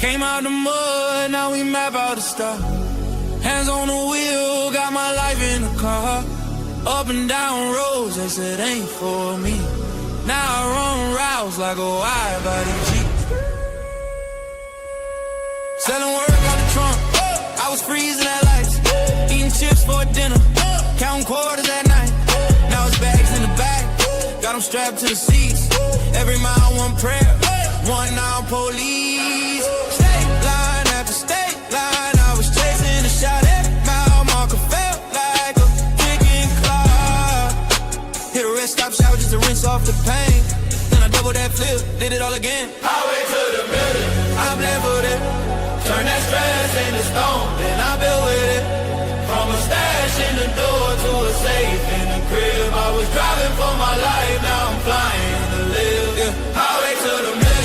Came out the mud, now we map out the stuff. Hands on the wheel, got my life in the car. Up and down roads, they said ain't for me. Now I run routes like a wide body Jeep. Selling work out the trunk, I was freezing at lights. Eating chips for dinner, counting quarters at night. Now it's bags in the back, got them strapped to the seats. Every mile one prayer, one now police. State line after state line, I was chasing a shot at mile marker, felt like a kicking clock. Hit a rest stop shower just to rinse off the pain. Then I double that flip, did it all again. Highway to the million, I'm leveled it. Turn that stress into stone, then I built with it. From a stash in the door to a safe in the crib. I was driving for my life, now I'm flying to live. Yeah. Highway to the million.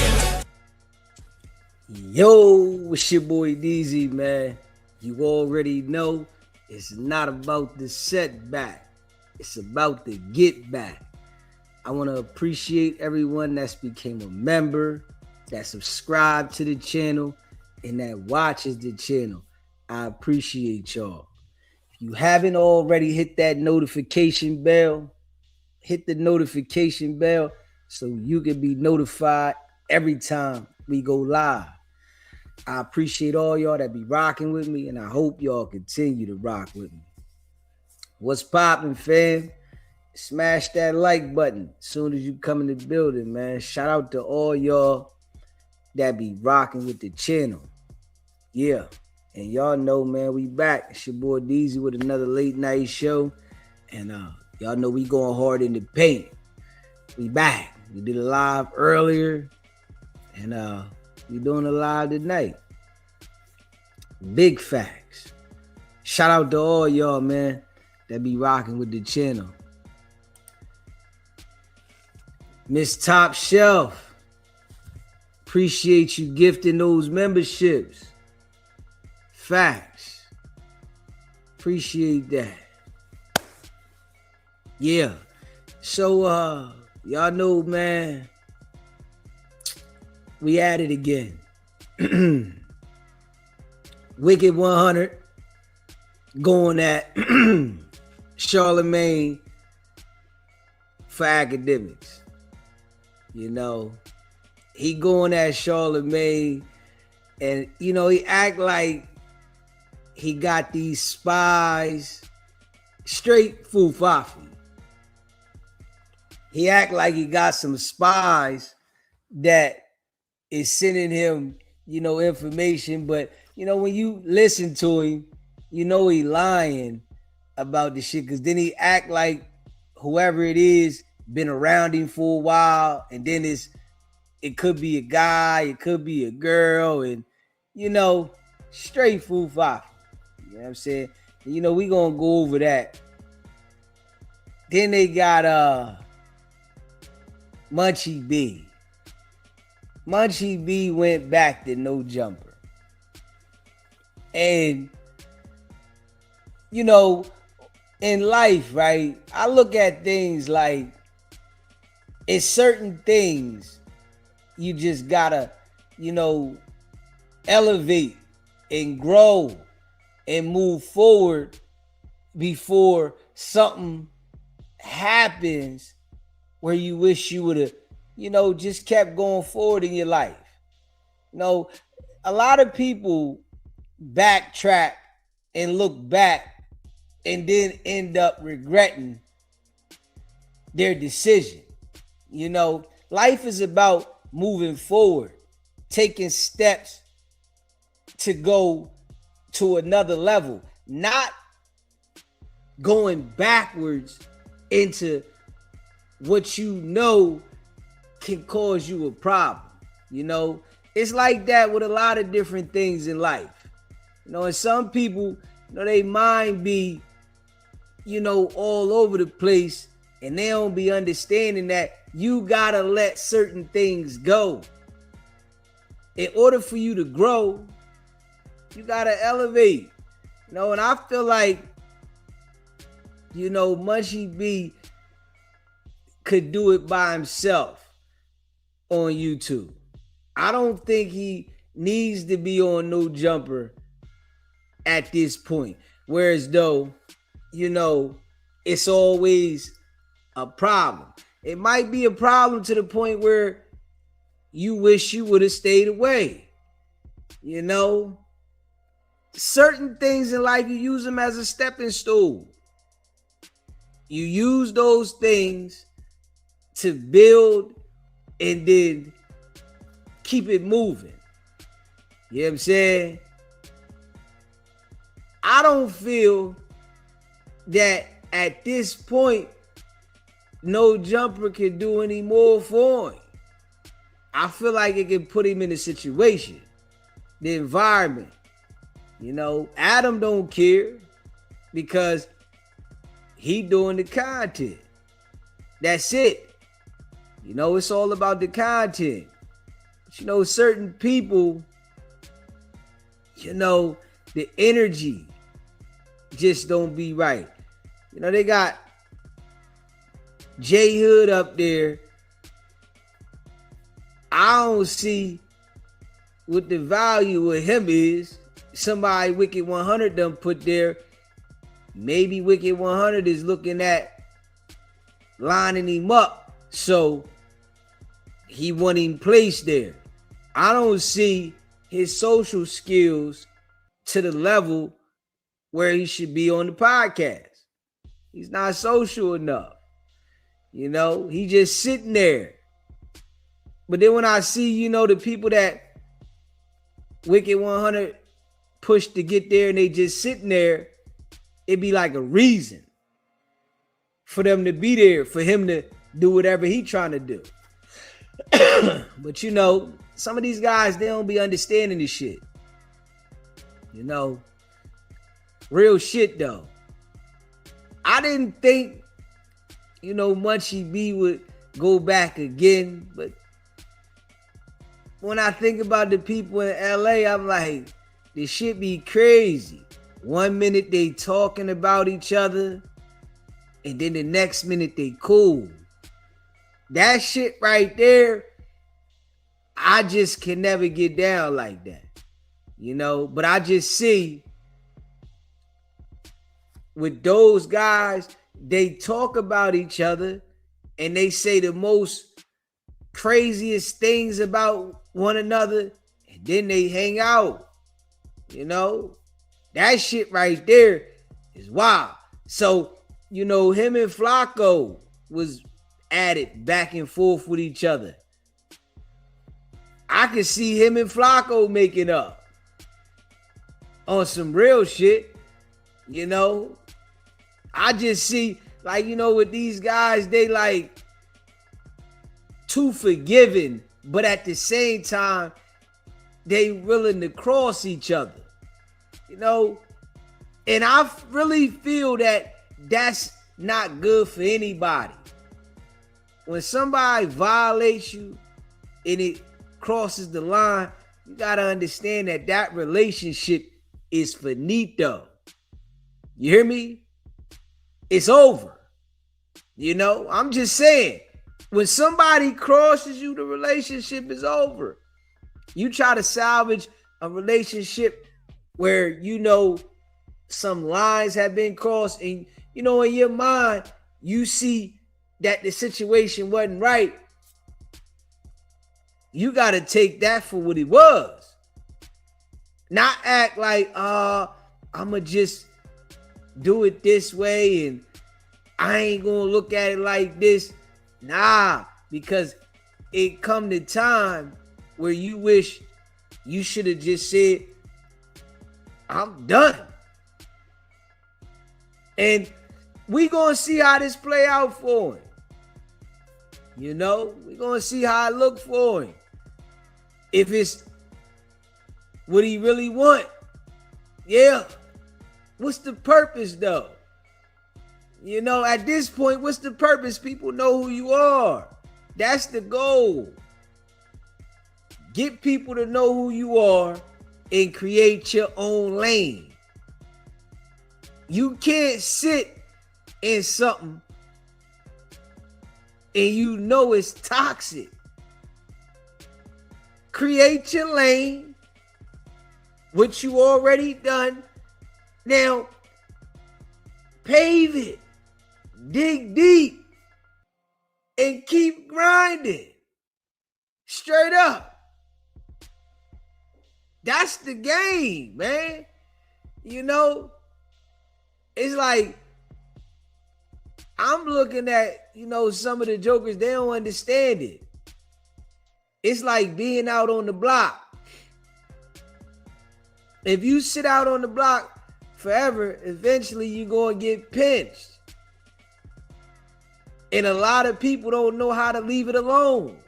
Yo, it's your boy DZ, man. You already know it's not about the setback. It's about the get back. I want to appreciate everyone that's became a member, that subscribed to the channel, and that watches the channel. I appreciate y'all. If you haven't already hit that notification bell, hit the notification bell so you can be notified every time we go live. I appreciate all y'all that be rocking with me, and I hope y'all continue to rock with me. What's poppin', fam? Smash that like button as soon as you come in the building, man. Shout out to all y'all that be rocking with the channel. Yeah. And y'all know, man, we back. It's your boy DZ with another late night show. And y'all know we going hard in the paint. We back. We did a live earlier. And we doing a live tonight. Big facts. Shout out to all y'all, man, that be rocking with the channel. Miss Top Shelf, appreciate you gifting those memberships. Facts. Appreciate that. Yeah. So y'all know, man, we at it again. Wicked100 going at Charlamagne for academics. You know, he going at Charlamagne, and you know, he act like he got these spies, straight fufafi. He act like he got some spies that is sending him, you know, information. But, you know, when you listen to him, you know he lying about the shit. Because then he act like whoever it is been around him for a while. And then it could be a guy, it could be a girl. And, you know, straight fufafi. You know what I'm saying? And, you know, we going to go over that. Then they got Munchie B. Munchie B went back to no jumper. And, you know, in life, right, I look at things like it's certain things you just gotta, you know, elevate and grow and move forward before something happens where you wish you would have, you know, just kept going forward in your life. You know, a lot of people backtrack and look back and then end up regretting their decision. You know, life is about moving forward, taking steps to go to another level, not going backwards into what you know can cause you a problem. You know, it's like that with a lot of different things in life. You know, and some people, you know, they mind be, you know, all over the place, and they don't be understanding that you gotta let certain things go. In order for you to grow, you gotta elevate. You know, and I feel like, you know, Munchie B could do it by himself on YouTube. I don't think he needs to be on no jumper at this point. Whereas though, it's always a problem. It might be a problem to the point where you wish you would have stayed away. Certain things in life, you use them as a stepping stool. You use those things to build and then keep it moving. You know what I'm saying? I don't feel that at this point, no jumper can do any more for him. I feel like it can put him in a situation, the environment. Adam don't care because he doing the content. That's it. It's all about the content. But certain people, the energy just don't be right. They got J Hood up there. I don't see what the value of him is. Somebody Wicked100 done put there. Maybe Wicked100 is looking at lining him up so he want him placed there. I don't see his social skills to the level where he should be on the podcast. He's not social enough. He just sitting there. But then when I see, the people that Wicked100 pushed to get there and they just sitting there, it'd be like a reason for them to be there, for him to do whatever he trying to do. But some of these guys, they don't be understanding this shit. Real shit though. I didn't think, Munchie B would go back again, but when I think about the people in LA, I'm like, this shit be crazy. 1 minute they talking about each other, and then the next minute they cool. That shit right there, I just can never get down like that. But I just see with those guys, they talk about each other and they say the most craziest things about one another, and then they hang out. That shit right there is wild. So, him and Flacco was at it back and forth with each other. I could see him and Flacco making up on some real shit. I just see, with these guys, they like too forgiving, but at the same time, they willing to cross each other. And I really feel that that's not good for anybody. When somebody violates you and it crosses the line, you gotta understand that relationship is finito. You hear me? It's over. I'm just saying, when somebody crosses you, the relationship is over. You try to salvage a relationship where some lines have been crossed, and in your mind you see that the situation wasn't right. You got to take that for what it was. Not act like I'ma just do it this way and I ain't gonna look at it like this. Nah, because it come the time where you wish you should have just said, I'm done. And we gonna see how this play out for him. We gonna see how it look for him. If it's what he really want. Yeah. What's the purpose though? At this point, what's the purpose? People know who you are. That's the goal. Get people to know who you are and create your own lane. You can't sit in something and it's toxic. Create your lane what you already done. Now, pave it, dig deep, and keep grinding. Straight up. That's the game, man. You know, it's like I'm looking at, some of the jokers, they don't understand it. It's like being out on the block. If you sit out on the block forever, eventually you're going to get pinched. And a lot of people don't know how to leave it alone.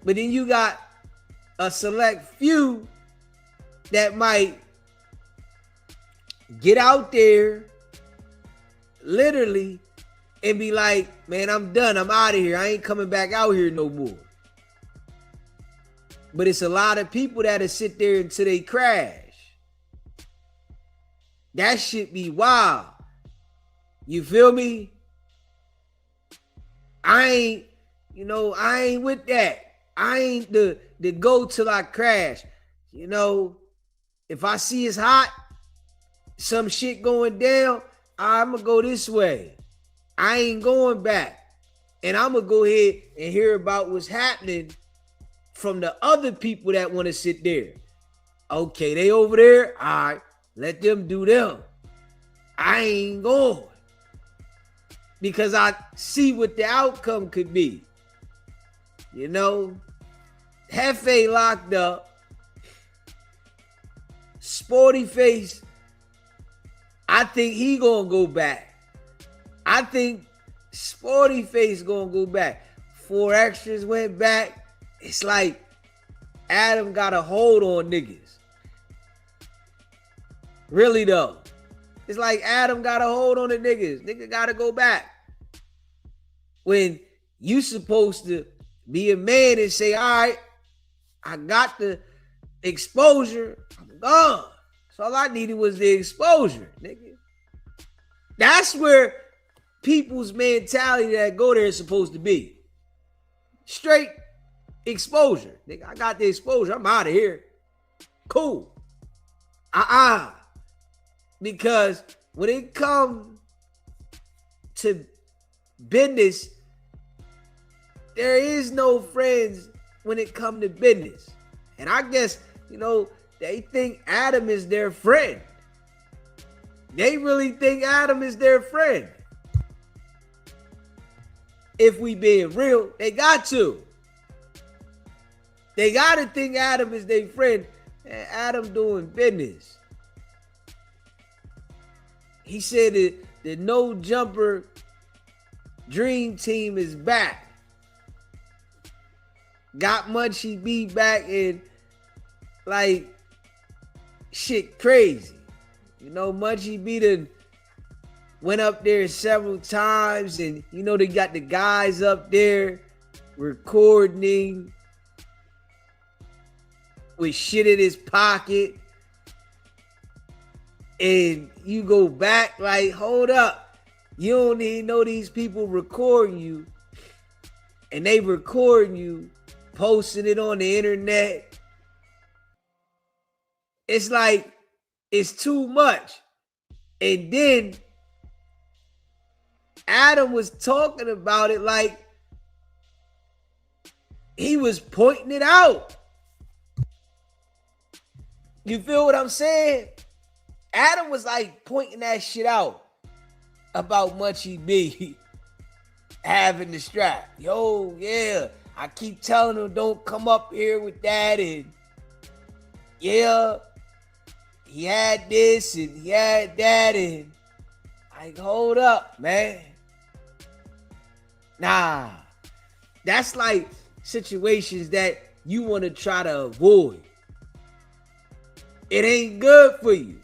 But then you got a select few that might get out there literally and be like, man, I'm done. I'm out of here. I ain't coming back out here no more. But it's a lot of people that'll sit there until they crash. That shit be wild. You feel me? I ain't with that. I ain't the go till I crash. If I see it's hot, some shit going down, I'm going to go this way. I ain't going back. And I'm going to go ahead and hear about what's happening from the other people that want to sit there. Okay, they over there. All right, let them do them. I ain't going. Because I see what the outcome could be. Hefe locked up. Sporty Face, I think he gonna go back. I think Sporty Face gonna go back. 4 Extras went back. It's like Adam got a hold on niggas. Really though. It's like Adam got a hold on the niggas. Nigga gotta go back. When you supposed to be a man and say, all right, I got the exposure. I'm gone. So all I needed was the exposure, nigga. That's where people's mentality that go there is supposed to be. Straight exposure. Nigga, I got the exposure. I'm out of here. Cool. Because when it comes to business, there is no friends when it comes to business. And I guess, they think Adam is their friend. They really think Adam is their friend. If we being real, they got to. They got to think Adam is their friend. And Adam doing business. He said that the no jumper dream team is back. Got Munchie B back in like shit crazy. Munchie B done went up there several times and they got the guys up there recording with shit in his pocket. And you go back like, hold up. You don't even know these people recording you. And they recording you, posting it on the internet. It's like, it's too much. And then Adam was talking about it like he was pointing it out. You feel what I'm saying? Adam was like pointing that shit out about Munchie B having the strap. Yo, yeah, I keep telling him don't come up here with that. And yeah, he had this and he had that. And like, hold up, man. Nah, that's like situations that you want to try to avoid. It ain't good for you.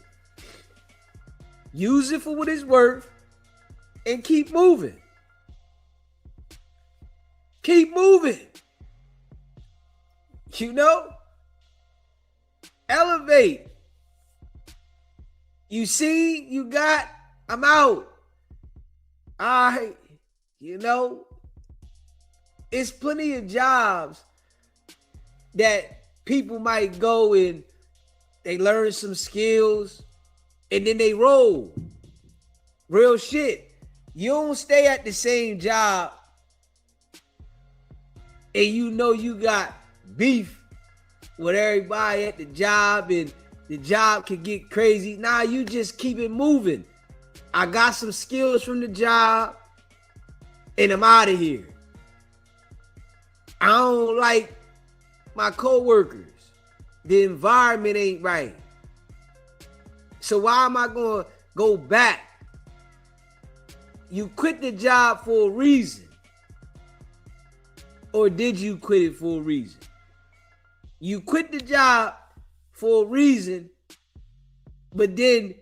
Use it for what it's worth and keep moving. Keep moving. Elevate. You see, you got, I'm out. All right. It's plenty of jobs that people might go and they learn some skills, and then they roll. Real shit. You don't stay at the same job and you know you got beef with everybody at the job and the job can get crazy. Nah, you just keep it moving. I got some skills from the job and I'm out of here. I don't like my coworkers. The environment ain't right. So why am I going to go back? You quit the job for a reason. Or did you quit it for a reason? You quit the job for a reason, but then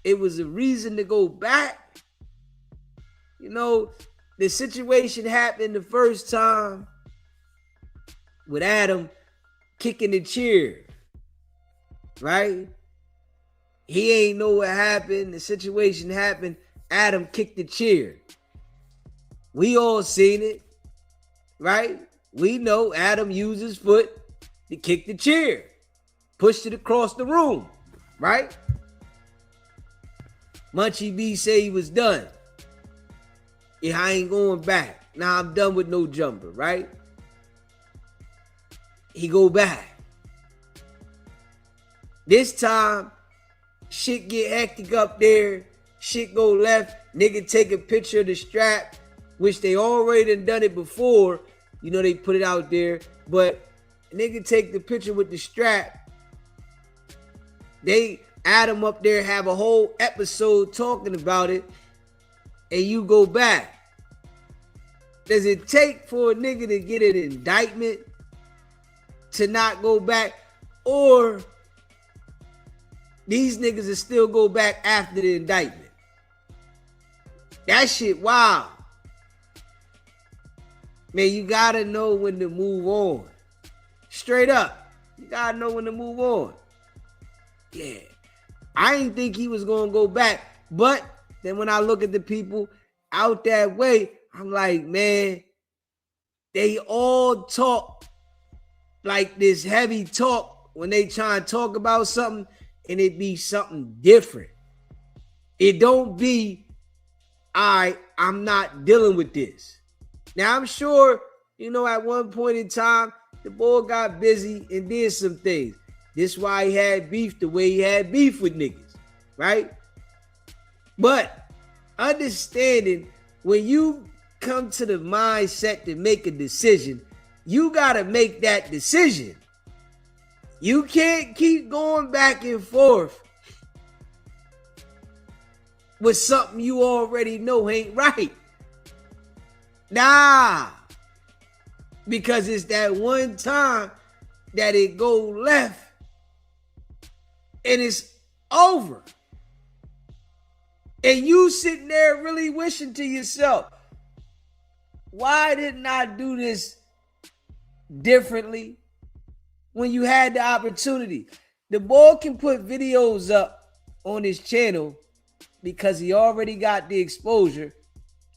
it was a reason to go back. You know, the situation happened the first time with Adam kicking the chair, right? He ain't know what happened. The situation happened. Adam kicked the chair. We all seen it, right? We know Adam used his foot to kick the chair, pushed it across the room, right? Munchie B say he was done. Yeah, I ain't going back. Now I'm done with no jumper, right? He go back. This time, shit get hectic up there. Shit go left. Nigga take a picture of the strap, which they already done it before. You know, they put it out there. But nigga take the picture with the strap. They Adam up there have a whole episode talking about it. And you go back. Does it take for a nigga to get an indictment to not go back? Or these niggas will still go back after the indictment? That shit wild. Man, you gotta know when to move on. Straight up. You gotta know when to move on. Yeah. I didn't think he was gonna go back. But then when I look at the people out that way, I'm like, man, they all talk like this heavy talk when they try and talk about something and it be something different. It don't be, all right, I'm not dealing with this. Now, I'm sure, you know, at one point in time, the boy got busy and did some things. This is why he had beef the way he had beef with niggas, right? But understanding when you come to the mindset to make a decision, you got to make that decision. You can't keep going back and forth with something you already know ain't right. Nah. Because it's that one time that it go left and it's over. And you sitting there really wishing to yourself, why didn't I do this differently when you had the opportunity? The boy can put videos up on his channel because he already got the exposure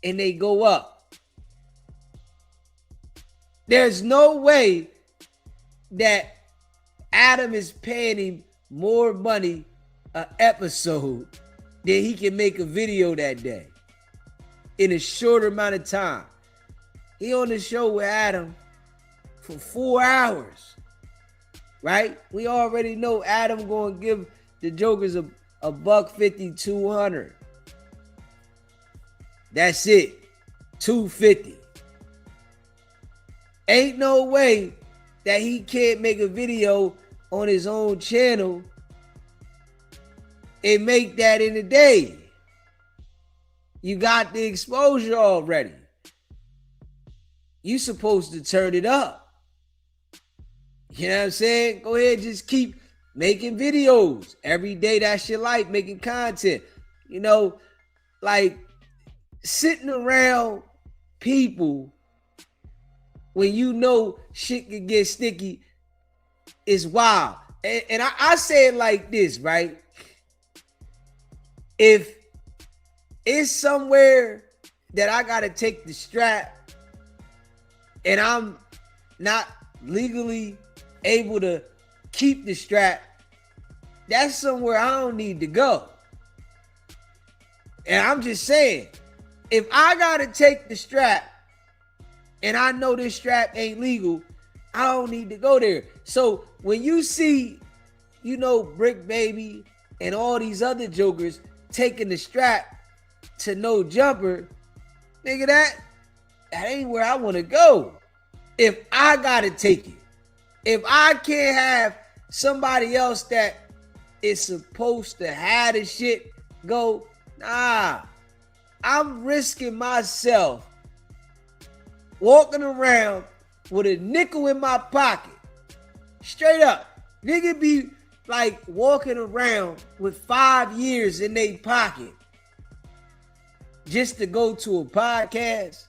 and they go up. There's no way that Adam is paying him more money an episode than he can make a video that day in a shorter amount of time. He on the show with Adam for 4 hours, right? We already know Adam gonna give the jokers a $150, 200. That's it, 250. Ain't no way that he can't make a video on his own channel and make that in a day. You got the exposure already. You supposed to turn it up. You know what I'm saying? Go ahead, just keep making videos. Every day, that's your life, making content. You know, like sitting around people when you know shit can get sticky is wild. And I say it like this, right? If it's somewhere that I gotta take the strap and I'm not legally able to keep the strap, that's somewhere I don't need to go. And I'm just saying, if I gotta take the strap and I know this strap ain't legal, I don't need to go there. So when you see, Brick Baby and all these other jokers taking the strap to no jumper, nigga, that ain't where I want to go. If I gotta take it, if I can't have somebody else that is supposed to have the shit go, nah, I'm risking myself walking around with a nickel in my pocket. Straight up. Nigga be like walking around with 5 years in their pocket just to go to a podcast.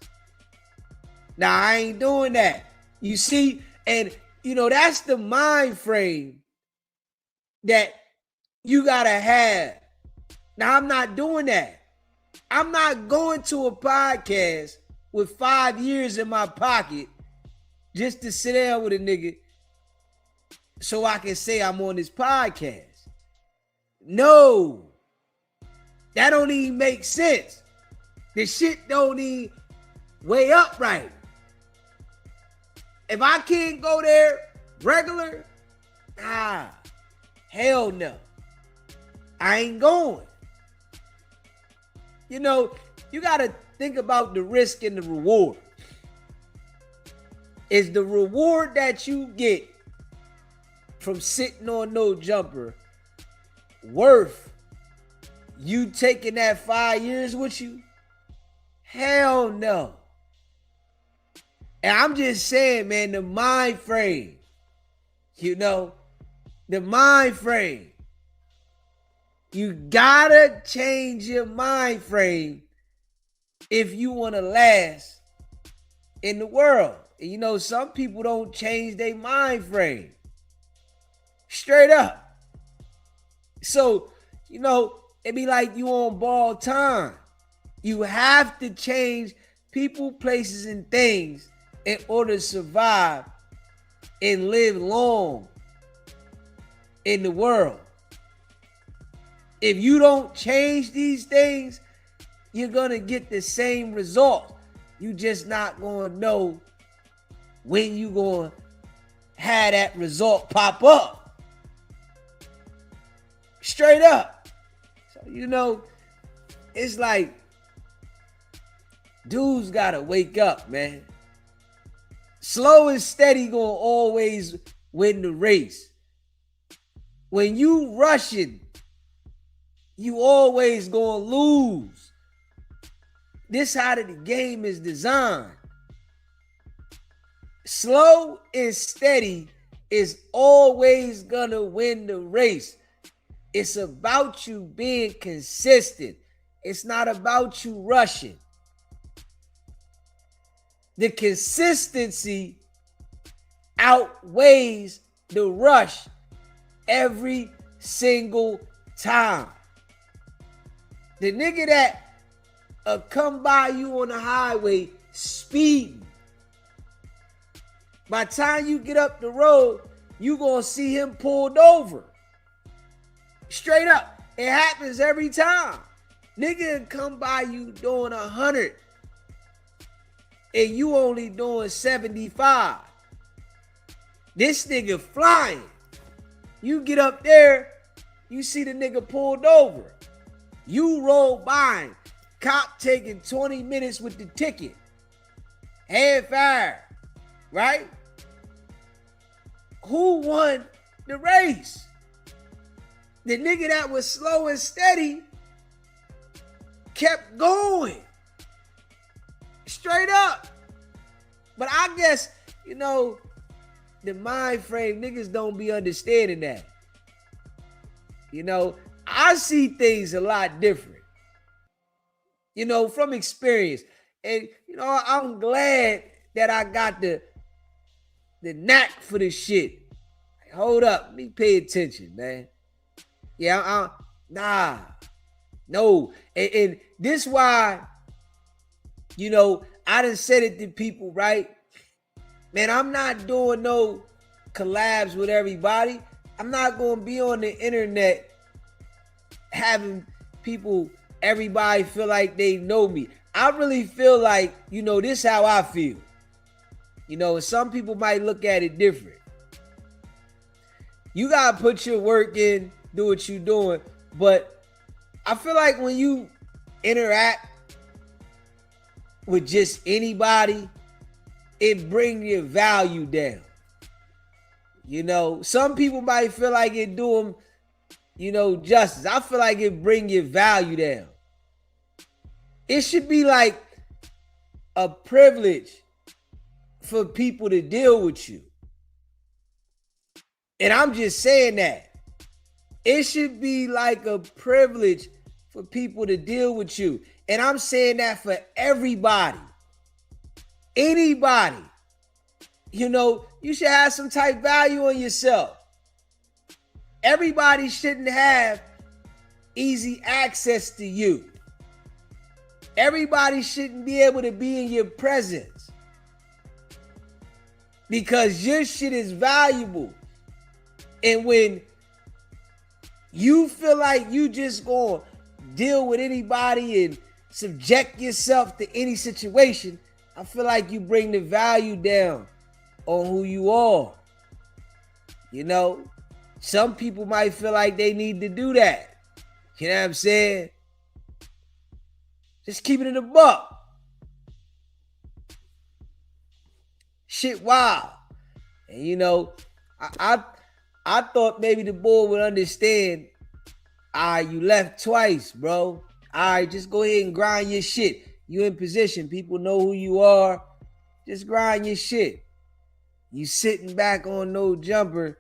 Nah, I ain't doing that. You see, and that's the mind frame that you gotta have. Now, I'm not doing that. I'm not going to a podcast with 5 years in my pocket just to sit down with a nigga so I can say I'm on this podcast. No. That don't even make sense. The shit don't even weigh up right. If I can't go there regular, hell no. I ain't going. You got to think about the risk and the reward. Is the reward that you get from sitting on no jumper worth you taking that 5 years with you? Hell no. And I'm just saying, man, the mind frame, the mind frame. You gotta change your mind frame if you want to last in the world. And some people don't change their mind frame. Straight up. So, it be like you on borrowed time. You have to change people, places, and things in order to survive and live long in the world. If you don't change these things, you're going to get the same result. You just not going to know when you going to have that result pop up. Straight up. So, it's like dudes got to wake up, man. Slow and steady going to always win the race. When you rushing, you always going to lose. This how the game is designed. Slow and steady is always going to win the race. It's about you being consistent. It's not about you rushing. The consistency outweighs the rush every single time. The nigga that come by you on the highway speeding, by the time you get up the road, you gonna see him pulled over. Straight up. It happens every time. Nigga come by you doing 100 and you only doing 75. This nigga flying. You get up there, you see the nigga pulled over. You roll by him. Cop taking 20 minutes with the ticket. Head fire. Right? Who won the race? The nigga that was slow and steady kept going. Straight up. But I guess, the mind frame, niggas don't be understanding that. I see things a lot different. From experience. And, I'm glad that I got the knack for this shit. Hold up. Let me pay attention, man. Yeah, no. And this why, I done said it to people, right? Man, I'm not doing no collabs with everybody. I'm not going to be on the internet having people, everybody feel like they know me. I really feel like, this is how I feel. Some people might look at it different. You got to put your work in, do what you're doing. But I feel like when you interact with just anybody, it brings your value down. Some people might feel like it do them, justice. I feel like it bring your value down. It should be like a privilege for people to deal with you. And I'm just saying that. It should be like a privilege for people to deal with you. And I'm saying that for everybody. Anybody. You should have some type of value on yourself. Everybody shouldn't have easy access to you. Everybody shouldn't be able to be in your presence. Because your shit is valuable. And when you feel like you just gonna deal with anybody and subject yourself to any situation, I feel like you bring the value down on who you are. Some people might feel like they need to do that. You know what I'm saying? Just keep it in the buck. Shit wild. And I thought maybe the boy would understand. Alright, you left twice, bro. Alright, just go ahead and grind your shit. You in position. People know who you are. Just grind your shit. You sitting back on no jumper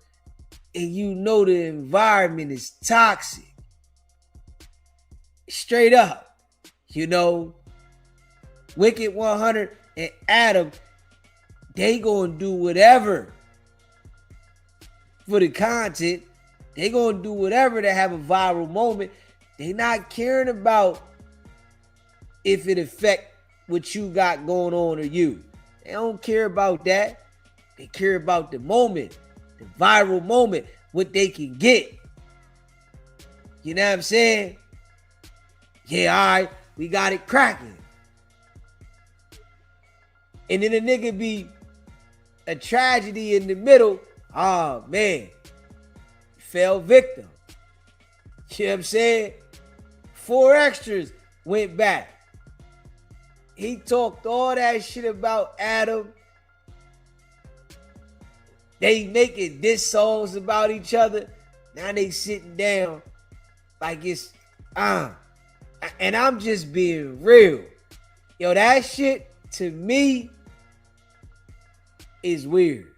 and the environment is toxic. Straight up. Wicked100 and Adam, they gonna do whatever for the content. They gonna do whatever to have a viral moment. They not caring about if it affect what you got going on or you. They don't care about that. They care about the moment, the viral moment, what they can get. You know what I'm saying? Yeah, all right, we got it cracking. And then a nigga be a tragedy in the middle. Oh, man. Fell victim. You know what I'm saying? 4 extras went back. He talked all that shit about Adam. They making diss songs about each other. Now they sitting down like it's and I'm just being real. That shit to me is weird.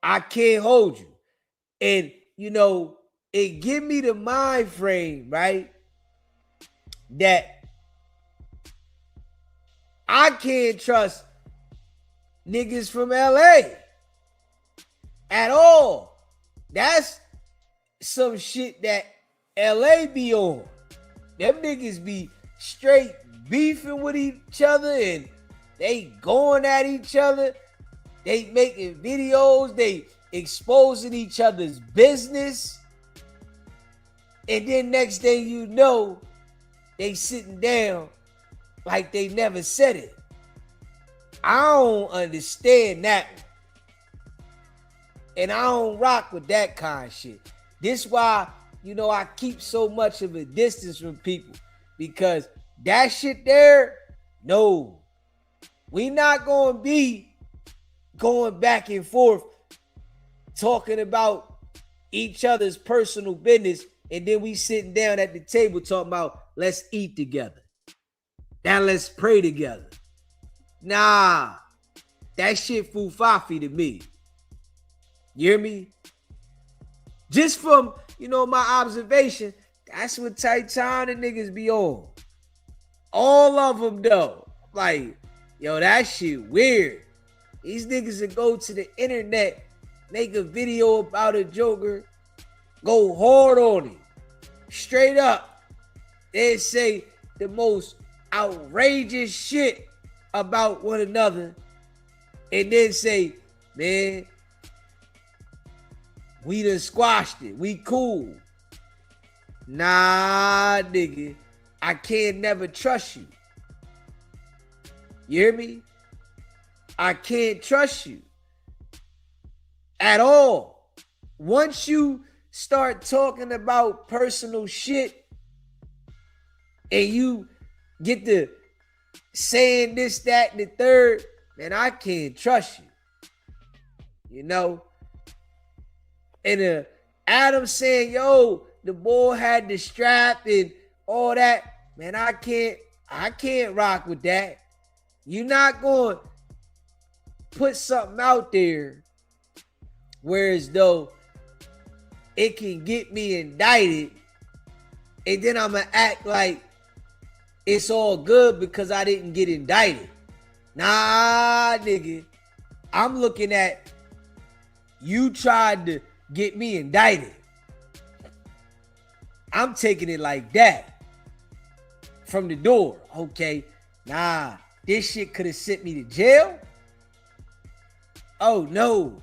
I can't hold you. And it give me the mind frame, right? That I can't trust niggas from LA at all. That's some shit that LA be on. Them niggas be straight beefing with each other and they going at each other. They making videos. They exposing each other's business. And then next thing you know, they sitting down like they never said it. I don't understand that one. And I don't rock with that kind of shit. This why, I keep so much of a distance from people. Because that shit there, no. We not going to be going back and forth talking about each other's personal business. And then we sitting down at the table talking about, let's eat together. Now let's pray together. Nah. That shit fufafi to me. You hear me? Just from, my observation, that's what type time the niggas be on. All of them, though. Like, that shit weird. These niggas that go to the internet, make a video about a joker, go hard on him. Straight up. They say the most outrageous shit about one another. And then say, man, We done squashed it. We cool. Nah, nigga. I can't never trust you. You hear me? I can't trust you at all. Once you start talking about personal shit and you get to saying this, that, and the third, man, I can't trust you. You know? And Adam saying, yo, the boy had the strap and all that, man, I can't rock with that. You're not going to put something out there whereas though it can get me indicted and then I'm going to act like it's all good because I didn't get indicted. Nah, nigga. I'm looking at you tried to get me indicted. I'm taking it like that. From the door. Okay. Nah, this shit could have sent me to jail. Oh, no.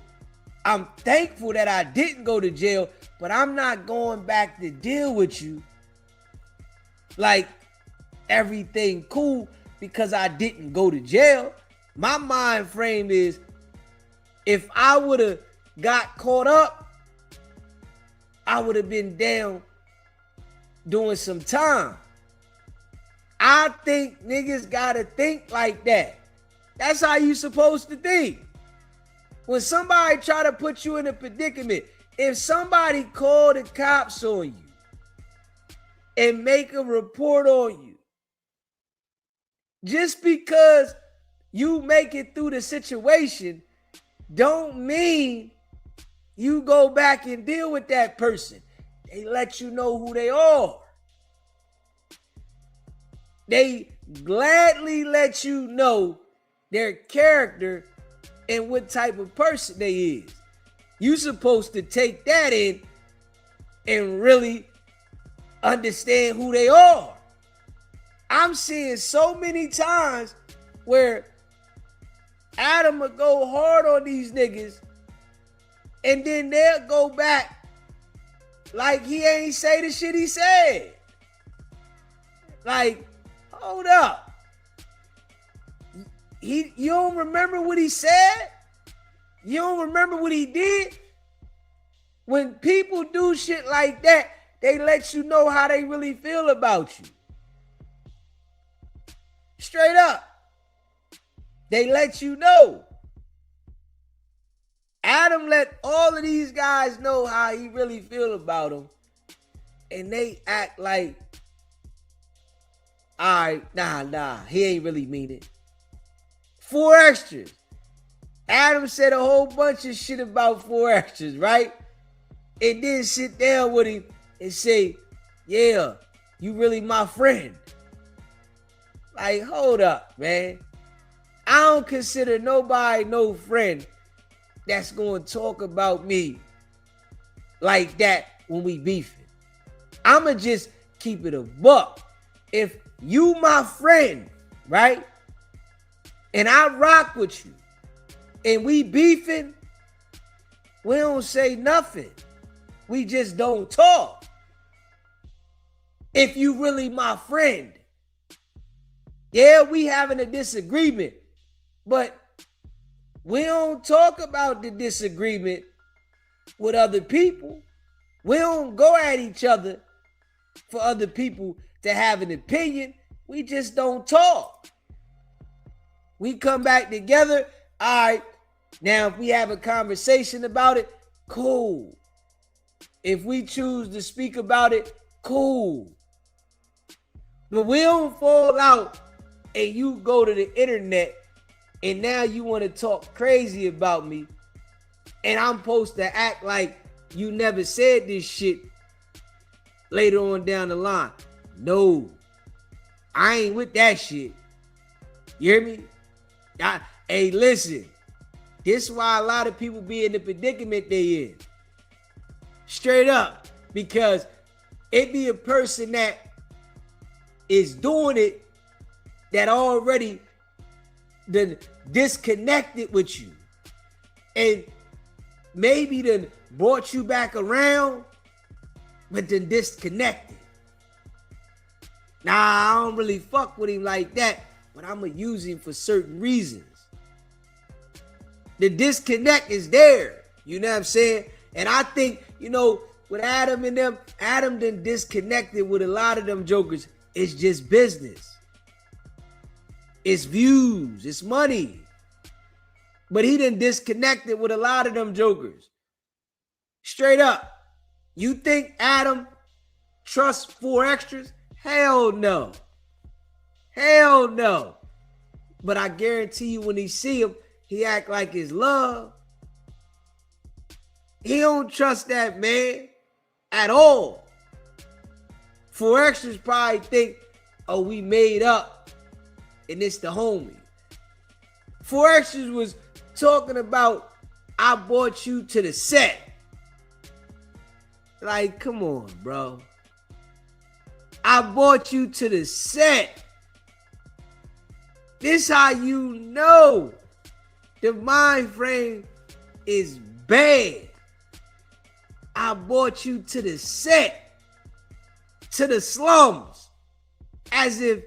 I'm thankful that I didn't go to jail, but I'm not going back to deal with you like everything cool because I didn't go to jail. My mind frame is if I would have got caught up, I would have been down doing some time. I think niggas gotta think like that. That's how you supposed to think. When somebody try to put you in a predicament, if somebody call the cops on you and make a report on you, just because you make it through the situation don't mean you go back and deal with that person. They let you know who they are. They gladly let you know their character and what type of person they is. You supposed to take that in and really understand who they are. I'm seeing so many times where Adam will go hard on these niggas and then they'll go back like he ain't say the shit he said. Like, hold up. You don't remember what he said? You don't remember what he did? When people do shit like that, they let you know how they really feel about you. Straight up. They let you know. Adam let all of these guys know how he really feel about them. And they act like, all right, nah, he ain't really mean it. 4 extras. Adam said a whole bunch of shit about 4 extras, right? And then sit down with him and say, yeah, you really my friend. Like, hold up, man. I don't consider nobody no friend that's going to talk about me like that when we beefing. I'ma just keep it a buck. If you my friend, right? And I rock with you and we beefing, we don't say nothing. We just don't talk. If you really my friend. Yeah, we having a disagreement, but we don't talk about the disagreement with other people. We don't go at each other for other people to have an opinion. We just don't talk. We come back together. All right. Now, if we have a conversation about it, cool. If we choose to speak about it, cool. But we don't fall out and you go to the internet and now you want to talk crazy about me and I'm supposed to act like you never said this shit later on down the line. No, I ain't with that shit. You hear me? Hey, listen. This is why a lot of people be in the predicament they in. Straight up. Because it be a person that is doing it that already done disconnected with you. And maybe done brought you back around, but then disconnected. Nah, I don't really fuck with him like that, but I'm going to use him for certain reasons. The disconnect is there. You know what I'm saying? And I think, with Adam and them, Adam done disconnected with a lot of them jokers. It's just business. It's views. It's money. But he done disconnected with a lot of them jokers. Straight up. You think Adam trusts 4 extras? Hell no. Hell no. But I guarantee you when he see him, he act like it's love. He don't trust that man at all. 4 extras probably think, oh, we made up and it's the homie. 4 extras was talking about, I brought you to the set. Like, come on, bro. I brought you to the set. This how you know the mind frame is bad. I brought you to the set, to the slums, as if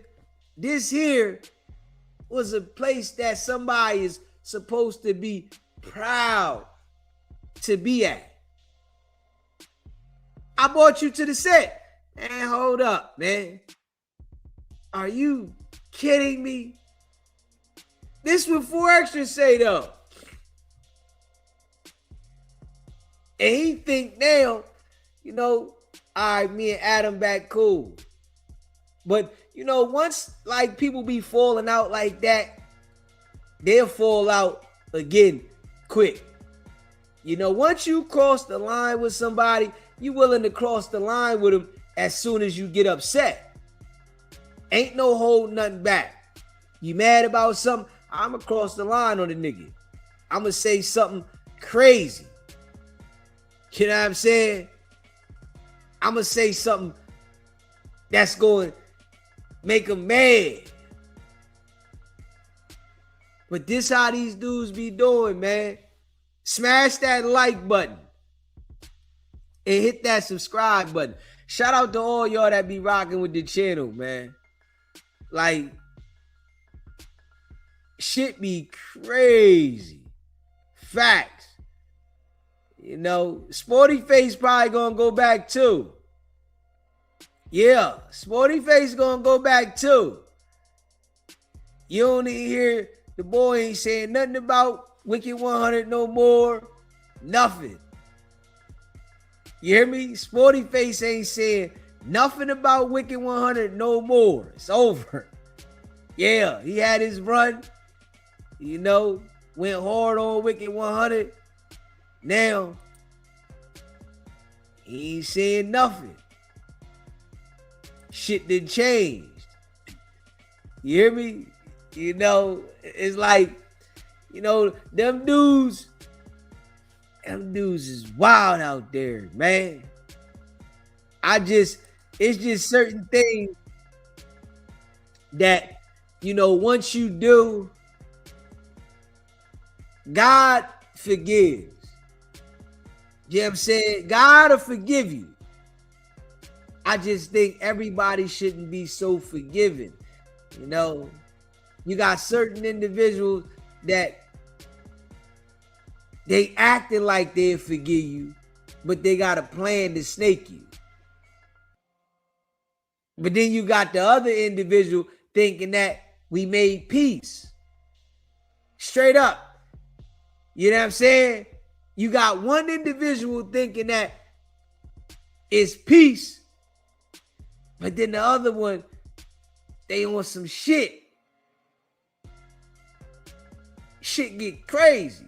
this here was a place that somebody is supposed to be proud to be at. I brought you to the set. Man, hold up, man. Are you kidding me? This what 4 extras say though. And he think now, all right, me and Adam back cool. But, once like people be falling out like that, they'll fall out again quick. Once you cross the line with somebody, you willing to cross the line with them as soon as you get upset. Ain't no holding nothing back. You mad about something? I'ma cross the line on the nigga. I'ma say something crazy. You know what I'm saying? I'ma say something that's going to make them mad. But this how these dudes be doing, man. Smash that like button and hit that subscribe button. Shout out to all y'all that be rocking with the channel, man. Like, shit be crazy. Facts. Sporty Face probably gonna go back too. Yeah, Sporty Face gonna go back too. You don't even hear the boy ain't saying nothing about Wicked100 no more. Nothing. You hear me? Sporty Face ain't saying nothing about Wicked100 no more. It's over. Yeah, he had his run. Went hard on Wicked100. Now, he ain't saying nothing. Shit done changed. You hear me? It's like, them dudes is wild out there, man. It's just certain things that, once you do, God forgives. You know what I'm saying? God will forgive you. I just think everybody shouldn't be so forgiving. You got certain individuals that they acting like they'll forgive you, but they got a plan to snake you. But then you got the other individual thinking that we made peace. Straight up. You know what I'm saying? You got one individual thinking that it's peace, but then the other one, they on some shit. Shit get crazy,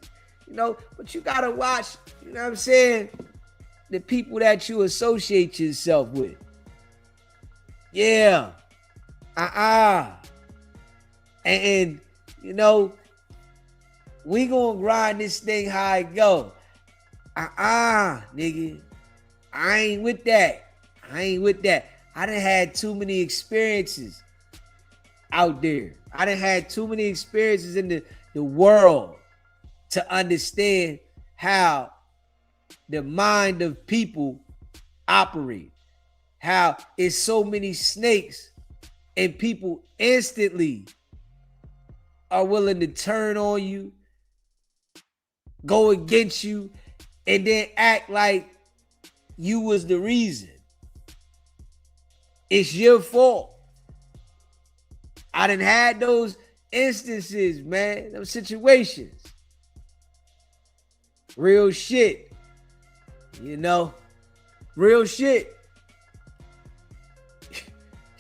but you gotta watch, what I'm saying, the people that you associate yourself with. Yeah. And we gonna grind this thing how it go. Nigga. I ain't with that. I done had too many experiences out there. I done had too many experiences in the world to understand how the mind of people operate. How it's so many snakes and people instantly are willing to turn on you, go against you, and then act like you was the reason. It's your fault. I done had those instances, man, those situations. Real shit. You know, real shit.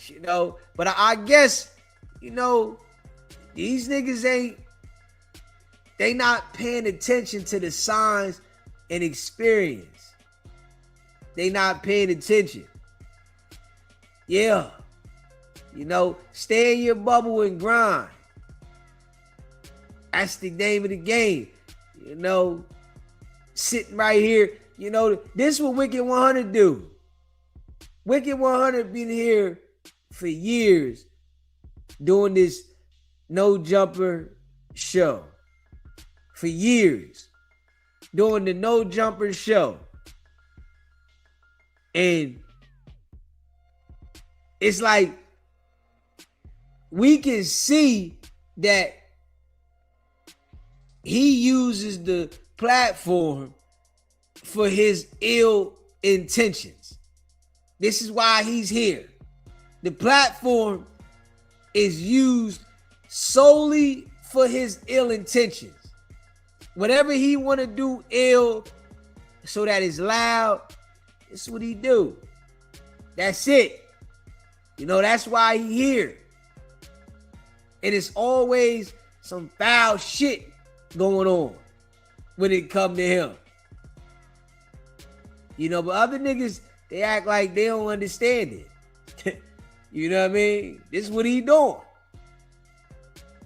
You know, but I guess, you know, these niggas they not paying attention to the signs and experience. They not paying attention. Yeah. You know, stay in your bubble and grind. That's the name of the game. You know, sitting right here, you know, this is what Wicked100 do. Wicked100 been here for years doing this no jumper show. For years. Doing the no jumper show. And it's like we can see that he uses the platform for his ill intentions. This is why he's here. The platform is used solely for his ill intentions. Whatever he want to do ill so that it's loud, that's what he do. That's it. You know, that's why he here. And it's always some foul shit going on when it come to him. You know, but other niggas, they act like they don't understand it. You know what I mean? This is what he doing.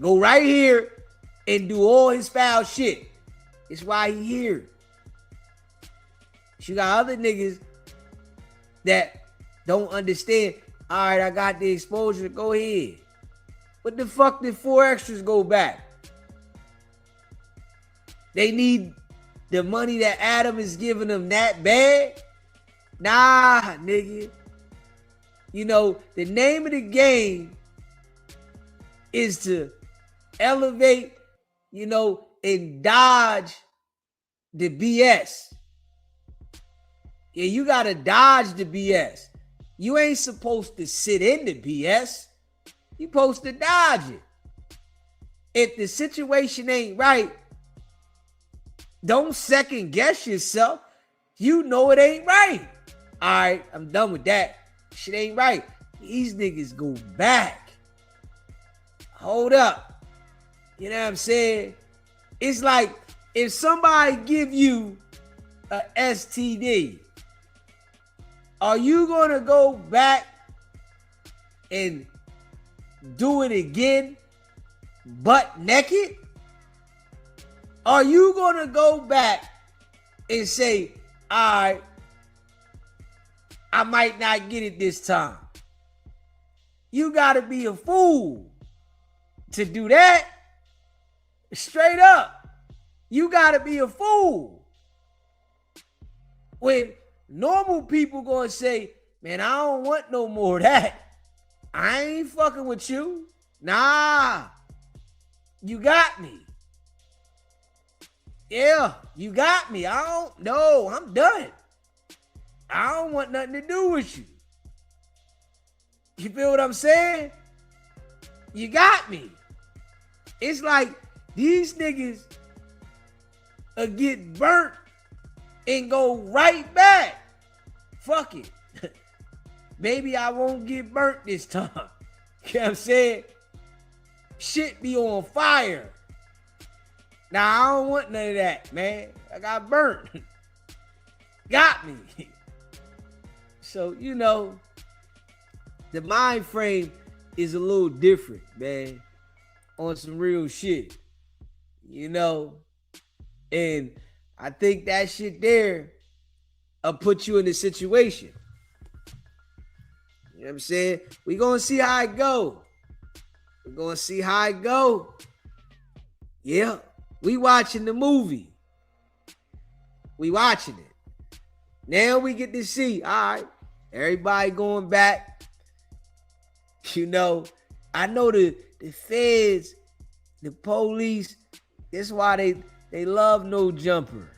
Go right here and do all his foul shit. It's why he here. You got other niggas that don't understand. All right, I got the exposure. Go ahead. What the fuck did 4 extras go back? They need the money that Adam is giving them that bad? Nah, nigga. You know, the name of the game is to elevate, you know, and dodge the BS. Yeah, you gotta dodge the BS. You ain't supposed to sit in the BS. You supposed to dodge it. If the situation ain't right, don't second guess yourself. You know it ain't right. All right, I'm done with that. Shit ain't right. These niggas go back. Hold up. You know what I'm saying? It's like if somebody give you a STD, are you gonna go back and do it again butt naked? Are you gonna go back and say, all right, I might not get it this time? You gotta be a fool to do that. Straight up. You gotta be a fool. When normal people gonna say, man, I don't want no more of that. I ain't fucking with you. Nah. You got me. Yeah, you got me. I'm done. I don't want nothing to do with you. You feel what I'm saying? You got me. It's like these niggas get burnt and go right back. Fuck it. Maybe I won't get burnt this time. You know what I'm saying? Shit be on fire. Now, I don't want none of that, man. I got burnt. Got me. So, you know, the mind frame is a little different, man. On some real shit. You know? And I think that shit there will put you in a situation. You know what I'm saying? We gonna see how it go. We're gonna see how it go. Yeah. We watching the movie. We watching it. Now we get to see, all right, everybody going back. You know, I know the feds, the police, that's why they love No Jumper.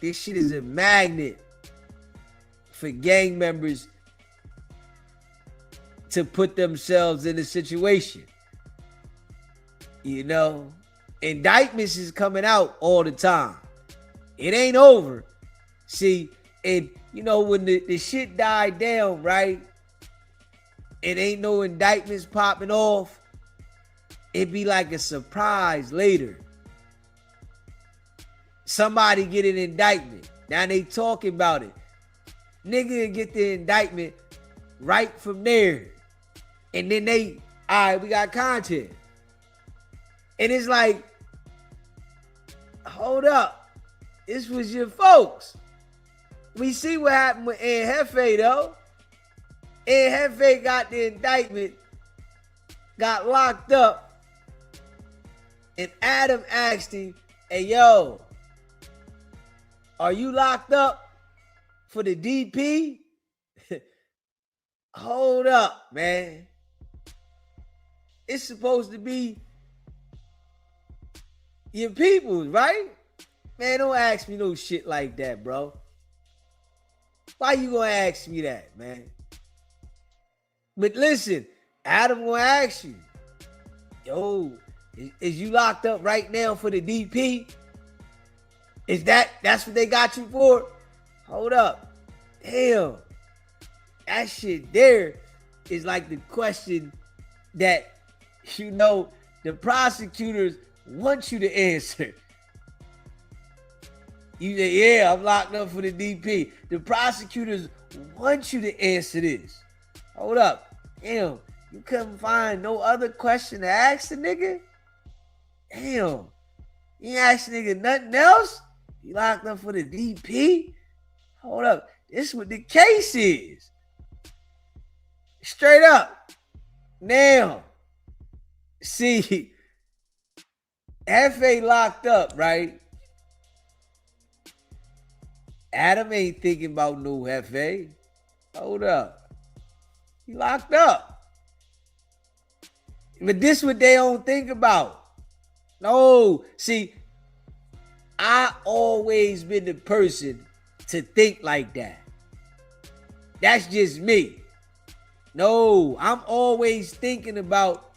This shit is a magnet for gang members to put themselves in a situation. You know, indictments is coming out all the time. It ain't over. See, and you know, when the shit died down, right? It ain't no indictments popping off. It be like a surprise later. Somebody get an indictment. Now they talking about it. Nigga get the indictment right from there. And then all right, we got content. And it's like, hold up. This was your folks. We see what happened with Ed Hefe, though. Ed Hefe got the indictment, got locked up, and Adam asked him, hey, yo, are you locked up for the DP? Hold up, man. It's supposed to be your people, right? Man, don't ask me no shit like that, bro. Why you gonna ask me that, man? But listen, Adam gonna ask you, yo, is you locked up right now for the DP? That's what they got you for? Hold up. Damn. That shit there is like the question that, you know, the prosecutors want you to answer. You say, yeah, I'm locked up for the DP. The prosecutors want you to answer this. Hold up. Damn, you couldn't find no other question to ask the nigga? Damn. You ain't ask the nigga nothing else? You locked up for the DP? Hold up. This is what the case is. Straight up. Now, see, Hefe locked up, right? Adam ain't thinking about no Hefe. Hold up. He locked up. But this what they don't think about. No. See, I always been the person to think like that. That's just me. No, I'm always thinking about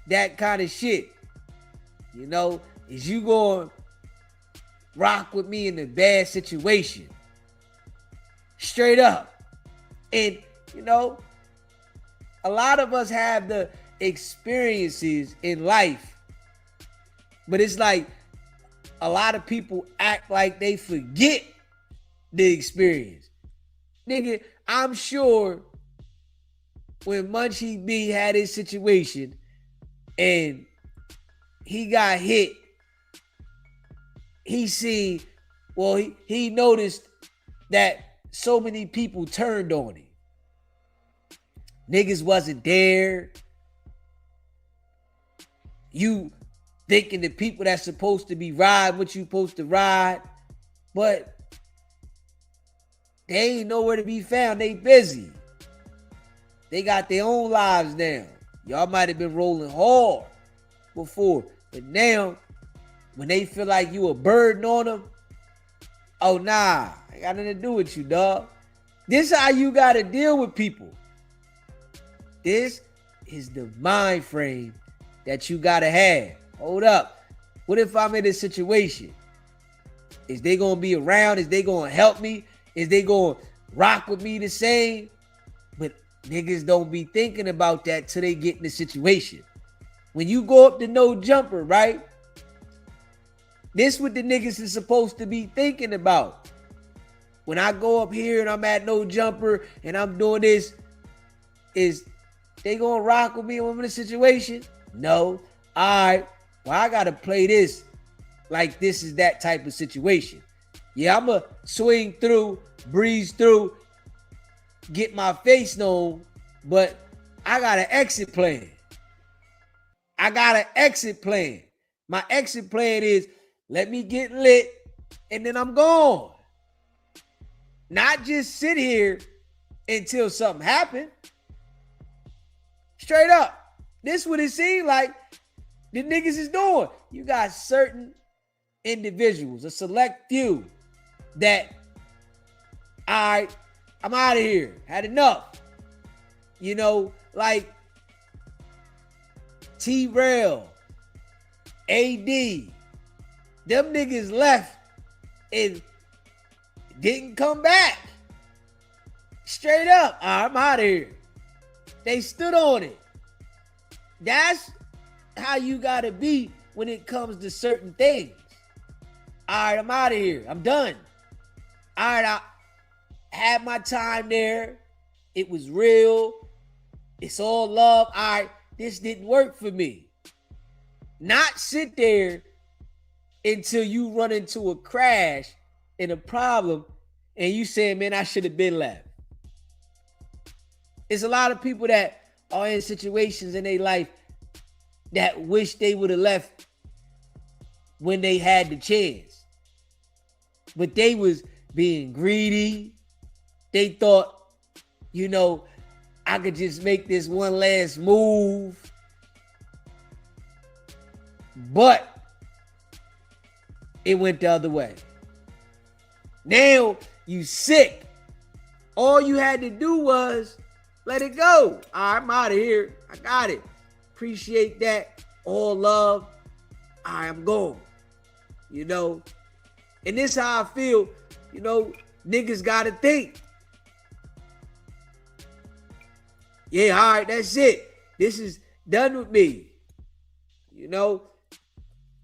that kind of shit. You know, is you going to rock with me in a bad situation? Straight up. And, you know, a lot of us have the experiences in life, but it's like a lot of people act like they forget the experience. Nigga, I'm sure when Munchie B had his situation and he got hit, he noticed that so many people turned on him. Niggas wasn't there. You thinking the people that's supposed to be riding what you supposed to ride, but they ain't nowhere to be found. They busy. They got their own lives now. Y'all might have been rolling hard before, but now when they feel like you a burden on them, oh nah, ain't got nothing to do with you, dog. This is how you gotta deal with people. This is the mind frame that you gotta have. Hold up. What if I'm in a situation? Is they gonna be around? Is they gonna help me? Is they gonna rock with me the same? But niggas don't be thinking about that till they get in the situation. When you go up to No Jumper, right? This what the niggas is supposed to be thinking about. When I go up here and I'm at No Jumper and I'm doing this, is they gonna rock with me when I'm in a situation? No. All right. Well, I gotta play this like this is that type of situation. Yeah, I'ma swing through, breeze through, get my face known, but I got an exit plan. I got an exit plan. My exit plan is let me get lit and then I'm gone. Not just sit here until something happened. Straight up. This what it seemed like the niggas is doing. You got certain individuals, a select few, that, all right, I'm out of here. Had enough. You know, like T-Rail, AD, them niggas left and didn't come back. Straight up, all right, I'm out of here. They stood on it. That's how you gotta be when it comes to certain things. All right, I'm out of here. I'm done. All right, I had my time there. It was real. It's all love. All right, this didn't work for me. Not sit there until you run into a crash and a problem and you say, man, I should have been left. It's a lot of people that are in situations in their life that wish they would have left when they had the chance. But they was being greedy. They thought, you know, I could just make this one last move. But it went the other way. Now you sick. All you had to do was let it go. All right, I'm out of here. I got it. Appreciate that. All love. All right, I'm going. You know, and this how I feel. You know, niggas got to think. Yeah, all right, that's it. This is done with me. You know,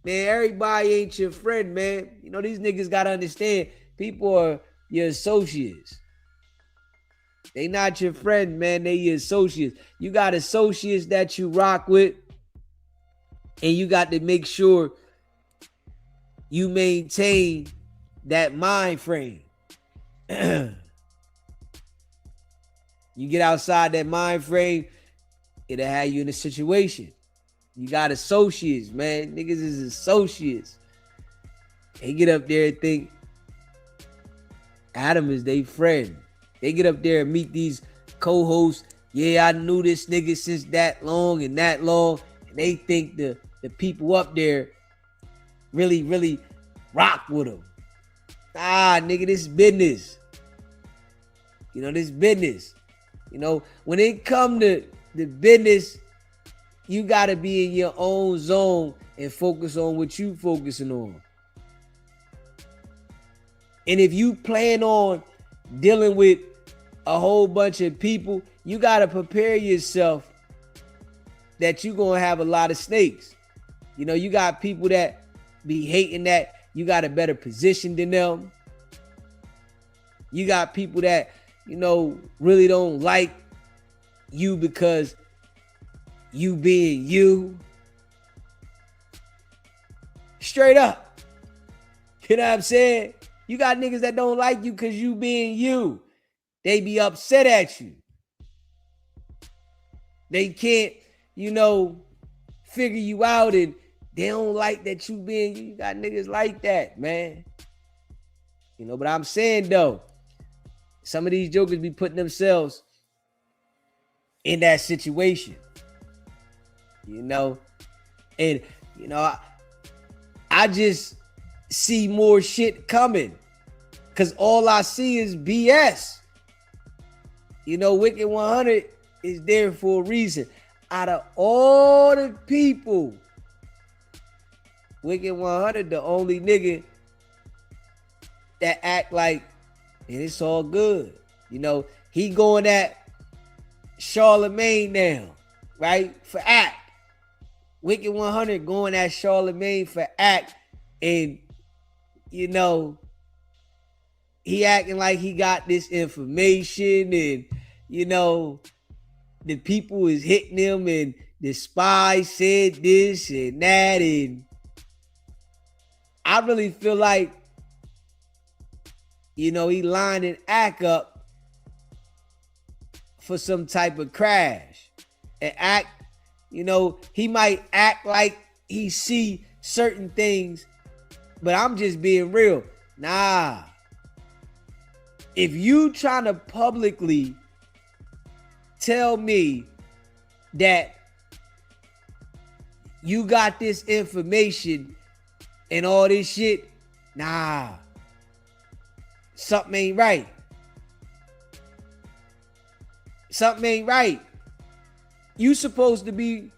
man, everybody ain't your friend, man. You know, these niggas got to understand people are your associates. They not your friend, man. They your associates. You got associates that you rock with, and you got to make sure you maintain that mind frame. You get outside that mind frame, it'll have you in a situation. You got associates, man. Niggas is associates. They get up there and think Adam is their friend. They get up there and meet these co-hosts. Yeah, I knew this nigga since that long. And they think the people up there really, really rock with them. Ah, nigga, this business. You know, this business. You know, when it come to the business, you got to be in your own zone and focus on what you focusing on. And if you plan on dealing with a whole bunch of people, you got to prepare yourself that you're going to have a lot of snakes. You know, you got people that be hating that you got a better position than them. You got people that, you know, really don't like you because you being you. Straight up. You know what I'm saying? You got niggas that don't like you because you being you. They be upset at you. They can't, you know, figure you out, and they don't like that you being you. You got niggas like that, man. You know, but I'm saying though, some of these jokers be putting themselves in that situation. You know, and you know, I just see more shit coming because all I see is BS. You know, Wicked100 is there for a reason. Out of all the people, Wicked100 the only nigga that act like, and it's all good. You know, he going at Charlamagne now, right? For act. Wicked100 going at Charlamagne for act. And, you know, he acting like he got this information, and, you know, the people is hitting him, and the spy said this and that. And I really feel like, you know, he lining act up for some type of crash. And act, you know, he might act like he see certain things, but I'm just being real. Nah. if you trying to publicly tell me that you got this information and all this shit, nah, something ain't right. Something ain't right. You supposed to be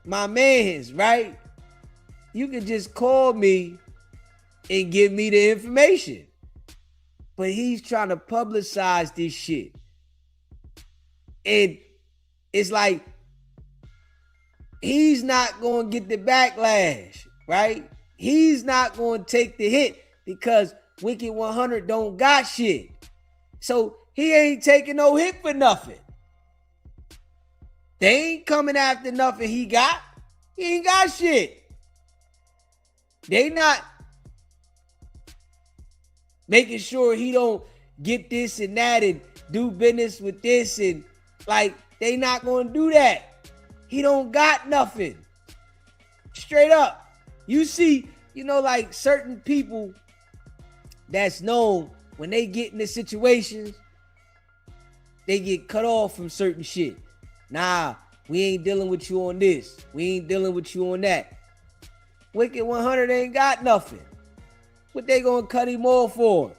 my mans, right? You can just call me and give me the information. But he's trying to publicize this shit. And it's like, he's not going to get the backlash, right? He's not going to take the hit because Wicked100 don't got shit. So he ain't taking no hit for nothing. They ain't coming after nothing he got. He ain't got shit. They not making sure he don't get this and that and do business with this, and like, they not going to do that. He don't got nothing. Straight up. You see, like certain people that's known, when they get into situations, they get cut off from certain shit. Nah, we ain't dealing with you on this. We ain't dealing with you on that. Wicked100 ain't got nothing. What they gonna cut him off for?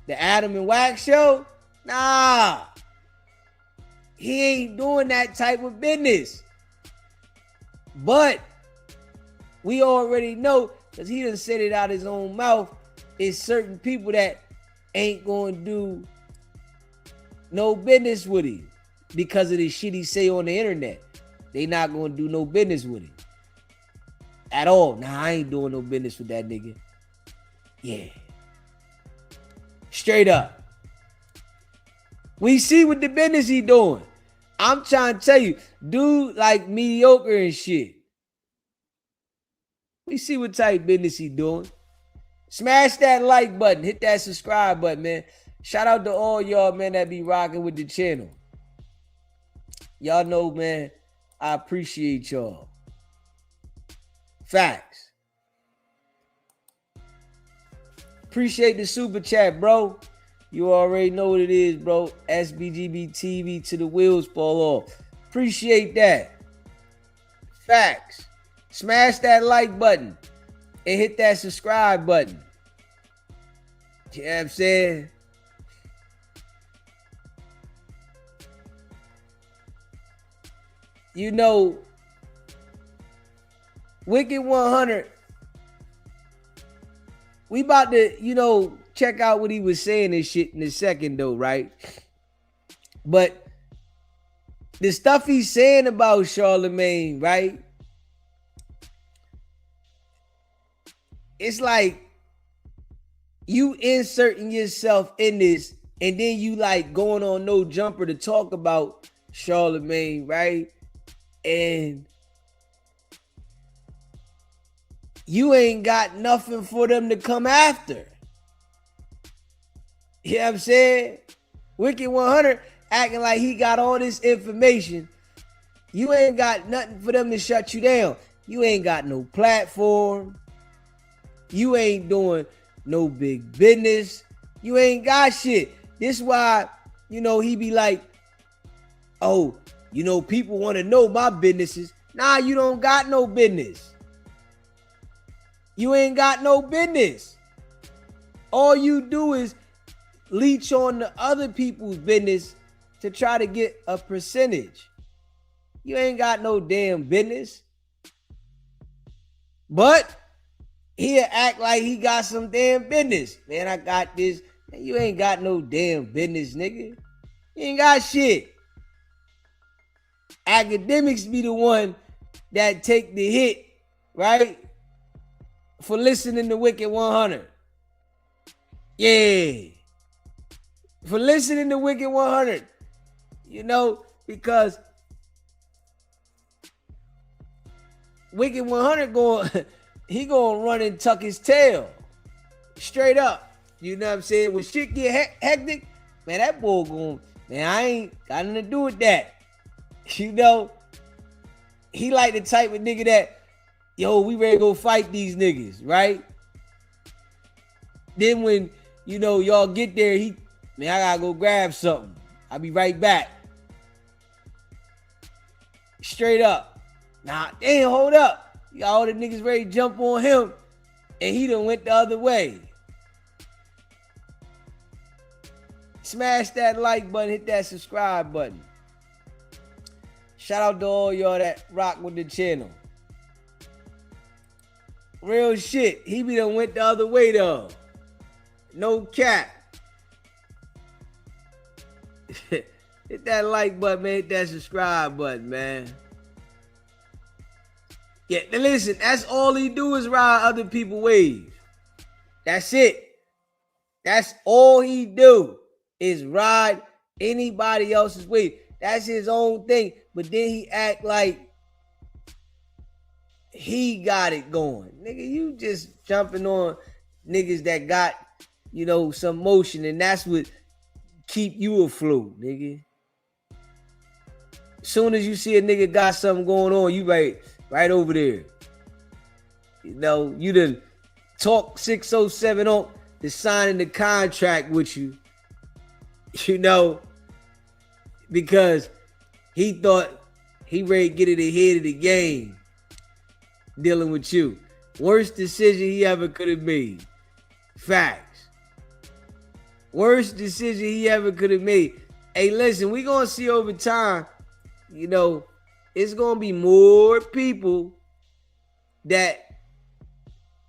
The Adam and Wax show? Nah. He ain't doing that type of business. But we already know, because he done said it out his own mouth, it's certain people that ain't gonna do no business with him because of the shit he say on the internet. They not gonna do no business with him at all. Nah, I ain't doing no business with that nigga. Yeah. Straight up. We see what the business he doing. I'm trying to tell you, dude, like mediocre and shit. We see what type of business he doing. Smash that like button. Hit that subscribe button, man. Shout out to all y'all, man, that be rocking with the channel. Y'all know, man, I appreciate y'all. Facts. Appreciate the super chat, bro. You already know what it is, bro. SBGB TV to the wheels fall off. Appreciate that. Facts. Smash that like button and hit that subscribe button. You know what I'm saying? Wicked100. We about to, check out what he was saying and shit in a second though, right? But the stuff he's saying about Charlamagne, right? It's like you inserting yourself in this and then you like going on No Jumper to talk about Charlamagne, right? And you ain't got nothing for them to come after. You know what I'm saying? Wicked100 acting like he got all this information. You ain't got nothing for them to shut you down. You ain't got no platform. You ain't doing no big business. You ain't got shit. This is why, he be like, oh, people want to know my businesses. Nah, you don't got no business. You ain't got no business. All you do is leech on the other people's business to try to get a percentage. You ain't got no damn business. But he'll act like he got some damn business. Man, I got this. Man, you ain't got no damn business, nigga. You ain't got shit. Academics be the one that take the hit, right? For listening to Wicked100. Yeah. For listening to Wicked100. Because Wicked100 he gonna run and tuck his tail. Straight up. You know what I'm saying? When shit get hectic, man, that boy I ain't got nothing to do with that. He like the type of nigga that, we ready to go fight these niggas, right? Then when, y'all get there, he Man, I gotta go grab something. I'll be right back. Straight up. Nah, damn, hold up. You got all the niggas ready to jump on him, and he done went the other way. Smash that like button, hit that subscribe button. Shout out to all y'all that rock with the channel. Real shit. He be done went the other way though. No cap. Hit that like button, man. Hit that subscribe button, man. Yeah, now listen, that's all he do is ride other people's waves. That's it. That's all he do is ride anybody else's wave. That's his own thing. But then he act like he got it going. Nigga, you just jumping on niggas that got, you know, some motion, and that's what keep you afloat, nigga. Soon as you see a nigga got something going on, you right over there. You know, you done talk 607 on to signing the contract with you. You know, because he thought he ready to get it ahead of the game dealing with you. Worst decision he ever could have made. Facts. Worst decision he ever could have made. Hey, listen, we gonna see over time, you know, it's gonna be more people that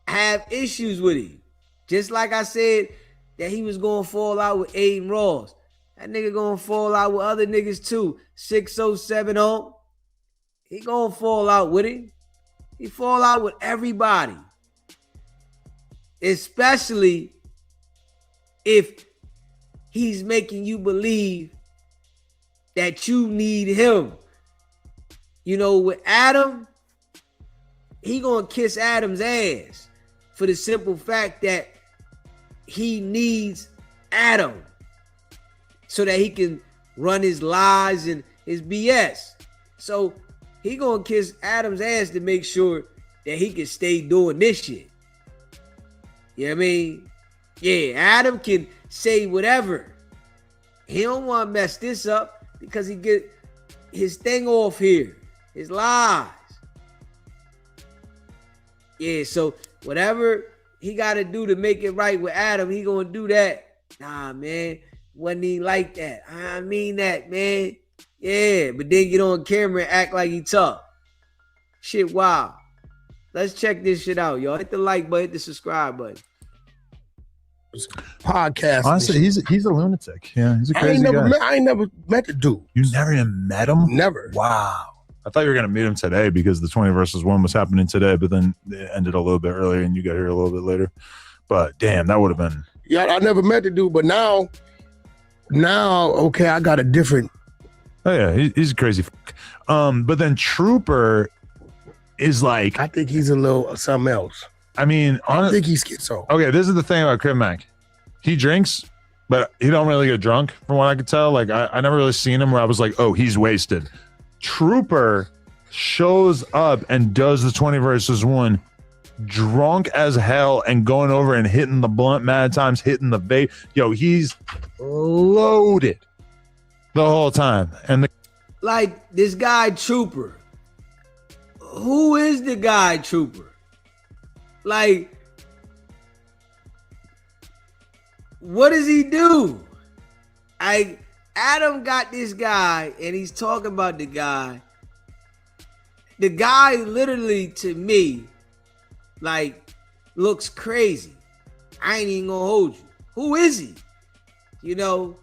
have issues with him. Just like I said that he was gonna fall out with Aiden Ross. That nigga gonna fall out with other niggas too. 6070. He gonna fall out with him. He fall out with everybody. Especially if he's making you believe that you need him. You know, with Adam, he gonna kiss Adam's ass for the simple fact that he needs Adam so that he can run his lies and his BS. So he gonna kiss Adam's ass to make sure that he can stay doing this shit. You know what I mean? Yeah, Adam can say whatever. He don't want to mess this up because he get his thing off here. His lies. Yeah, so whatever he got to do to make it right with Adam, he gonna do that. Nah, man, wasn't he like that? I mean that, man. Yeah, but then get on camera and act like he tough. Shit, wow. Let's check this shit out, y'all. Hit the like button, hit the subscribe button. Podcast. Honestly, he's a lunatic. Yeah, he's a crazy guy. I ain't never met the dude. You never even met him? Never. Wow. I thought you were going to meet him today because the 20 versus 1 was happening today, but then it ended a little bit earlier and you got here a little bit later. But damn, that would have been. Yeah, I never met the dude, but now, okay, I got a different. Oh yeah, he's a crazy. But then Trooper is like. I think he's a little something else. I mean, I think he's schizo. Okay, this is the thing about Crib Mac. He drinks, but he don't really get drunk from what I could tell. Like I never really seen him where I was like, oh, he's wasted. Trooper shows up and does the 20 versus 1 drunk as hell and going over and hitting the blunt mad times, hitting the vape. Yo, he's loaded the whole time. And like this guy Trooper. Who is the guy Trooper? Like, what does he do? Adam got this guy and he's talking about the guy. The guy literally, to me, like, looks crazy. I ain't even gonna hold you. Who is he? You know,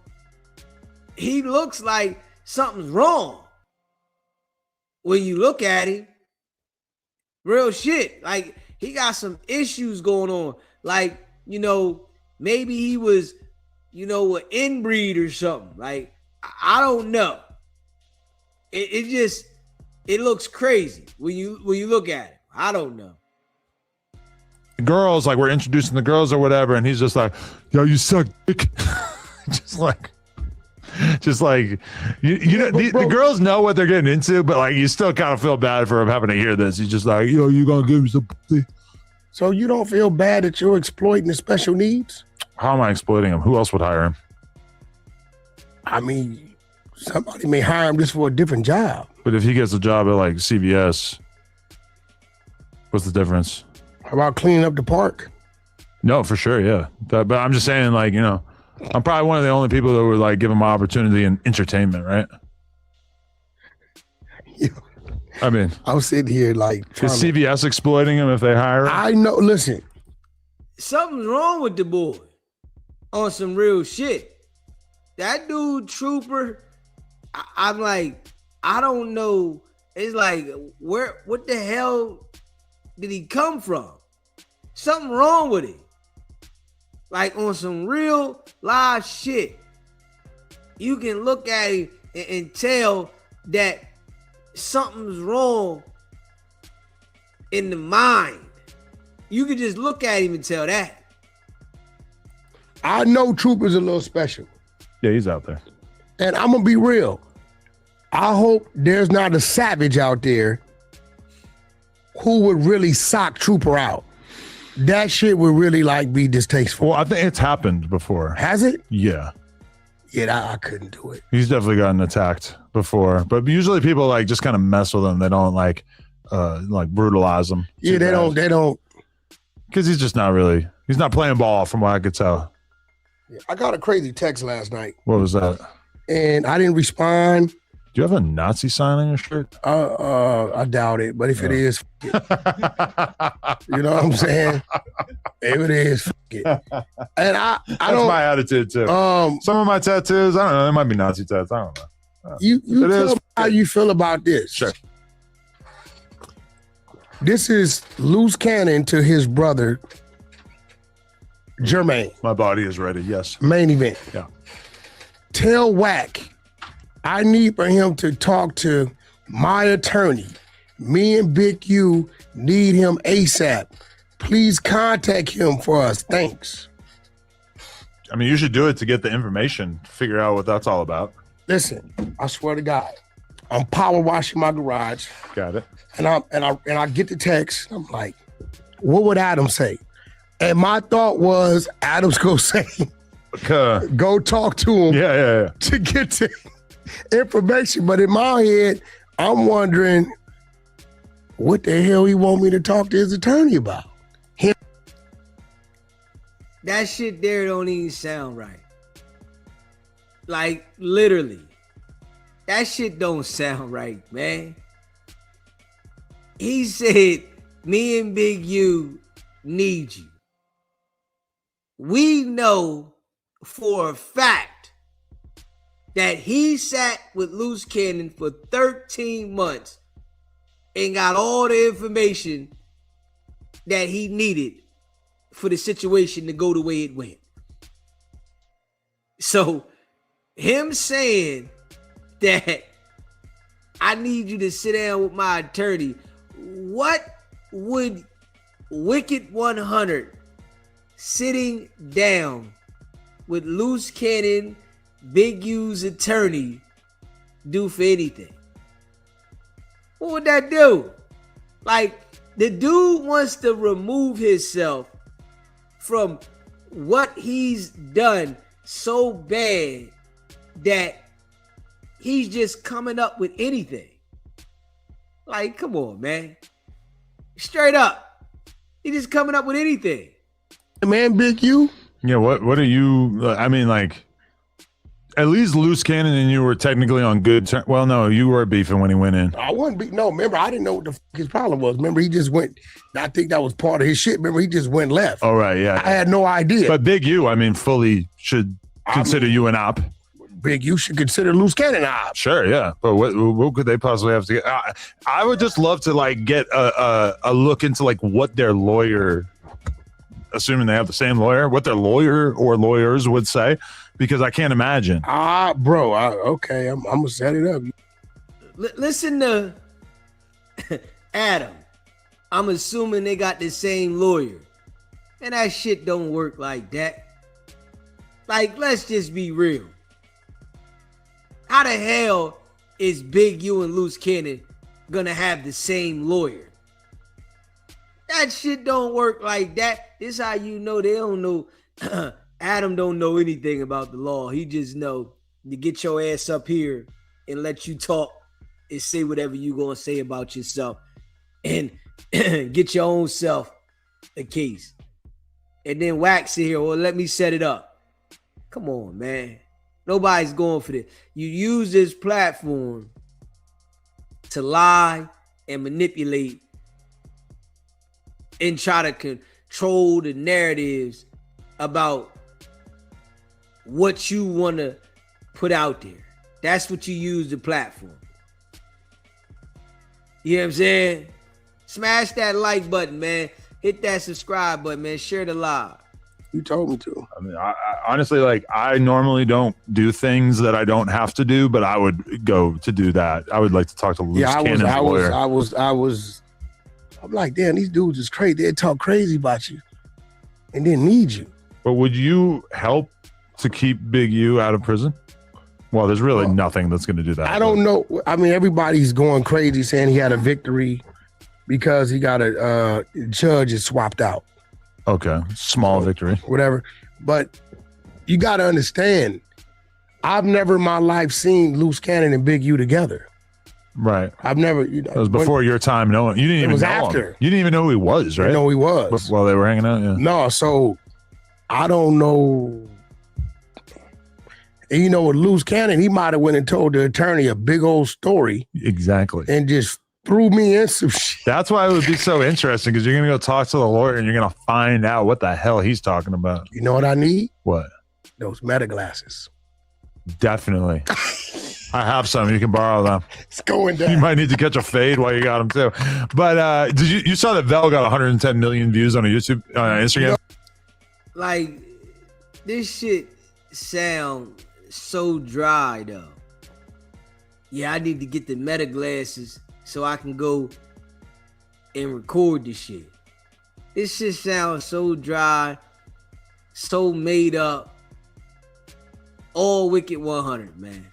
he looks like something's wrong when you look at him. Real shit. Like, he got some issues going on. Like, you know, maybe he was, you know, an inbreed or something. Like, I don't know. It looks crazy when you look at it. I don't know. Girls, like we're introducing the girls or whatever, and he's just like, yo, you suck dick. just like you know, the girls know what they're getting into, but like you still kind of feel bad for him having to hear this. He's just like, yo, you gonna give me some pussy. So you don't feel bad that you're exploiting the special needs? How am I exploiting him? Who else would hire him? I mean, somebody may hire him just for a different job. But if he gets a job at like CVS, what's the difference? How about cleaning up the park? No, for sure, yeah. But I'm just saying, like, you know, I'm probably one of the only people that would like give him opportunity in entertainment, right? Yeah. I mean, I was sitting here like, is CVS exploiting him if they hire him? I know. Listen, Something's wrong with the boy on some real shit. That dude, Trooper, I'm like, I don't know. It's like, what the hell did he come from? Something wrong with it. Like on some real live shit. You can look at him and tell that something's wrong in the mind. You can just look at him and tell that. I know Trooper's a little special. Yeah, he's out there. And I'm going to be real. I hope there's not a savage out there who would really sock Trooper out. That shit would really like be distasteful. Well, I think it's happened before. Has it? Yeah. Yeah, I couldn't do it. He's definitely gotten attacked before. But usually people like just kind of mess with him. They don't like brutalize him. Yeah, they don't. Because he's not playing ball from what I could tell. Yeah, I got a crazy text last night. What was that? And I didn't respond. Do you have a Nazi sign on your shirt? I doubt it. But if it is, you know what I'm saying? If it is, it. And I That's don't. my attitude too. Some of my tattoos, I don't know, they might be Nazi tattoos. I don't know. You tell me how you feel about this. Sure. This is loose cannon to his brother, Jermaine. My body is ready. Yes. Main event. Yeah. Tell Wack, I need for him to talk to my attorney. Me and Big U need him ASAP. Please contact him for us. Thanks. I mean, you should do it to get the information, figure out what that's all about. Listen, I swear to God, I'm power washing my garage. Got it. And I get the text. I'm like, what would Adam say? And my thought was, Adam's gonna say, go talk to him. Yeah. To get the information. But in my head, I'm wondering what the hell he want me to talk to his attorney about. That shit there don't even sound right. Like, literally. That shit don't sound right, man. He said, me and Big U need you. We know for a fact that he sat with Loose Cannon for 13 months and got all the information that he needed for the situation to go the way it went. So him saying that I need you to sit down with my attorney, what would Wicked100 sitting down with Loose Cannon, Big U's attorney do for anything? What would that do? Like, the dude wants to remove himself from what he's done so bad that he's just coming up with anything. Like, come on, man. Straight up. He's just coming up with anything. Man, Big U? Yeah, what are you, I mean, like, at least Loose Cannon and you were technically on good terms. Well, no, you were beefing when he went in. I wasn't no, remember, I didn't know what the his problem was. Remember, he just went, I think that was part of his shit. Remember, he just went left. Oh, right, yeah. I had no idea. But Big U, I mean, fully should consider you an op. Big U should consider Loose Cannon an op. Sure, yeah. But what could they possibly have to get? I would just love to, like, get a look into, like, what their lawyer, assuming they have the same lawyer, what their lawyer or lawyers would say, because I can't imagine. Bro, okay, I'm going to set it up. Listen to Adam. I'm assuming they got the same lawyer. And that shit don't work like that. Like, let's just be real. How the hell is Big U and Loose Cannon gonna have the same lawyer? That shit don't work like that. This how you know they don't know. Adam don't know anything about the law. He just know to get your ass up here and let you talk and say whatever you gonna say about yourself and get your own self a case. And then wax it here, or let me set it up. Come on, man. Nobody's going for this. You use this platform to lie and manipulate and try to control the narratives about what you want to put out there. That's what you use the platform. You know what I'm saying? Smash that like button, man. Hit that subscribe button, man. Share the live. You told me to. I mean, I honestly, like, I normally don't do things that I don't have to do, but I would go to do that. I would like to talk to Loose Cannon's lawyer. I'm like, damn, these dudes is crazy. They talk crazy about you and didn't need you. But would you help to keep Big U out of prison? Well, there's really nothing that's going to do that. I don't know. I mean, everybody's going crazy saying he had a victory because he got a judge is swapped out. Okay, small victory. Whatever. But you got to understand, I've never in my life seen Loose Cannon and Big U together. Right. I've never, you know. It was before your time knowing. You didn't even know after. him. You didn't even know who he was, right? I know he was. While they were hanging out, yeah. No, so I don't know. And you know, with Loose Cannon, he might have went and told the attorney a big old story. Exactly. And just threw me in some shit. That's why it would be so interesting, because you're going to go talk to the lawyer and you're going to find out what the hell he's talking about. You know what I need? What? Those meta glasses. Definitely. I have some. You can borrow them. It's going down. You might need to catch a fade while you got them too. But did you saw that Vel got 110 million views on a YouTube Instagram? Like, this shit sound so dry though. Yeah, I need to get the meta glasses so I can go and record this shit. This shit sounds so dry, so made up. All Wicked100, man.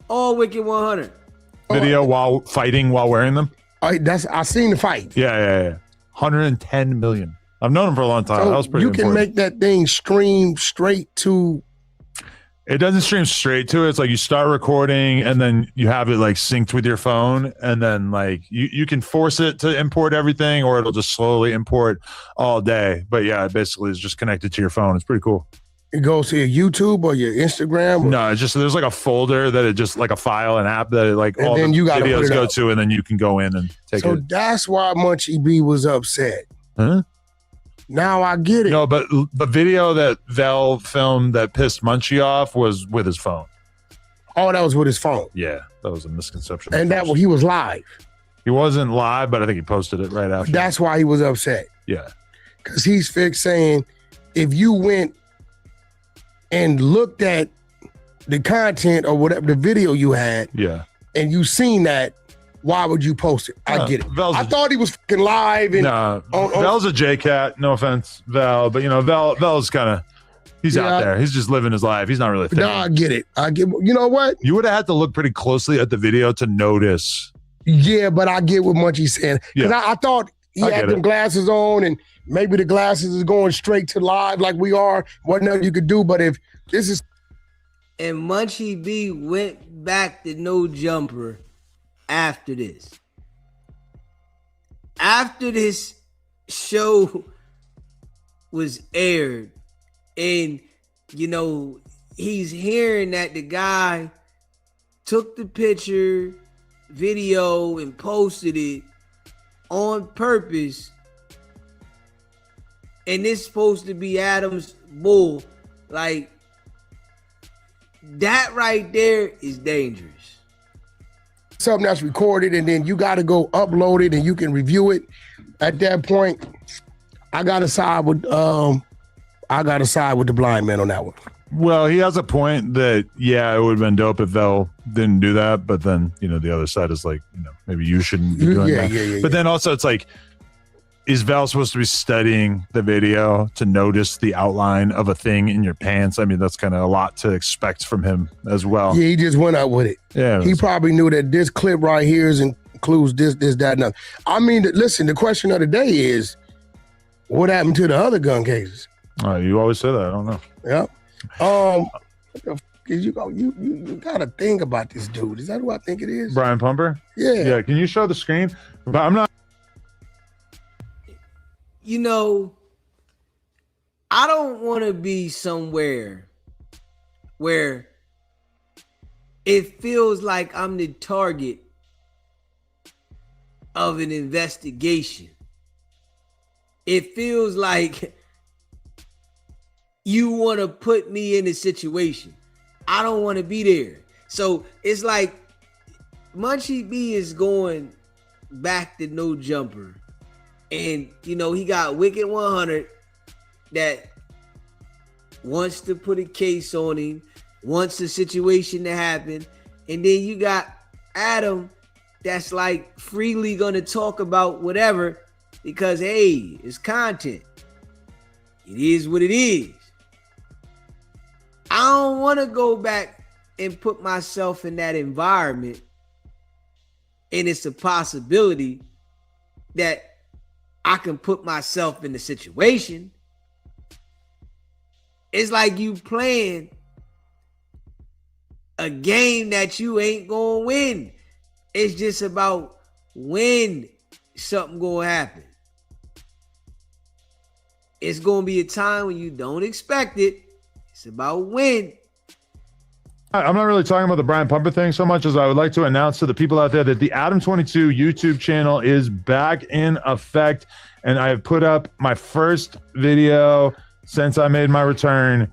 All Wicked100. Video while fighting, while wearing them. I seen the fight. Yeah. 110 million. I've known him for a long time. So that was pretty. You can important. make that thing stream straight to. It doesn't stream straight to it. It's like you start recording and then you have it like synced with your phone, and then like you can force it to import everything, or it'll just slowly import all day. But yeah, it basically is just connected to your phone. It's pretty cool. It goes to your YouTube or your Instagram? No, it's just there's like a folder that it just like a file, an app that like and all then the you gotta videos put it go up. to, and then you can go in and take so it. that's why Munchie B was upset. Huh? Now I get it. No, but the video that Vel filmed that pissed Munchie off was with his phone. Oh, that was with his phone. Yeah, that was a misconception. And that he was live. He wasn't live, but I think he posted it right after. That's why he was upset. Yeah. Because he's fixed saying, if you went and looked at the content or whatever, the video you had, Yeah. and you seen that, why would you post it? I get it. I thought he was fucking live. And Vel's a J-Cat. No offense, Vel. But, you know, Vel's kind of, he's out there. He's just living his life. He's not really thinking. No, I get it. You know what? You would have had to look pretty closely at the video to notice. Yeah, but I get what Munchie's saying. Because I thought he had them glasses on, and maybe the glasses is going straight to live like we are. Wasn't nothing you could do. But if this is. And Munchie B went back to no jumper after this. After this show was aired, and you know, he's hearing that the guy took the picture, video, and posted it on purpose, and it's supposed to be Adam's bull. Like, that right there is dangerous. Something that's recorded, and then you got to go upload it and you can review it. At that point, I got to side with the blind man on that one. Well, he has a point that, yeah, it would have been dope if Vel didn't do that. But then, you know, the other side is like, you know, maybe you shouldn't be doing that. Yeah. But then also it's like, is Vel supposed to be studying the video to notice the outline of a thing in your pants? I mean, that's kind of a lot to expect from him as well. Yeah, he just went up with it. Yeah. He probably knew that this clip right here includes this, that, and other. I mean, listen, the question of the day is, what happened to the other gun cases? You always say that. I don't know. Yeah. Cause you gotta think about this dude. Is that who I think it is? Brian Pumper? Yeah. Yeah, can you show the screen? But I'm not. You know, I don't want to be somewhere where it feels like I'm the target of an investigation. It feels like you want to put me in a situation. I don't want to be there. So it's like Munchie B is going back to no jumper. And, you know, he got Wicked100 that wants to put a case on him, wants the situation to happen. And then you got Adam that's like freely going to talk about whatever because, hey, it's content. It is what it is. I don't want to go back and put myself in that environment. And it's a possibility that I can put myself in the situation. It's like you playing a game that you ain't gonna win. It's just about when something gonna happen. It's gonna be a time when you don't expect it. It's about when. I'm not really talking about the Brian Pumper thing so much as I would like to announce to the people out there that the Adam 22 YouTube channel is back in effect. And I have put up my first video since I made my return.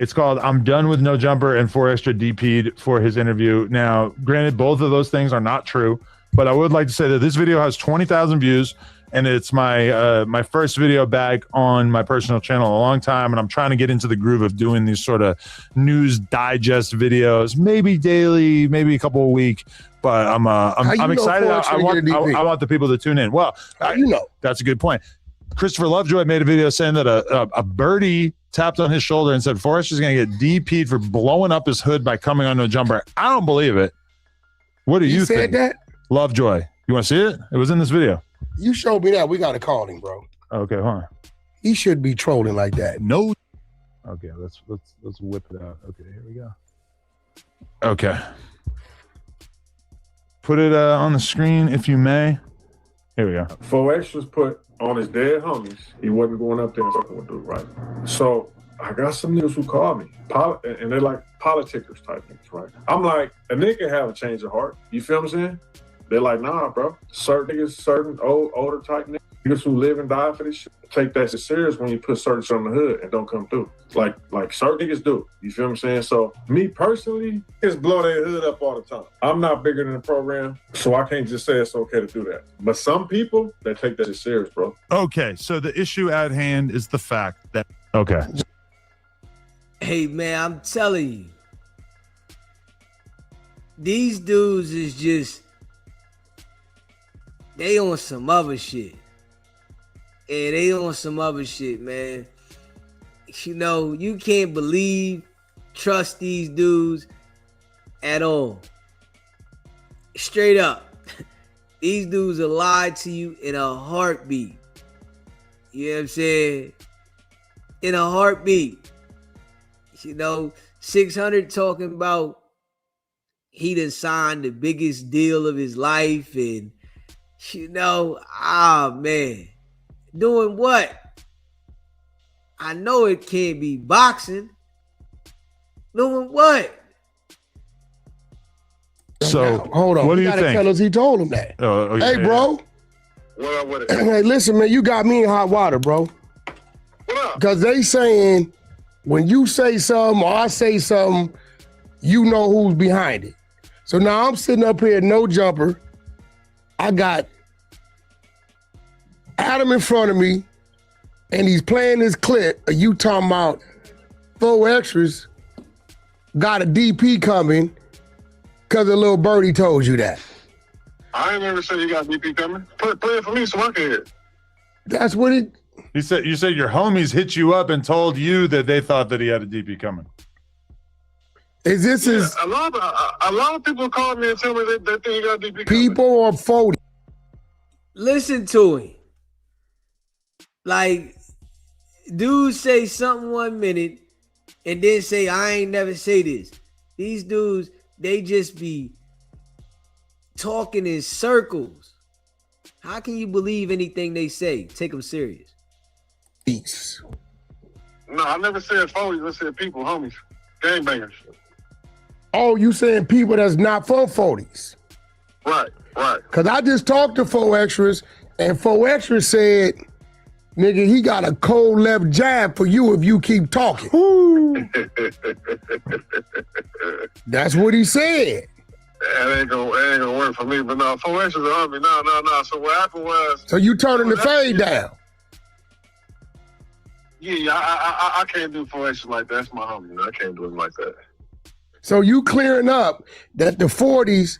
It's called I'm Done with No Jumper and 4 Extra DP'd for his interview. Now, granted, both of those things are not true, but I would like to say that this video has 20,000 views. And it's my my first video back on my personal channel in a long time, and I'm trying to get into the groove of doing these sort of news digest videos, maybe daily, maybe a couple a week. But I'm excited. I want the people to tune in. Well, that's a good point. Christopher Lovejoy made a video saying that a birdie tapped on his shoulder and said Forrest is going to get DP'd for blowing up his hood by coming on no jumper. I don't believe it. What do you think? Said that? Lovejoy. You want to see it? It was in this video. You showed me that. We got to call him, bro. Okay, hold on. He should be trolling like that. No. Okay, let's whip it out. Okay, here we go. Okay. Put it on the screen if you may. Here we go. 4 extras put on his dead homies. He wasn't going up there and fucking with dude, right? So I got some niggas who call me, and they're like politickers type niggas, right? I'm like, a nigga have a change of heart. You feel what I'm saying? They're like, nah, bro. Certain niggas, certain older type niggas who live and die for this shit, take that shit serious when you put certain shit on the hood and don't come through. Like certain niggas do. You feel what I'm saying? So me personally, just blow their hood up all the time. I'm not bigger than the program, so I can't just say it's okay to do that. But some people, they take that shit serious, bro. Okay, so the issue at hand is the fact that okay. Hey man, I'm telling you, these dudes is just they on some other shit. Yeah, they on some other shit, man. You know, you can't trust these dudes at all. Straight up. These dudes will lie to you in a heartbeat. You know what I'm saying? In a heartbeat. You know, 600 talking about he done signed the biggest deal of his life and you know, man. Doing what? I know it can't be boxing. Doing what? Now, So hold on. What do you you gotta think? tell us he told him that. Okay. Hey, bro. What up with it? Hey, listen, man, you got me in hot water, bro. What up? Because they saying when you say something or I say something, you know who's behind it. So now I'm sitting up here, no jumper. I got Adam in front of me, and he's playing this clip of you talking about 4 extras got a DP coming because a little birdie told you that. I ain't never said you got DP coming. Play it for me so I can hear it. That's what it. You said your homies hit you up and told you that they thought that he had a DP coming. Is this his A lot of people call me and tell me they think you got DP coming. people or 40? Listen to him. Like, dude say something 1 minute, and then say, I ain't never say this. These dudes, they just be talking in circles. How can you believe anything they say? Take them serious. Peace. No, I never said phonies. I said people, homies, gangbangers. Oh, you saying people that's not from 40s? Right. Because I just talked to 4 Extras, and 4 Extras said, nigga, he got a cold left jab for you if you keep talking. That's what he said. That ain't gonna work for me. But no, 4 Extras are on me. No. So what happened was... So you turning the fade down? Yeah, I can't do 4 Extras like that. That's my homie. Man. I can't do him like that. So you clearing up that the 40s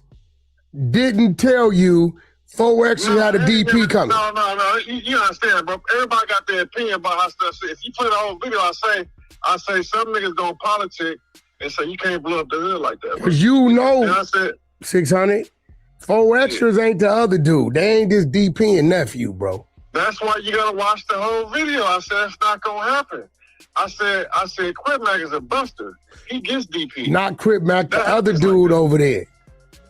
didn't tell you 4 Extras had a DP coming? No. You understand, bro. Everybody got their opinion about how stuff. If you play the whole video, I say some niggas gonna politic and say you can't blow up the hood like that. Because you know, I said, 600, 4 Extras ain't the other dude. They ain't this DP and nephew, bro. That's why you gotta watch the whole video. I said that's not gonna happen. I said Crip Mac is a buster. He gets DP. Not Crip Mac, the other dude over there.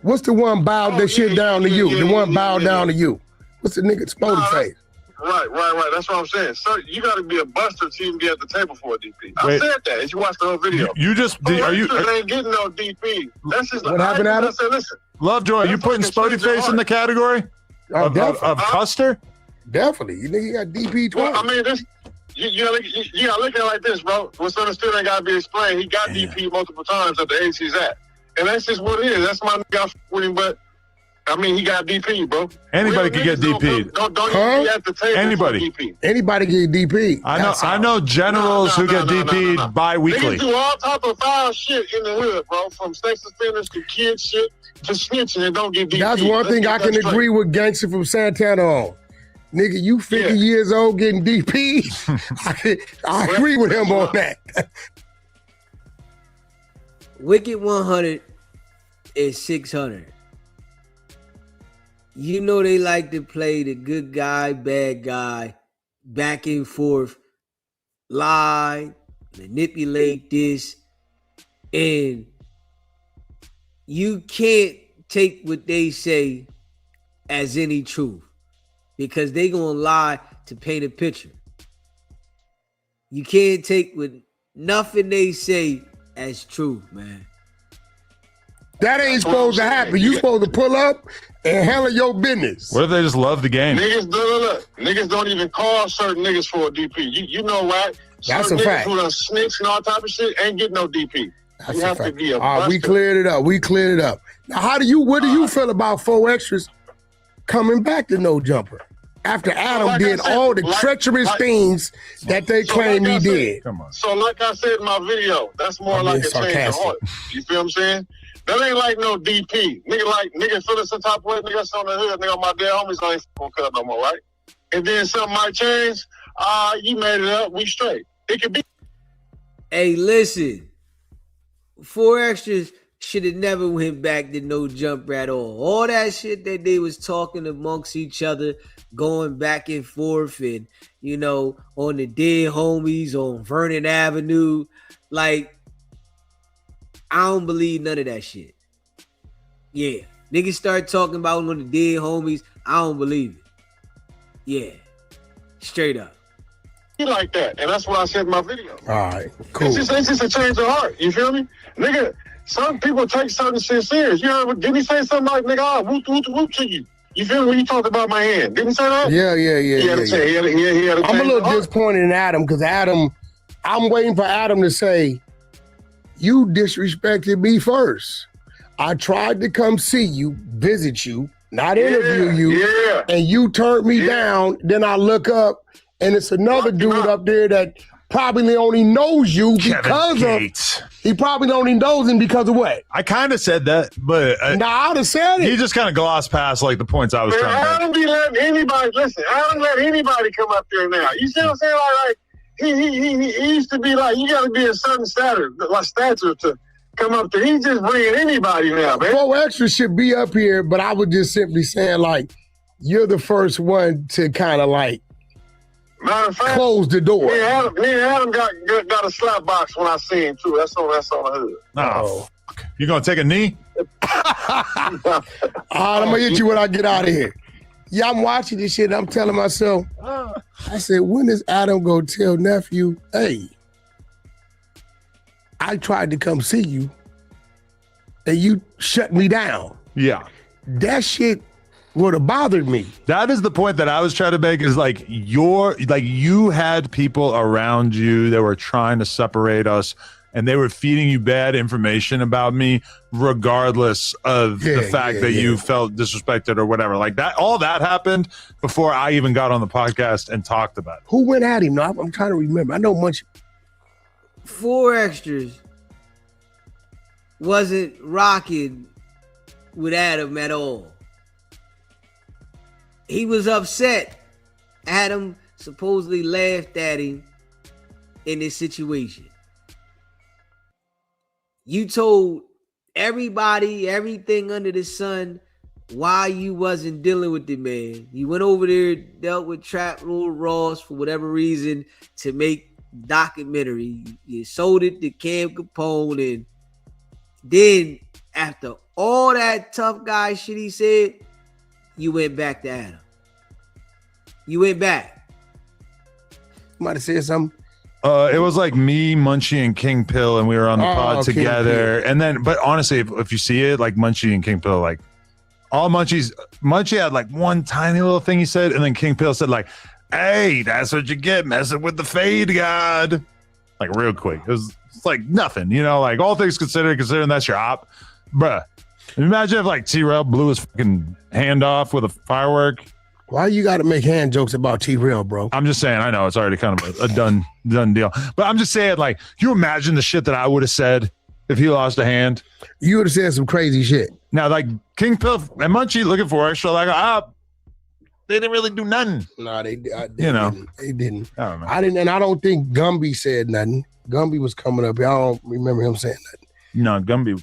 What's the one bowed that shit down to you? The one bowed down to you. What's the nigga Spody face? Right. That's what I'm saying. So you got to be a buster to even get at the table for a DP. I said that as you watch the whole video. You just are you ain't getting no DP. That's just what happened, Adam? I said, listen. Lovejoy, are you putting Spody face in the category of Custer? Definitely. You think he got DP 20? Well, I mean, this you gotta look at it like this, bro. What's understood ain't gotta be explained. He got DP multiple times at the age he's at. And that's just what it is. That's my nigga with him, but I mean, he got DP, bro. Anybody can get DP. Don't even be at the table. Anybody. DP. Anybody get DP. I know generals who get DP'd bi-weekly. Niggas do all type of foul shit in the hood, bro. From sex offenders to kid shit to snitching and don't get DP. That's one thing I can agree with Gangster from Santana on. Nigga, you 50 years old getting DP. I agree with him on that. Wicked100 is 600. You know they like to play the good guy, bad guy, back and forth, lie, manipulate this, and you can't take what they say as any truth because they gonna lie to paint a picture. You can't take what nothing they say as truth, man. That ain't supposed to happen. You supposed to pull up and handle your business. What if they just love the game? Niggas don't even call certain niggas for a DP. You know, right? That's certain a niggas fact. who done snitch and all type of shit ain't getting no DP. That's you a have fact. to be a All right, we buster. cleared it up. Now, what do you feel about 4 Extras coming back to No Jumper after Adam like did I said, all the treacherous things that they claim he did? Come on. So like I said in my video, that's more I'm like a being change of sarcastic. heart. You feel what I'm saying? That ain't like no DP. Nigga feeling some type of way, nigga on the hood, nigga, my dead homies ain't gonna cut no more, right? And then something might change. You made it up, we straight. It could be. Hey, listen. 4 Extras should have never went back to No Jumper at all. All that shit that they was talking amongst each other, going back and forth and, you know, on the dead homies on Vernon Avenue. Like, I don't believe none of that shit. Yeah. Niggas start talking about on the dead homies. I don't believe it. Yeah. Straight up. Like that. And that's what I said in my video. All right, cool. It's just a change of heart. You feel me? Nigga, some people take certain shit serious. You heard, didn't he say something like, nigga, whoop to you? You feel me when you talked about my hand? Didn't he say that? Yeah. He had a change. I'm a little disappointed in Adam because I'm waiting for Adam to say, you disrespected me first. I tried to come see you, visit you, not interview you, and you turned me down. Then I look up, and it's another dude up there that probably only knows you because he probably only knows him because of what? I kind of said that, but I'd have said it. he just kind of glossed past like the points I was trying to make. I don't be letting anybody listen. I don't let anybody come up there now. You see what I'm saying? Like he used to be like, you got to be a certain stature to come up there. He's just bringing anybody now, man. 4 Extras should be up here, but I was just simply saying, like, you're the first one to kind of like Matter of fact, closed the door. me and Adam got a slap box when I see him too. That's on the hood. Oh, you gonna take a knee? All right, I'm gonna hit you when I get out of here. Yeah, I'm watching this shit and I'm telling myself, I said, when is Adam gonna tell nephew, hey, I tried to come see you and you shut me down? Yeah. That shit would have bothered me. That is the point that I was trying to make, is like you had people around you that were trying to separate us, and they were feeding you bad information about me, regardless of the fact that you felt disrespected or whatever. Like that, all that happened before I even got on the podcast and talked about it. Who went at him? No, I'm trying to remember. I know Munchie. 4 Extras wasn't rocking with Adam at all. He was upset. Adam supposedly laughed at him in this situation. You told everybody, everything under the sun, why you wasn't dealing with the man. You went over there, dealt with Trap Lord Ross for whatever reason to make documentary. You sold it to Cam Capone, and then after all that tough guy shit he said, you went back to Adam. You went back. You might have said something. It was like me, Munchie, and King Pill, and we were on the pod together. And then, but honestly, if you see it, like Munchie and King Pill, like all Munchie had like one tiny little thing he said, and then King Pill said like, "Hey, that's what you get messing with the Fade God." Like real quick. It's like nothing, you know, like all things considered, considering that's your op. Bruh. Imagine if like T-Rail blew his fucking hand off with a firework. Why you got to make hand jokes about T-Rail, bro? I'm just saying, I know it's already kind of a done deal. But I'm just saying, like, can you imagine the shit that I would have said if he lost a hand? You would have said some crazy shit. Now, like, King Pill and Munchie looking for extra, like, they didn't really do nothing. No, they didn't. They didn't. I don't know. And I don't think Gumby said nothing. Gumby was coming up here. I don't remember him saying nothing. No, Gumby.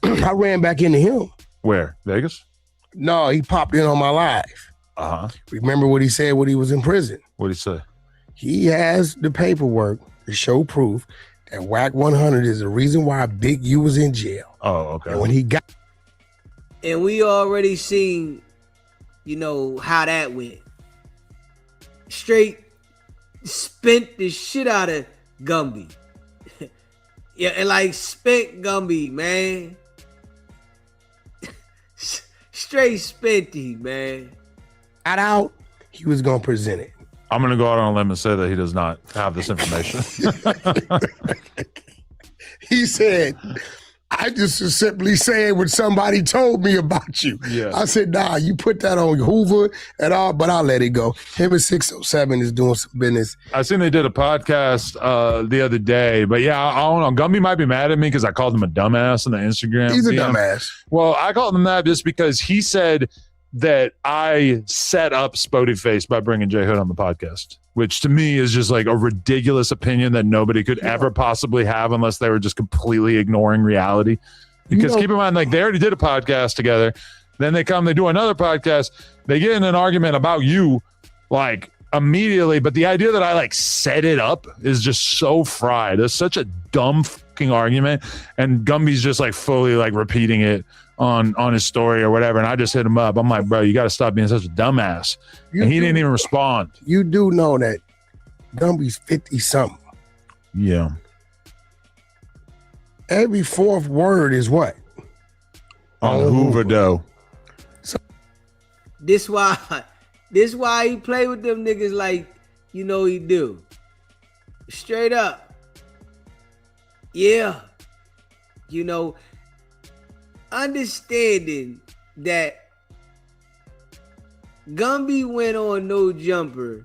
I ran back into him. Where? Vegas? No, he popped in on my live. Uh-huh. Remember what he said when he was in prison? What'd he say? He has the paperwork to show proof that Wicked100 is the reason why Big U was in jail. Oh, okay. And when he got... And we already seen, you know, how that went. Straight spent the shit out of Gumby. Yeah, and like spent Gumby, man. Straight spent him, man. Got out, he was going to present it. I'm going to go out on a limb and say that he does not have this information. He said, I just was simply saying what somebody told me about you. Yeah. I said, nah, you put that on Hoover and all, but I'll let it go. Him and 607 is doing some business. I seen they did a podcast the other day, but yeah, I don't know. Gumby might be mad at me because I called him a dumbass on the Instagram. He's a DM. dumbass. Well, I called him that just because he said that I set up Spody Face by bringing J Hood on the podcast, which to me is just like a ridiculous opinion that nobody could ever possibly have unless they were just completely ignoring reality. Because keep in mind, like they already did a podcast together. Then they do another podcast. They get in an argument about you like immediately. But the idea that I like set it up is just so fried. It's such a dumb fucking argument. And Gumby's just like fully like repeating it on his story or whatever, and I just hit him up. I'm like, bro, you got to stop being such a dumbass. And he didn't even respond. You do know that Gumby's 50-something. Yeah. Every fourth word is what? On Hoover dough. So, this why he play with them niggas like you know he do. Straight up. Yeah. You know, understanding that Gumby went on No Jumper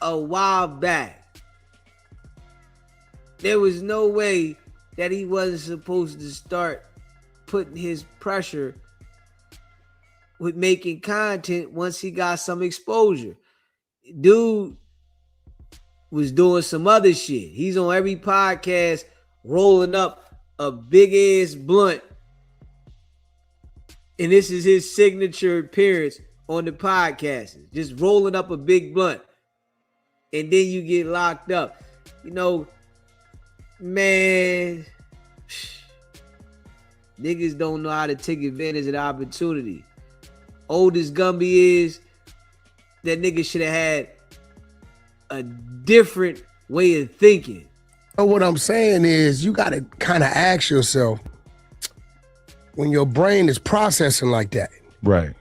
a while back. There was no way that he wasn't supposed to start putting his pressure with making content once he got some exposure. Dude was doing some other shit. He's on every podcast rolling up a big ass blunt, and this is his signature appearance on the podcast, just rolling up a big blunt, and then you get locked up. You know, man, niggas don't know how to take advantage of the opportunity. Old as Gumby is, that nigga should have had a different way of thinking. So what I'm saying is you got to kind of ask yourself, when your brain is processing like that, Right.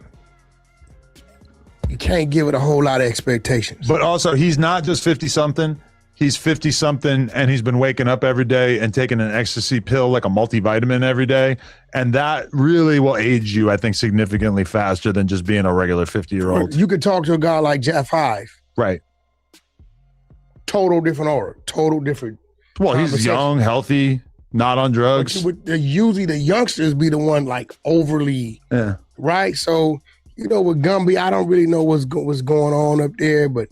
you can't give it a whole lot of expectations. But also, he's not just 50-something. He's 50-something, and he's been waking up every day and taking an ecstasy pill like a multivitamin every day. And that really will age you, I think, significantly faster than just being a regular 50-year-old. You could talk to a guy like Jeff Hive. Right. Total different aura. Total different. Well, he's young, healthy, not on drugs. Usually the youngsters be the one like overly, right? So, you know, with Gumby, I don't really know what's going on up there, but,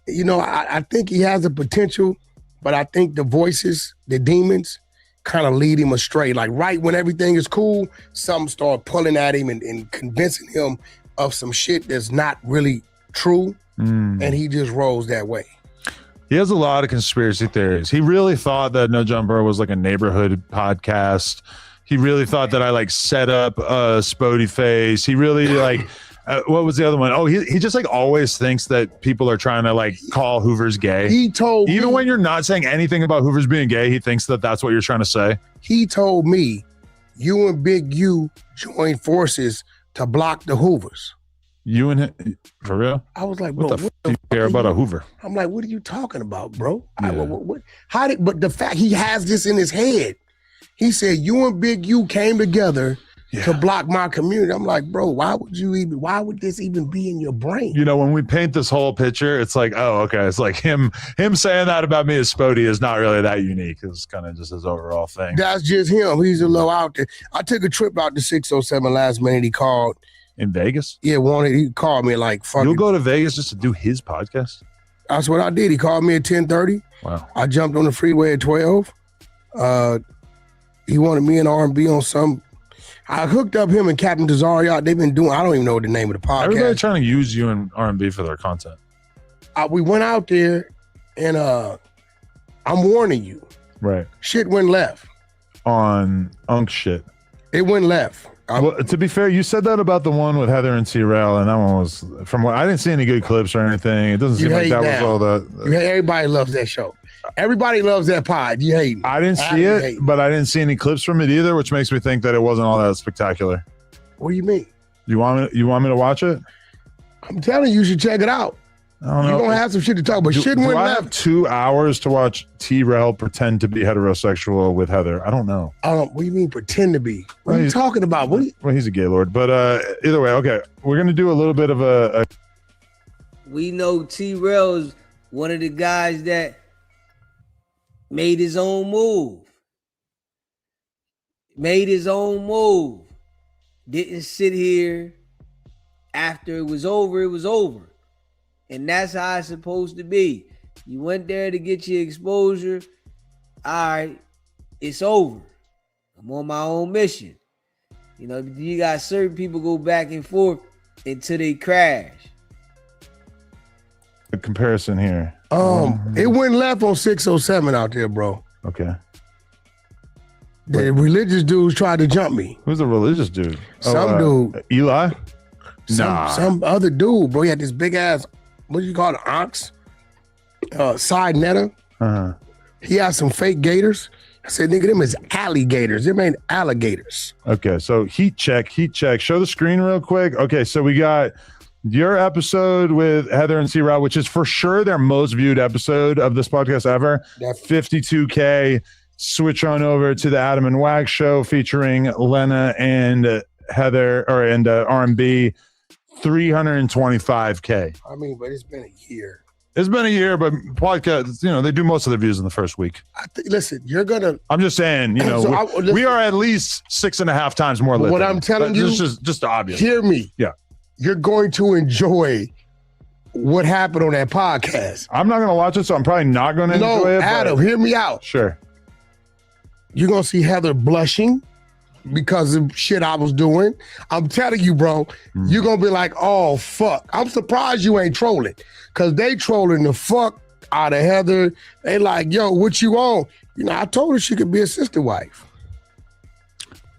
you know, I think he has the potential, but I think the voices, the demons, kind of lead him astray. Like right when everything is cool, some start pulling at him and convincing him of some shit that's not really true, and he just rolls that way. He has a lot of conspiracy theories. He really thought that No Jumper was like a neighborhood podcast. He really thought that I like set up a Spody face. He really like, what was the other one? Oh, he just like always thinks that people are trying to like call Hoover's gay. He told Even me, when you're not saying anything about Hoover's being gay, he thinks that that's what you're trying to say. he told me, you and Big U joined forces to block the Hoovers. You and him, for real? I was like, bro, What the f do you care about a Hoover? I'm like, what are you talking about, bro? Yeah. But the fact he has this in his head, he said, you and Big U came together to block my community. I'm like, bro, why would this even be in your brain? You know, when we paint this whole picture, it's like, oh, okay. It's like him saying that about me as Spody is not really that unique. It's kind of just his overall thing. That's just him. He's a little out there. I took a trip out to 607 last minute. He called. In Vegas? Yeah, he called me like, fuck. You'll go to Vegas just to do his podcast? That's what I did. He called me at 10:30. Wow. I jumped on the freeway at 12. He wanted me and R&B on some. I hooked up him and Captain Tazariot. They've been doing, I don't even know the name of the podcast. Everybody's trying to use you and R&B for their content. We went out there and I'm warning you. Right. Shit went left. On Unk shit. It went left. Well, to be fair, you said that about the one with Heather and T-Rail, and that one was, from what I didn't see any good clips or anything. It doesn't seem like that was all the. Everybody loves that show. Everybody loves that pod. You hate it. I didn't see it, but I didn't see any clips from it either, which makes me think that it wasn't all that spectacular. What do you mean? You want me to watch it? I'm telling you, you should check it out. I don't know. You're gonna have some shit to talk about. Shit went do I left. have 2 hours to watch T-Rail pretend to be heterosexual with Heather? I don't know. What do you mean pretend to be? What are you talking about? Well, he's a gay lord. But either way, okay. We're going to do a little bit of a... We know T-Rail is one of the guys that made his own move. Didn't sit here after it was over, it was over. And that's how it's supposed to be. You went there to get your exposure. All right, it's over. I'm on my own mission. You know, you got certain people go back and forth until they crash. A comparison here. It went left on 607 out there, bro. Okay. The religious dudes tried to jump me. Who's the religious dude? Some dude. Eli? Some other dude, bro. He had this big ass, what do you call it, ox? Side netter. He had some fake gators. I said, nigga, them is alligators. Them ain't alligators. Okay, so heat check. Show the screen real quick. Okay, so we got your episode with Heather and C-Rod, which is for sure their most viewed episode of this podcast ever. 52K. Switch on over to the Adam and Wax show featuring Lena and Heather, and R&B, 325K. I mean, but it's been a year. It's been a year, but podcasts, they do most of their views in the first week. Listen, you're gonna. I'm just saying, we are at least 6.5 times more lit. What I'm telling you, just obvious. Hear me. Yeah, you're going to enjoy what happened on that podcast. I'm not gonna watch it, so I'm probably not gonna enjoy it. Adam, hear me out. Sure. You're gonna see Heather blushing. because of shit I was doing. I'm telling you, bro, you're going to be like, oh, fuck. I'm surprised you ain't trolling because they trolling the fuck out of Heather. They like, yo, what you on? You know, I told her she could be a sister wife.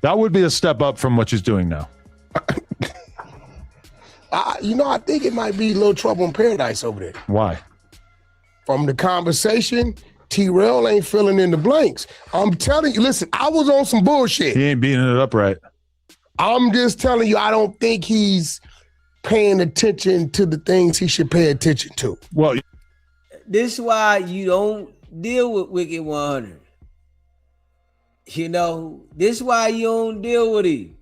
That would be a step up from what she's doing now. I think it might be a little trouble in paradise over there. Why? From the conversation, T-Rail ain't filling in the blanks. I'm telling you, listen, I was on some bullshit. He ain't beating it up right. I'm just telling you, I don't think he's paying attention to the things he should pay attention to. Well, This is why you don't deal with Wicked 100. You know, this is why you don't deal with him.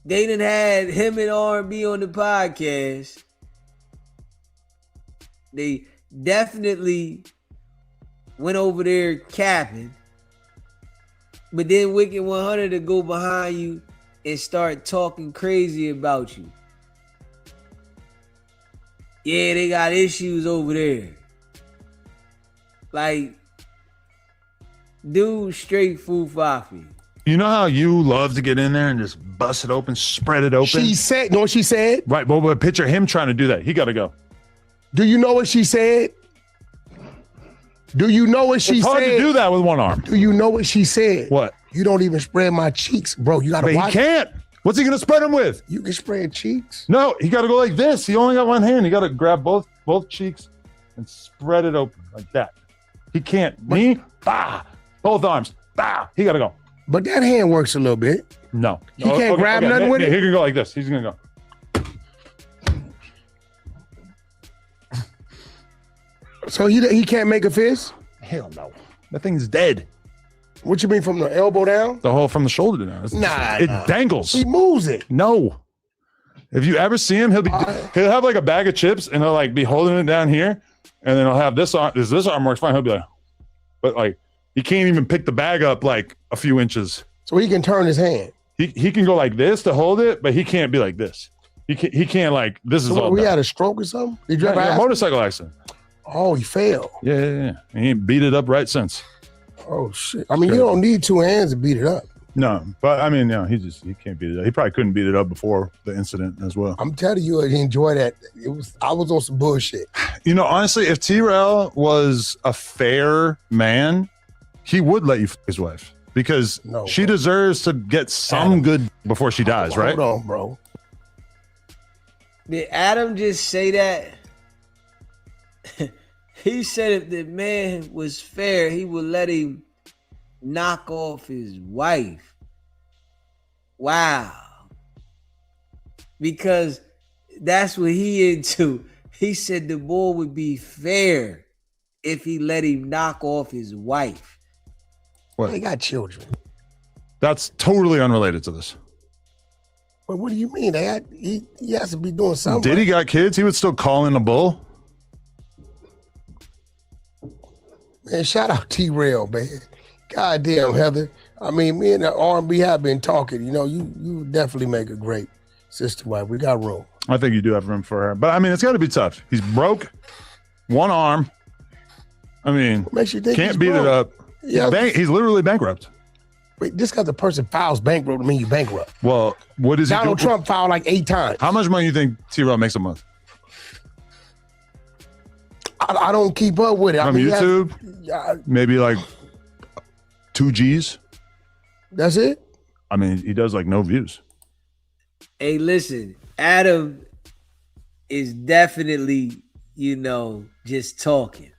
They done had him and R&B on the podcast. They definitely went over there capping. But then Wicked 100 to go behind you and start talking crazy about you. Yeah, they got issues over there. Like, dude, straight foo-fafi. you know how you love to get in there and just bust it open, spread it open? She said, know what she said? Right, but picture him trying to do that. He got to go. Do you know what she said? Do you know what she It's hard said? to do that with one arm. Do you know what she said? What? You don't even spread my cheeks, bro. You got to But he watch. can't. What's he going to spread them with? You can spread cheeks. No, he got to go like this. He only got one hand. He got to grab both cheeks and spread it open like that. He can't. Me, bah. Both arms, bah. He got to go. But that hand works a little bit. No. He can't grab nothing with it? He can go like this. He's going to go. So he can't make a fist? Hell no. That thing's dead. What you mean, from the elbow down? The whole from the shoulder down. It dangles. He moves it. No. If you ever see him, he'll have like a bag of chips and he'll like be holding it down here, and then he'll have this arm. This arm works fine. He'll be like, but like he can't even pick the bag up like a few inches. So he can turn his hand. He can go like this to hold it, but he can't be like this. He can't like this is So all. we done. had a stroke or something? Did you Yeah, ever he had a ask? motorcycle accident. Oh, he fell. Yeah. He ain't beat it up right since. Oh shit. I mean, you don't need two hands to beat it up. No, but I mean, no, he can't beat it up. He probably couldn't beat it up before the incident as well. I'm telling you, I enjoy that. I was on some bullshit. You know, honestly, if T-Rail was a fair man, he would let you f his wife because she deserves to get some good before she dies, right? Hold on, bro. Did Adam just say that? He said if the man was fair, he would let him knock off his wife. Wow. Because that's what he into. He said the boy would be fair if he let him knock off his wife. What? They got children. That's totally unrelated to this. But what do you mean? He has to be doing something. Did he got kids? He would still call in a bull? Man, shout out T-Rail, man. Goddamn, Heather. I mean, me and the R&B have been talking. You know, you definitely make a great sister wife. We got room. I think you do have room for her. But, I mean, it's got to be tough. He's broke. One arm. I mean, What makes you think can't he's beat it broke? up. Yeah. He's literally bankrupt. Wait, just because the person files bankrupt don't mean you bankrupt. Well, what is he Donald doing? Trump filed like 8 times. How much money do you think T-Rail makes a month? I don't keep up with it. From YouTube? Maybe like 2 G's. That's it? I mean, he does like no views. Hey, listen, Adam is definitely, just talking.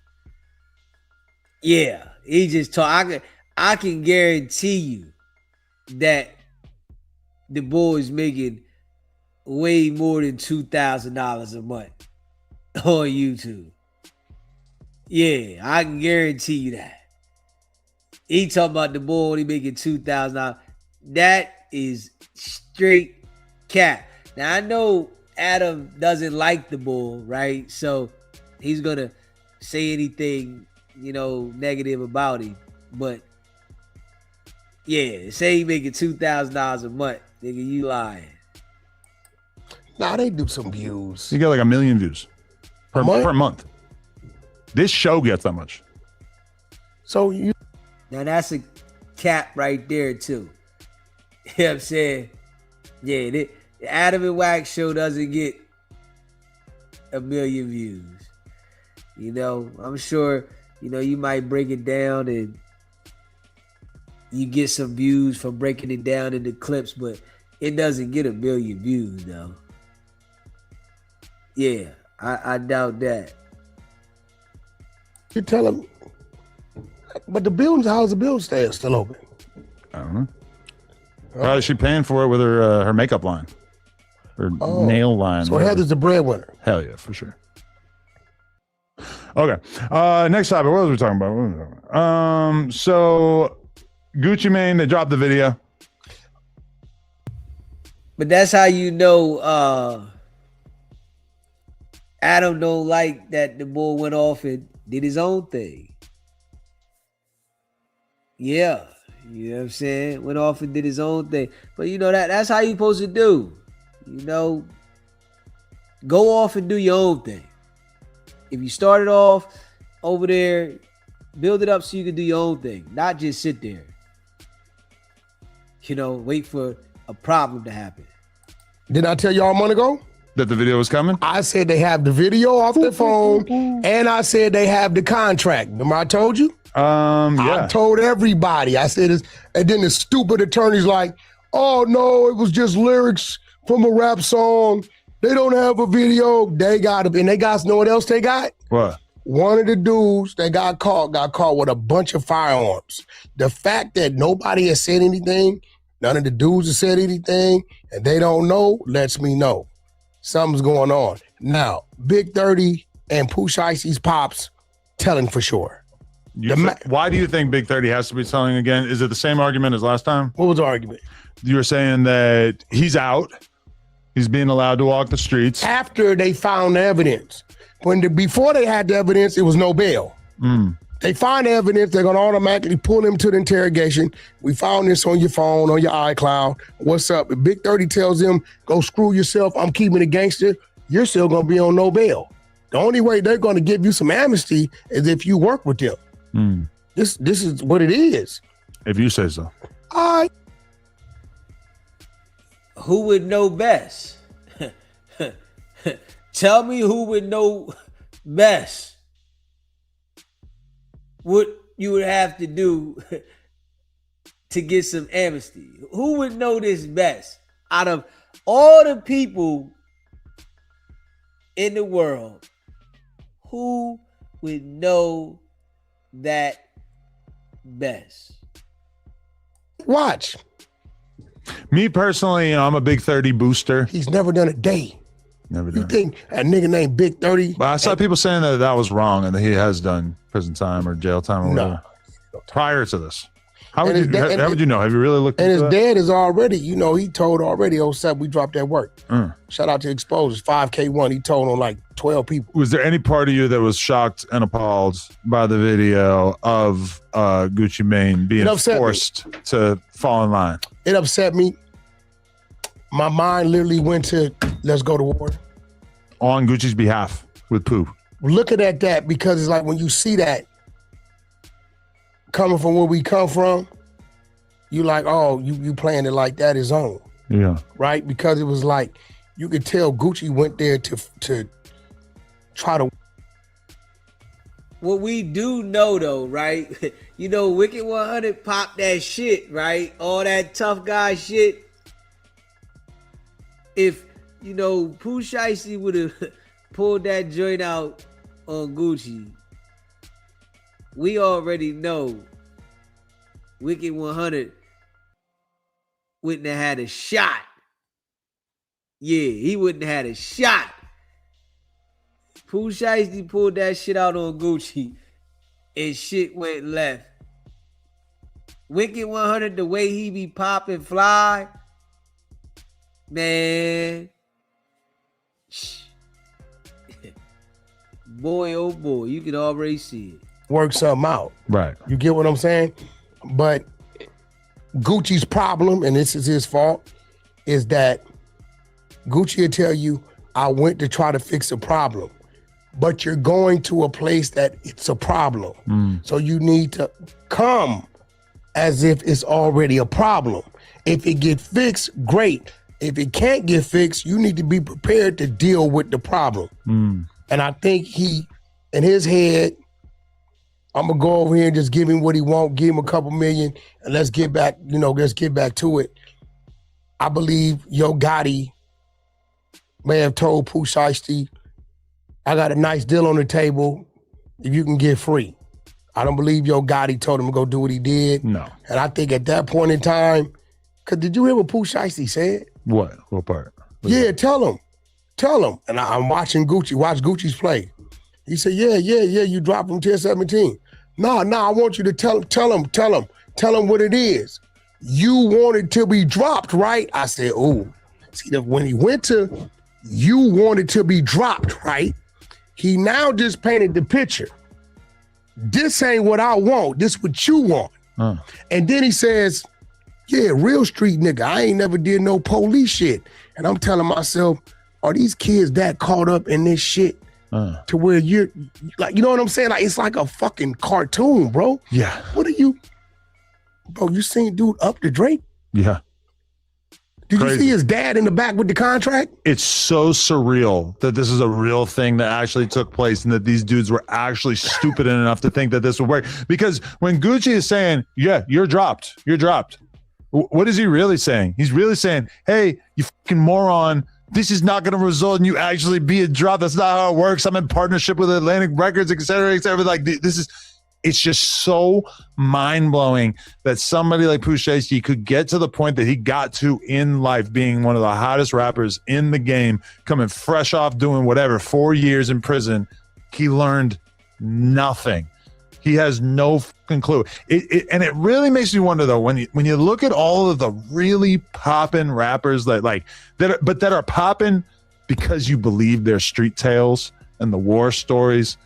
Yeah, he just talk. I can guarantee you that the boy is making way more than $2,000 a month on YouTube. Yeah, I can guarantee you that. He talking about the boy only making $2,000. That is straight cap. Now I know Adam doesn't like the bull, right? So he's gonna say anything, negative about him. But yeah, say he making $2,000 a month, nigga, you lying. Nah, they do some views. He got like 1 million views per month. This show gets that much. So you Now that's a cap right there too. You know what I'm saying? Yeah, the Adam and Wax show doesn't get 1 million views. You know, I'm sure, you know, you might break it down and you get some views from breaking it down into clips, but it doesn't get 1 million views though. Yeah, I doubt that. You tell him, but how's the building still open? I don't know. How is she paying for it with her makeup line? Her nail line. So Heather's the breadwinner. Hell yeah, for sure. Okay. Next topic. What was we talking about? So Gucci Mane, they dropped the video. But that's how you know Adam don't like that the boy went off and did his own thing. Yeah. You know what I'm saying? Went off and did his own thing. But you know that's how you supposed to do. You know, go off and do your own thing. If you started off over there, build it up so you can do your own thing. Not just sit there. You know, wait for a problem to happen. Did I tell y'all a month ago that the video was coming? I said they have the video off their phone, and I said they have the contract. Remember I told you? Yeah. I told everybody. I said this, and then the stupid attorney's like, oh no, it was just lyrics from a rap song. They don't have a video. They got it, and they got, know what else they got? What? One of the dudes that got caught with a bunch of firearms. The fact that nobody has said anything, none of the dudes have said anything, and they don't know, lets me know something's going on. Now, Big 30 and Pooh Shicey's pops telling for sure. Why do you think Big 30 has to be telling again? Is it the same argument as last time? What was the argument? You were saying that he's out. He's being allowed to walk the streets. After they found the evidence. Before they had the evidence, it was no bail. They find the evidence, they're going to automatically pull him to the interrogation. We found this on your phone, on your iCloud. What's up? If Big 30 tells him, go screw yourself, I'm keeping it gangster, you're still going to be on no bail. The only way they're going to give you some amnesty is if you work with them. This is what it is. If you say so. Who would know best? Tell me who would know best. What you would have to do to get some amnesty. Who would know this best? Out of all the people in the world, who would know that best? Watch. Me personally, I'm a Big 30 booster. He's never done a day. Never You done. think a nigga named Big 30? But I saw people saying that that was wrong and that he has done prison time or jail time or whatever. Prior to this. How would you know? Have you really looked And into his that? dad is already, you know, he told already, oh, Seth, we dropped that work. Shout out to Exposed, 5K1. He told on like 12 people. Was there any part of you that was shocked and appalled by the video of Gucci Mane being forced to fall in line? It upset me. My mind literally went to, let's go to war. On Gucci's behalf with Pooh. Looking at that, because it's like when you see that coming from where we come from, you like, oh, you playing it like that is on. Yeah. Right? Because it was like, you could tell Gucci went there to try to. What we do know though, right? You know, Wicked100 popped that shit, right? All that tough guy shit. If, you know, Pooh Shicey would have pulled that joint out on Gucci, we already know Wicked100 wouldn't have had a shot. Yeah, he wouldn't have had a shot. Pooh Shicey pulled that shit out on Gucci and shit went left. Wicked100, the way he be popping fly, man. Boy, oh boy, you can already see it. Work something out. Right. You get what I'm saying? But Gucci's problem, and this is his fault, is that Gucci will tell you, I went to try to fix a problem. But you're going to a place that it's a problem. So you need to come as if it's already a problem. If it get fixed, great. If it can't get fixed, you need to be prepared to deal with the problem. And I think he, in his head, I'm gonna go over here and just give him what he want, give him a couple million, and let's get back, let's get back to it. I believe Yo Gotti may have told Pooh Shiesty, I got a nice deal on the table if you can get free. I don't believe Yo Gotti told him to go do what he did. No. And I think at that point in time, because did you hear what Pooh Shiesty said? What? What part? Yeah, tell him. And I'm watching Gucci, watch Gucci's play. He said, yeah, you dropped him 10-17. No, I want you to tell him what it is. You wanted to be dropped, right? I said, ooh. See, when he went to, you wanted to be dropped, right? He now just painted the picture. This ain't what I want. This what you want. And then he says, yeah, real street nigga. I ain't never did no police shit. And I'm telling myself, are these kids that caught up in this shit to where you're like, you know what I'm saying? Like, it's like a fucking cartoon, bro. Yeah. What are you, bro? You seen dude up to Drake? Yeah. Did Crazy. you see his dad in the back with the contract? It's so surreal that this is a real thing that actually took place and that these dudes were actually stupid enough to think that this would work. Because when Gucci is saying, yeah, you're dropped. What is he really saying? He's really saying, hey, you fucking moron, this is not going to result in you actually being dropped. That's not how it works. I'm in partnership with Atlantic Records, et cetera, et cetera. Like, it's just so mind-blowing that somebody like Pooh Shiesty could get to the point that he got to in life, being one of the hottest rappers in the game, coming fresh off doing whatever, 4 years in prison. He learned nothing. He has no fucking clue. And it really makes me wonder, though, when you look at all of the really poppin' rappers that are poppin' because you believe their street tales and the war stories.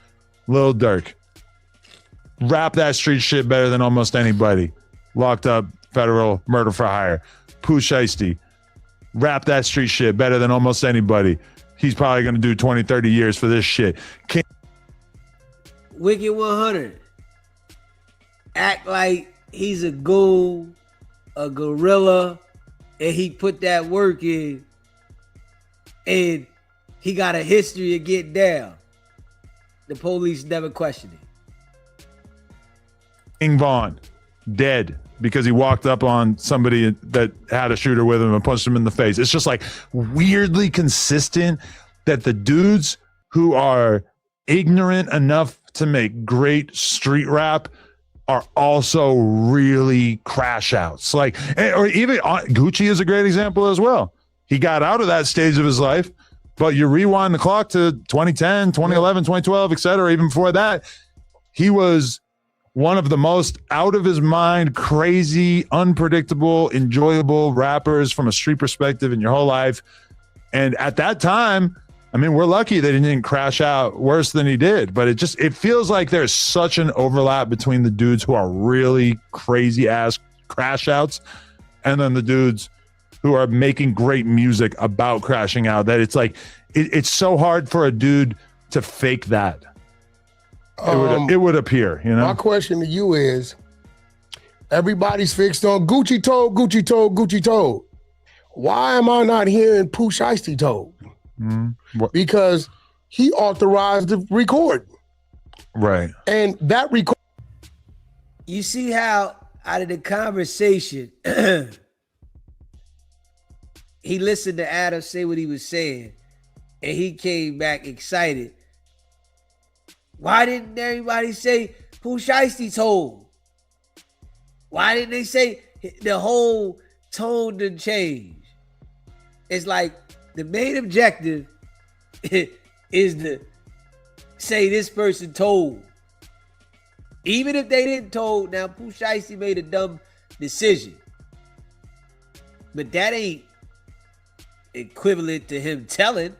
Lil Durk, rap that street shit better than almost anybody. Locked up, federal, murder for hire. Pooh Shiesty, rap that street shit better than almost anybody. He's probably going to do 20, 30 years for this shit. Wicked100 act like he's a ghoul, a gorilla, and he put that work in, and he got a history of getting down. The police never questioned him. King Von, dead because he walked up on somebody that had a shooter with him and punched him in the face. It's just like weirdly consistent that the dudes who are ignorant enough to make great street rap are also really crash outs. Like, or even Gucci is a great example as well. He got out of that stage of his life, but you rewind the clock to 2010, 2011, 2012, et cetera. Even before that, he was one of the most out of his mind, crazy, unpredictable, enjoyable rappers from a street perspective in your whole life. And at that time, I mean, we're lucky that he didn't crash out worse than he did, but it feels like there's such an overlap between the dudes who are really crazy ass crash outs and then the dudes who are making great music about crashing out, that it's like, it's so hard for a dude to fake that. It would appear, you know? My question to you is, everybody's fixed on Gucci told. Why am I not hearing Pooh Shiesty told? Because he authorized the recording. Right. And that record. You see how out of the conversation, he listened to Adam say what he was saying, and he came back excited. Why didn't everybody say Pooh Shiesty told? Why didn't they say the whole tone didn't change? It's like the main objective is to say this person told. Even if they didn't told, now Pooh Shiesty made a dumb decision. But that ain't equivalent to him telling.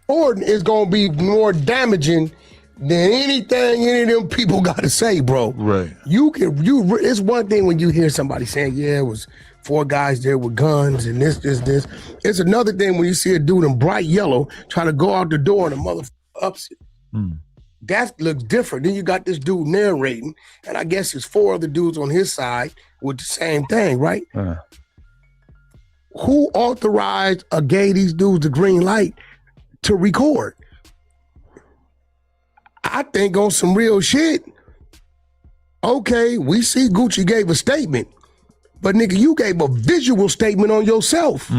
Jordan is gonna be more damaging than anything any of them people gotta say, bro. Right. It's one thing when you hear somebody saying, yeah, it was 4 guys there with guns and this. It's another thing when you see a dude in bright yellow trying to go out the door and a motherfucker ups it. That looks different. Then you got this dude narrating, and I guess there's 4 other dudes on his side with the same thing, right? Who authorized or gave these dudes the green light to record? I think on some real shit, okay, we see Gucci gave a statement, but nigga, you gave a visual statement on yourself.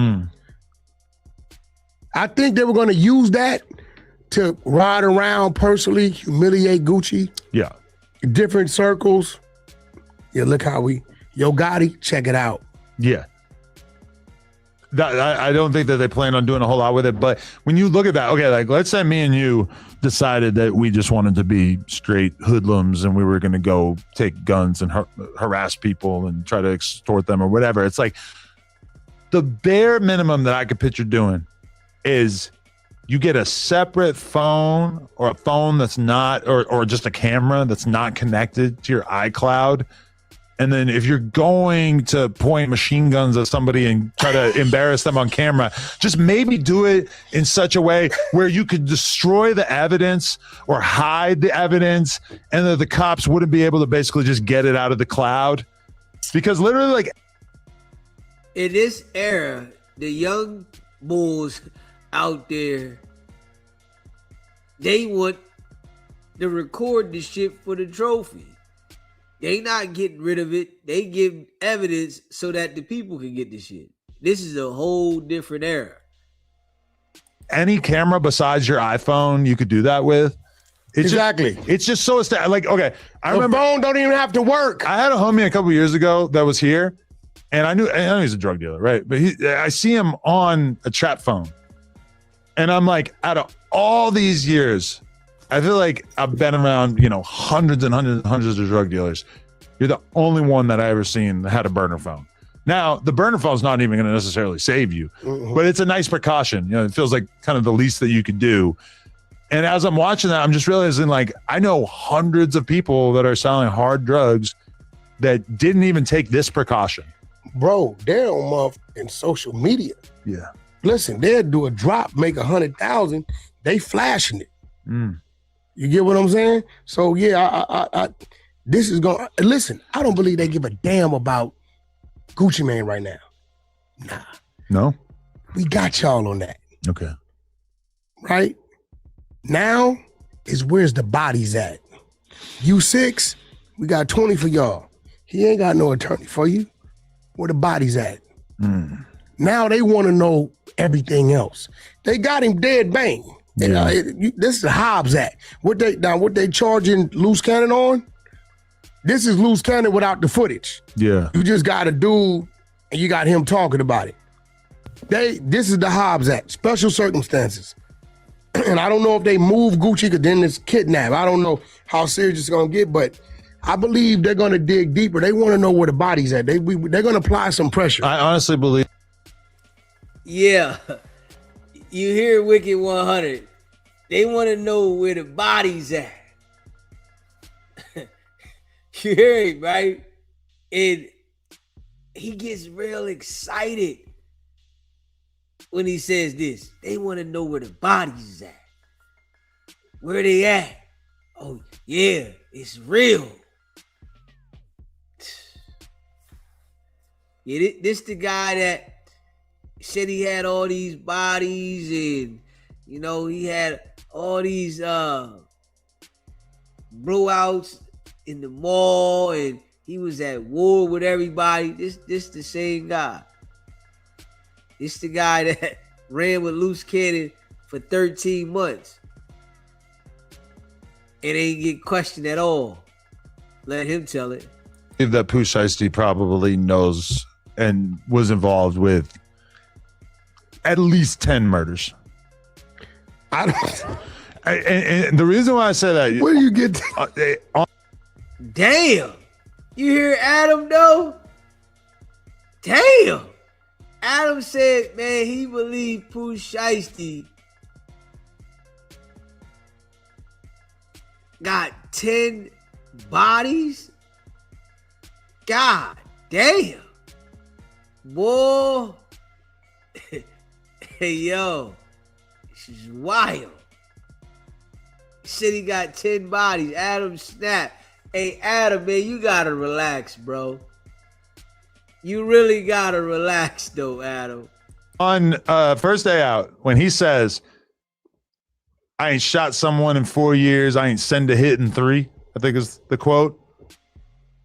I think they were gonna use that to ride around personally, humiliate Gucci. Yeah. Different circles. Yeah, look how Yo Gotti, check it out. Yeah. I don't think that they plan on doing a whole lot with it, but when you look at that, okay, like let's say me and you decided that we just wanted to be straight hoodlums and we were going to go take guns and harass people and try to extort them or whatever. It's like the bare minimum that I could picture doing is you get a separate phone or a phone that's not, or just a camera that's not connected to your iCloud. And then if you're going to point machine guns at somebody and try to embarrass them on camera, just maybe do it in such a way where you could destroy the evidence or hide the evidence and that the cops wouldn't be able to basically just get it out of the cloud. Because literally, like, in this era, the young bulls out there, they want to record the shit for the trophy. They not getting rid of it. They give evidence so that the people can get the shit. This is a whole different era. Any camera besides your iPhone you could do that with. Exactly. It's just so like, okay, I remember the phone don't even have to work. I had a homie a couple years ago that was here, and I know he's a drug dealer, right? But I see him on a trap phone, and I'm like, out of all these years, I feel like I've been around, hundreds and hundreds and hundreds of drug dealers. You're the only one that I ever seen that had a burner phone. Now, the burner phone's not even going to necessarily save you, but it's a nice precaution. It feels like kind of the least that you could do. And as I'm watching that, I'm just realizing, like, I know hundreds of people that are selling hard drugs that didn't even take this precaution. Bro, they're on in social media. Yeah. Listen, they'll do a drop, make 100,000. They flashing it. You get what I'm saying? So yeah, I this is going. Listen, I don't believe they give a damn about Gucci Mane right now. Nah. No. We got y'all on that. Okay. Right? Now is where's the bodies at? U6, we got 20 for y'all. He ain't got no attorney for you. Where the bodies at? Now they want to know everything else. They got him dead bang. Yeah. This is the Hobbs Act. What they charging loose cannon on? This is loose cannon without the footage. Yeah. You just got a dude and you got him talking about it. This is the Hobbs Act, special circumstances. And I don't know if they move Gucci because then it's kidnap. I don't know how serious it's gonna get, but I believe they're gonna dig deeper. They want to know where the body's at. They're gonna apply some pressure. I honestly believe. Yeah. You hear Wicked100. They want to know where the body's at. You hear him, right? And he gets real excited when he says this. They want to know where the body's at. Where they at? Oh, yeah, it's real. Yeah, this the guy that said he had all these bodies and, he had all these blowouts in the mall and he was at war with everybody. This the same guy. This the guy that ran with loose cannon for 13 months and ain't get questioned at all. Let him tell it. That Pooh Shiesty probably knows and was involved with at least 10 murders. I don't. And the reason why I say that, Where do you get? Damn. You hear Adam though? Damn. Adam said, man, he believed Pooh Shiesty got 10 bodies. God damn. Boy. Hey, yo. This is wild. Said he got 10 bodies. Adam snap. Hey, Adam, man, you gotta relax, bro. You really gotta relax, though, Adam. On first day out, when he says, I ain't shot someone in 4 years, I ain't send a hit in 3, I think is the quote.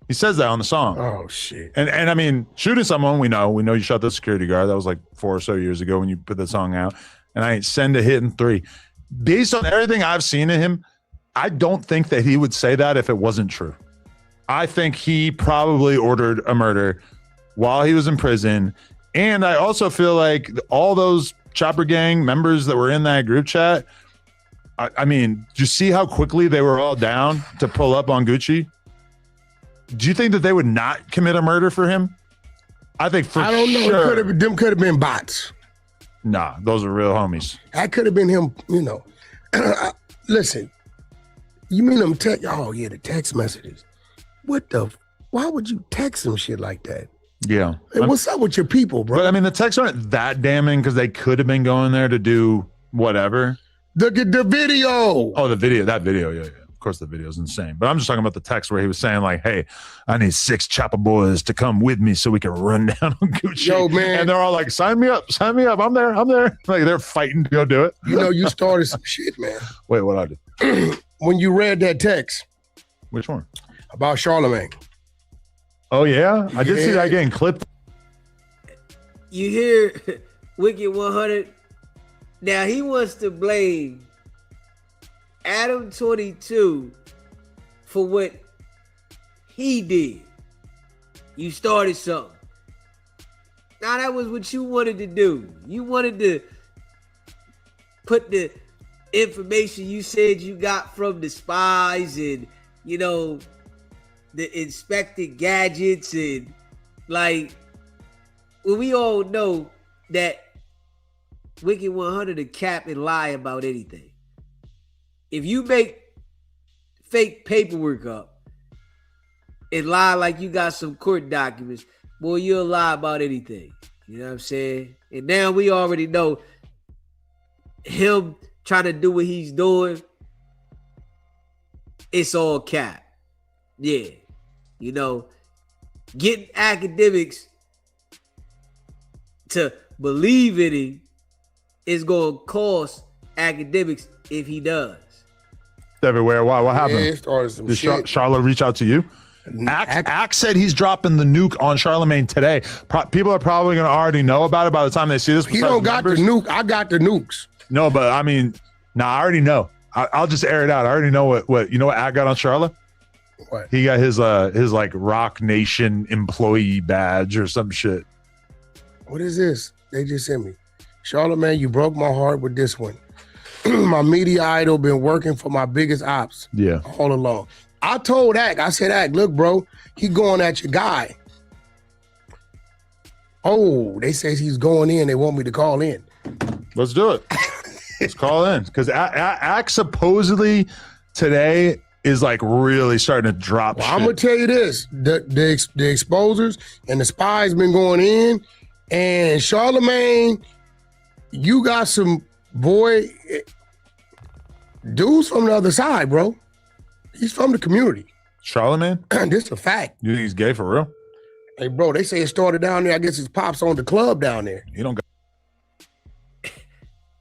He says that on the song. Oh shit. And I mean, shooting someone, we know you shot the security guard. That was like 4 or so years ago when you put the song out. And I ain't send a hit in 3. Based on everything I've seen of him, I don't think that he would say that if it wasn't true. I think he probably ordered a murder while he was in prison. And I also feel like all those Chopper Gang members that were in that group chat, I mean, do you see how quickly they were all down to pull up on Gucci? Do you think that they would not commit a murder for him? I think for sure. I don't know. Sure. Them could have been bots. Nah, those are real homies. That could have been him, you know. Listen, you mean them text? Oh, yeah, the text messages. Why would you text some shit like that? Yeah. Hey, what's up with your people, bro? But I mean, the texts aren't that damning because they could have been going there to do whatever. The video. Oh, that video, yeah. Of course, the video is insane. But I'm just talking about the text where he was saying like, "Hey, I need 6 Chopper boys to come with me so we can run down on Gucci." Yo, man, and they're all like, "Sign me up! I'm there." Like they're fighting to go do it. You know, you started some shit, man. Wait, what I did? When you read that text. Which one? About Charlamagne. Oh yeah, I did see that getting clipped. You hear Wicked100? Now he wants to blame Adam 22 for what he did. You started something. Now that was what you wanted to do. You wanted to put the information you said you got from the spies and, you know, the inspected gadgets and like, well, we all know that Wicked100 to cap and lie about anything. If you make fake paperwork up and lie like you got some court documents, boy, you'll lie about anything. You know what I'm saying? And now we already know him trying to do what he's doing. It's all cap. Yeah. You know, getting academics to believe in him is going to cost academics if he does. Everywhere. Why? What happened? Yeah, it started some Did shit. Charlotte reach out to you? Axe said he's dropping the nuke on Charlamagne today. People are probably going to already know about it by the time they see this. He don't got the nuke. I got the nukes. No, but I mean, I already know. I'll just air it out. I already know what you know what Axe got on Charlotte? What? He got his like Rock Nation employee badge or some shit. What is this? They just sent me. Charlamagne, you broke my heart with this one. My media idol been working for my biggest ops. Yeah. All along. I told Ack, I said, Ack, look, bro, he going at your guy. Oh, they say he's going in. They want me to call in. Let's do it. Let's call in. Because Axe supposedly today is like really starting to drop shit. I'm going to tell you this. The exposers and the spies been going in. And Charlamagne, you got some dudes from the other side, bro. He's from the community. Charlamagne? This a fact. You think he's gay for real? Hey, bro, they say it started down there. I guess his pops owned the club down there. He don't got.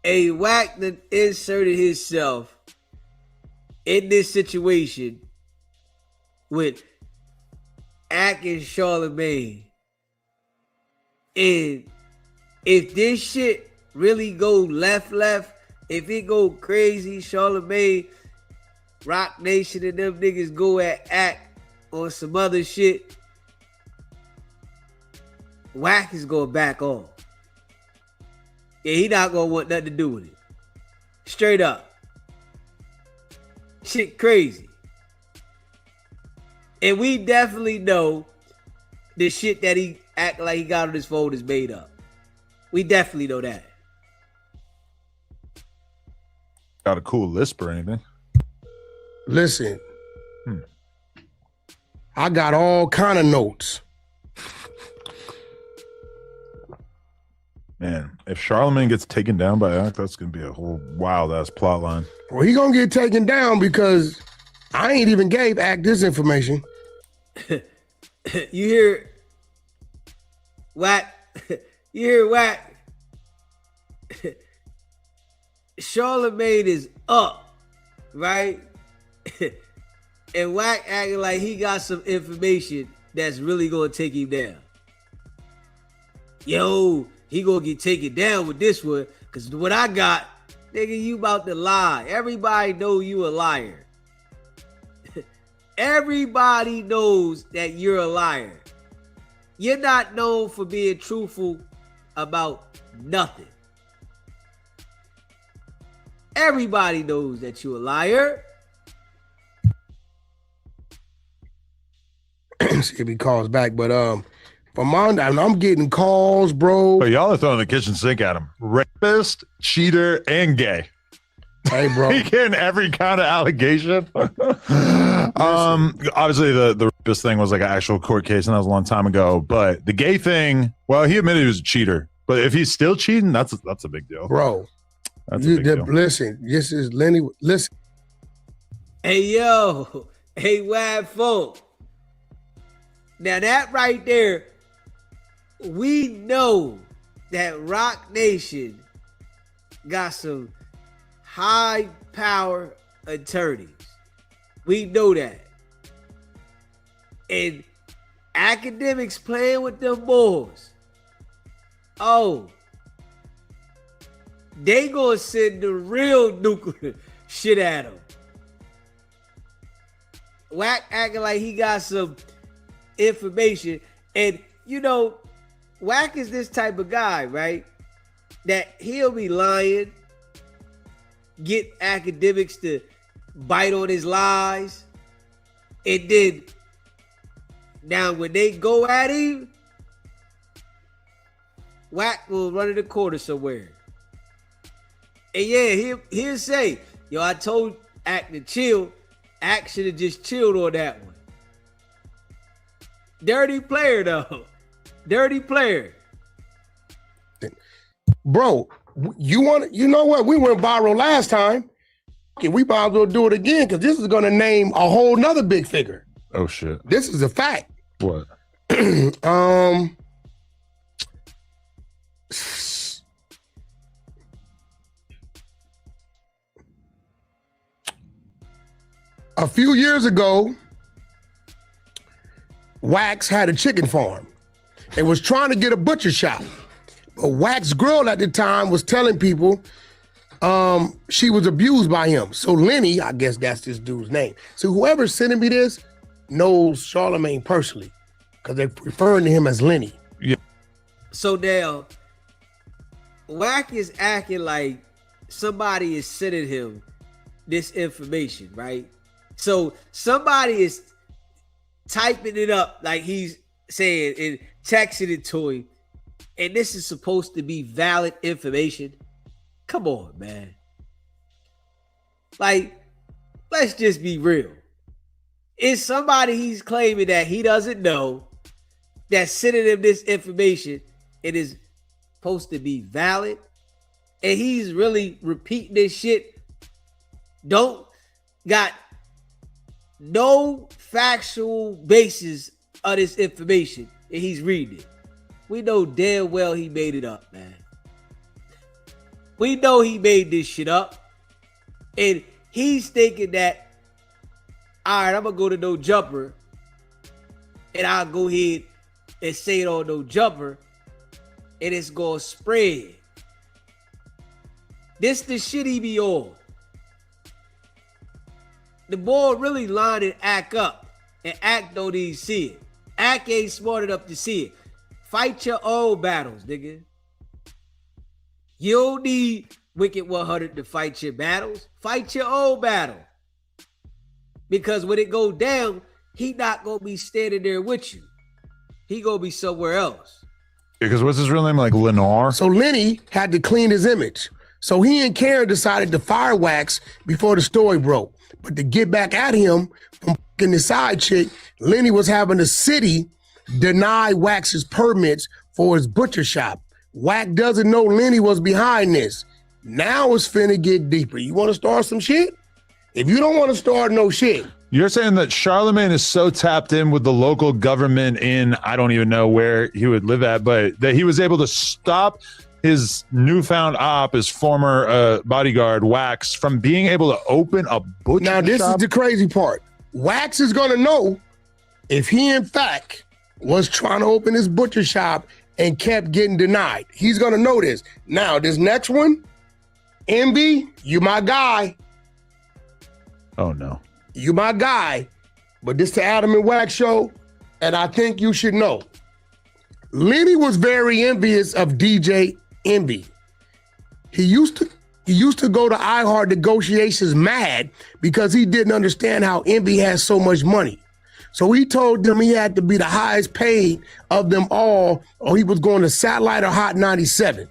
A Wack that inserted himself in this situation with Ack and Charlamagne. And if this shit really go left, if it go crazy, Charlamagne, Rock Nation and them niggas go at Act on some other shit, Wack is gonna back off. Yeah, he not gonna want nothing to do with it. Straight up. Shit crazy. And we definitely know the shit that he act like he got on his phone is made up. We definitely know that. Got a cool lisp or anything? Listen, I got all kind of notes. Man, if Charlamagne gets taken down by Act, that's gonna be a whole wild ass plot line. Well, he gonna get taken down because I ain't even gave Act this information. You hear Whack? You hear Whack? Charlamagne is up, right? And Whack acting like he got some information that's really gonna take him down. Yo, he gonna get taken down with this one, cause what I got, nigga, you about to lie. Everybody know you a liar. Everybody knows that you're a liar. You're not known for being truthful about nothing. Everybody knows that you're a liar. See if he calls back, but I'm getting calls, bro. But y'all are throwing the kitchen sink at him. Rapist, cheater, and gay. Hey, bro. He getting every kind of allegation. Obviously, the rapist thing was like an actual court case, and that was a long time ago. But the gay thing, well, he admitted he was a cheater. But if he's still cheating, that's a big deal, Bro. That's a big deal. Listen, this is Lenny. Listen. Hey, yo. Hey, Wad folk. Now that right there, we know that Rock Nation got some high power attorneys. We know that. And academics playing with them boys. Oh, they gonna send the real nuclear shit at him. Whack acting like he got some information. And you know, Whack is this type of guy, right? That he'll be lying, get academics to bite on his lies, and then now when they go at him, Whack will run in the corner somewhere. And yeah, he'll say, yo, I told Act to chill. Act should have just chilled on that one. Dirty player, though. Dirty player. Bro, you know what? We went viral last time. Okay, we might as well do it again because this is going to name a whole nother big figure. Oh, shit. This is a fact. What? A few years ago, Wax had a chicken farm and was trying to get a butcher shop. But Wax girl at the time was telling people she was abused by him. So Lenny, I guess that's this dude's name. So whoever's sending me this knows Charlamagne personally because they're referring to him as Lenny. Yeah. So now, Whack is acting like somebody is sending him this information, right? So somebody is typing it up like he's saying and texting it to him, and this is supposed to be valid information. Come on, man. Like, let's just be real. It's somebody he's claiming that he doesn't know that's sending him this information. It is supposed to be valid, and he's really repeating this shit. Don't got no factual basis of this information, and he's reading it. We know damn well he made it up, man. We know he made this shit up, and he's thinking that, all right, I'm gonna go to No Jumper, and I'll go ahead and say it on No Jumper, and it's gonna spread. This the shit he be on. The boy really lining Act up, and Act don't even see it. Act ain't smart enough to see it. Fight your own battles, nigga. You don't need Wicked100 to fight your battles. Fight your own battle. Because when it goes down, he not gonna be standing there with you. He gonna be somewhere else. Because what's his real name? Like Lenore? So Lenny had to clean his image. So he and Karen decided to fire Wax before the story broke. But to get back at him from fucking the side chick, Lenny was having the city deny Wax's permits for his butcher shop. Wack doesn't know Lenny was behind this. Now it's finna get deeper. You want to start some shit? If you don't want to start no shit. You're saying that Charlamagne is so tapped in with the local government in, I don't even know where he would live at, but that he was able to stop his newfound op, his former bodyguard, Wax, from being able to open a butcher Now, this shop? is the crazy part. Wax is going to know if he, in fact, was trying to open his butcher shop and kept getting denied. He's going to know this. Now, this next one, MB, you my guy. Oh, no. You my guy. But this the Adam and Wax show, and I think you should know. Lenny was very envious of DJ Envy. He used to go to iHeart negotiations mad because he didn't understand how Envy has so much money. So he told them he had to be the highest paid of them all, or he was going to Satellite or Hot 97.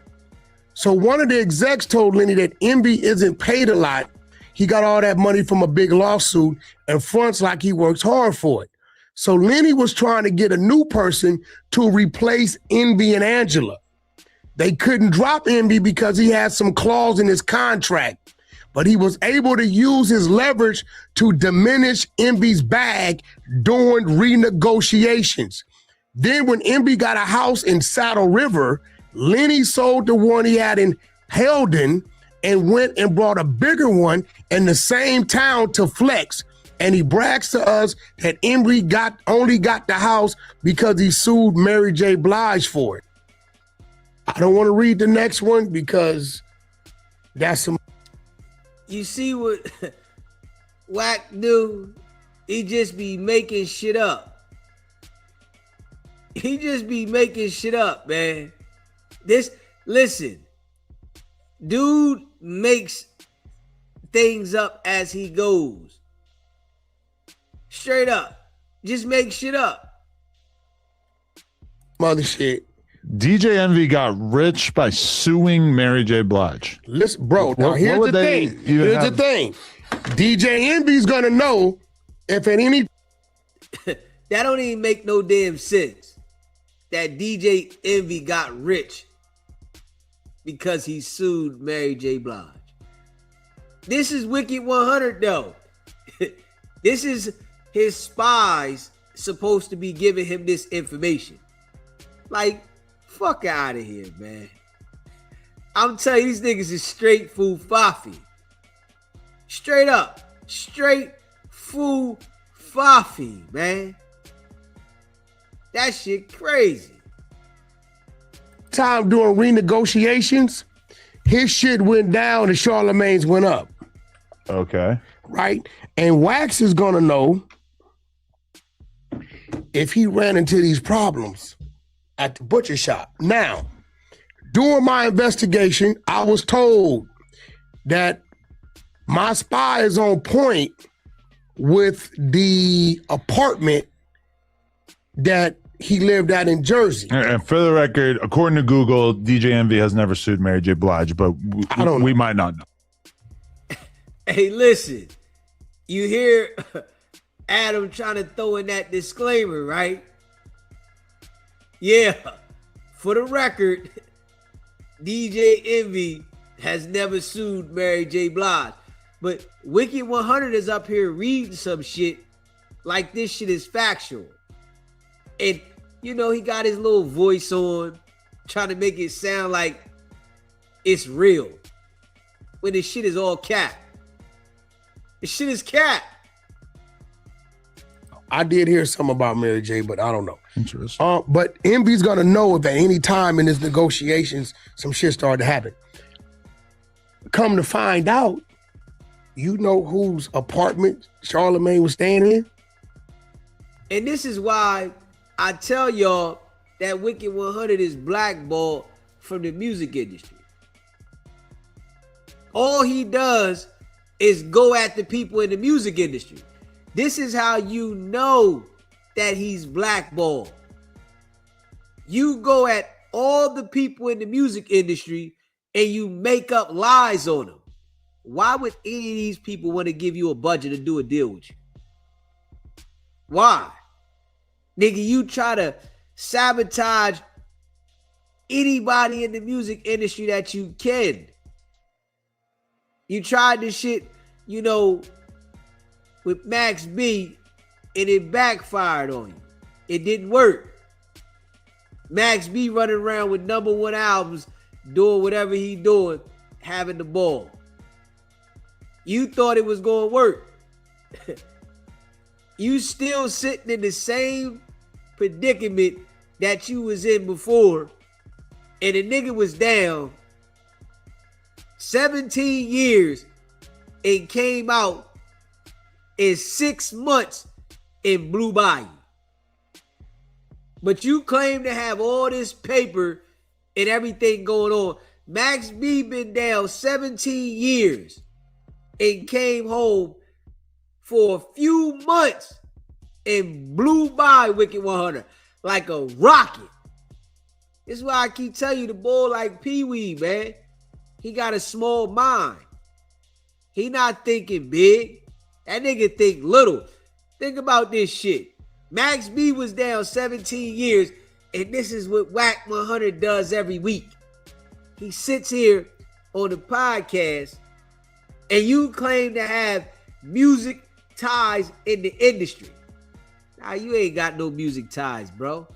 So one of the execs told Lenny that Envy isn't paid a lot. He got all that money from a big lawsuit and fronts like he works hard for it. So Lenny was trying to get a new person to replace Envy and Angela. They couldn't drop Envy because he had some clause in his contract, but he was able to use his leverage to diminish Envy's bag during renegotiations. Then when Envy got a house in Saddle River, Lenny sold the one he had in Heldon and went and brought a bigger one in the same town to flex. And he brags to us that Envy only got the house because he sued Mary J. Blige for it. I don't want to read the next one because that's some. You see what Wack do? He just be making shit up. He just be making shit up, man. Listen, dude makes things up as he goes. Straight up. Just make shit up. Mother shit. DJ Envy got rich by suing Mary J. Blige. Listen, bro, now here's the thing. Here's the thing. DJ Envy's gonna know if at any. That don't even make no damn sense. That DJ Envy got rich because he sued Mary J. Blige. This is Wicked100 though. This is his spies supposed to be giving him this information. Like, fuck out of here, man. I'm telling you, these niggas is straight fool fafi. Straight up. Straight fool fafi, man. That shit crazy. Time during renegotiations, his shit went down and Charlamagne's went up. Okay. Right? And Wax is gonna know if he ran into these problems at the butcher shop. Now, during my investigation, I was told that my spy is on point with the apartment that he lived at in Jersey. And for the record, according to Google, DJ Envy has never sued Mary J. Blige, but we might not know. Hey, listen, you hear Adam trying to throw in that disclaimer, right? Yeah, for the record, DJ Envy has never sued Mary J. Blige. But Wicked100 is up here reading some shit like this shit is factual. And, you know, he got his little voice on, trying to make it sound like it's real. When this shit is all cap. This shit is cap. I did hear something about Mary J, but I don't know. Interesting. But Envy's gonna know if at any time in his negotiations some shit started to happen. Come to find out, you know whose apartment Charlamagne was staying in? And this is why I tell y'all that Wicked100 is blackballed from the music industry. All he does is go at the people in the music industry. This is how you know that he's blackballed. You go at all the people in the music industry and you make up lies on them. Why would any of these people want to give you a budget to do a deal with you? Why? Nigga, you try to sabotage anybody in the music industry that you can. You tried this shit, you know, with Max B, and it backfired on you. It didn't work. Max B running around with #1 albums, doing whatever he doing, having the ball. You thought it was going to work. You still sitting in the same predicament that you was in before, and the nigga was down 17 years and came out in 6 months and blew by you. But you claim to have all this paper and everything going on. Max B been down 17 years and came home for a few months and blew by Wicked100 like a rocket. This is why I keep telling you, the boy like Pee Wee, man. He got a small mind. He not thinking big. That nigga think little. Think about this shit. Max B was down 17 years, and this is what Wicked100 does every week. He sits here on the podcast, and you claim to have music ties in the industry. Nah, you ain't got no music ties, bro.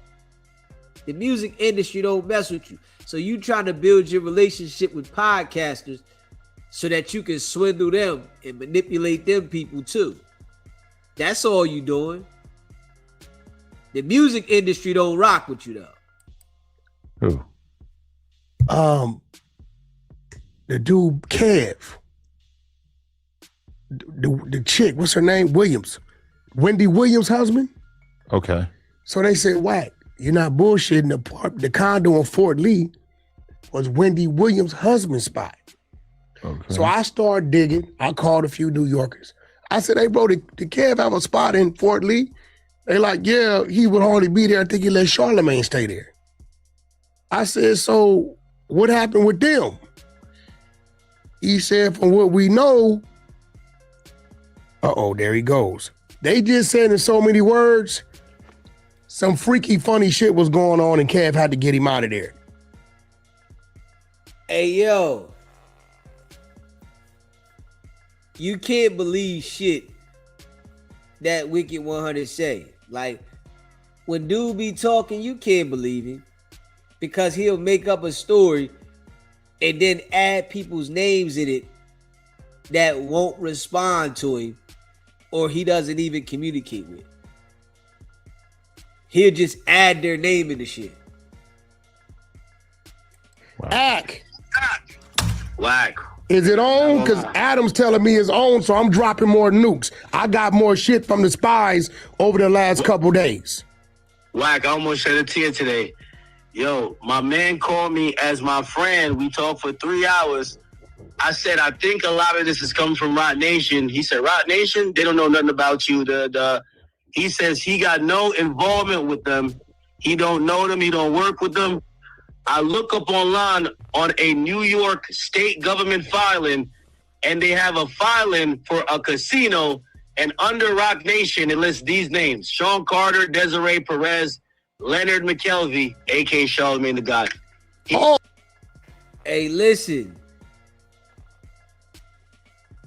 The music industry don't mess with you. So you trying to build your relationship with podcasters so that you can swindle them and manipulate them people too. That's all you doing. The music industry don't rock with you though. Who? The dude Kev. The chick, what's her name? Williams. Wendy Williams' husband. Okay. So they said, Wack, you're not bullshitting. The condo in Fort Lee was Wendy Williams' husband's spot. Okay. So I started digging. I called a few New Yorkers. I said, hey, bro, did Kev have a spot in Fort Lee? They like, yeah, he would hardly be there. I think he let Charlamagne stay there. I said, so what happened with them? He said, from what we know, there he goes. They just said in so many words, some freaky funny shit was going on and Kev had to get him out of there. Hey, yo. You can't believe shit that Wicked100 say. Like, when dude be talking, you can't believe him because he'll make up a story and then add people's names in it that won't respond to him or he doesn't even communicate with. He'll just add their name in the shit. Wow. Ack. Whack. Is it on? Because Adam's telling me it's on, so I'm dropping more nukes. I got more shit from the spies over the last couple days. Whack, I almost shed a tear today. Yo, my man called me as my friend. We talked for 3 hours. I said, I think a lot of this is coming from Roc Nation. He said, Roc Nation? They don't know nothing about you. He says he got no involvement with them. He don't know them. He don't work with them. I look up online on a New York state government filing, and they have a filing for a casino, and under Roc Nation, it lists these names: Sean Carter, Desiree Perez, Leonard McKelvey, a.k.a. Charlamagne the God. Hey, listen.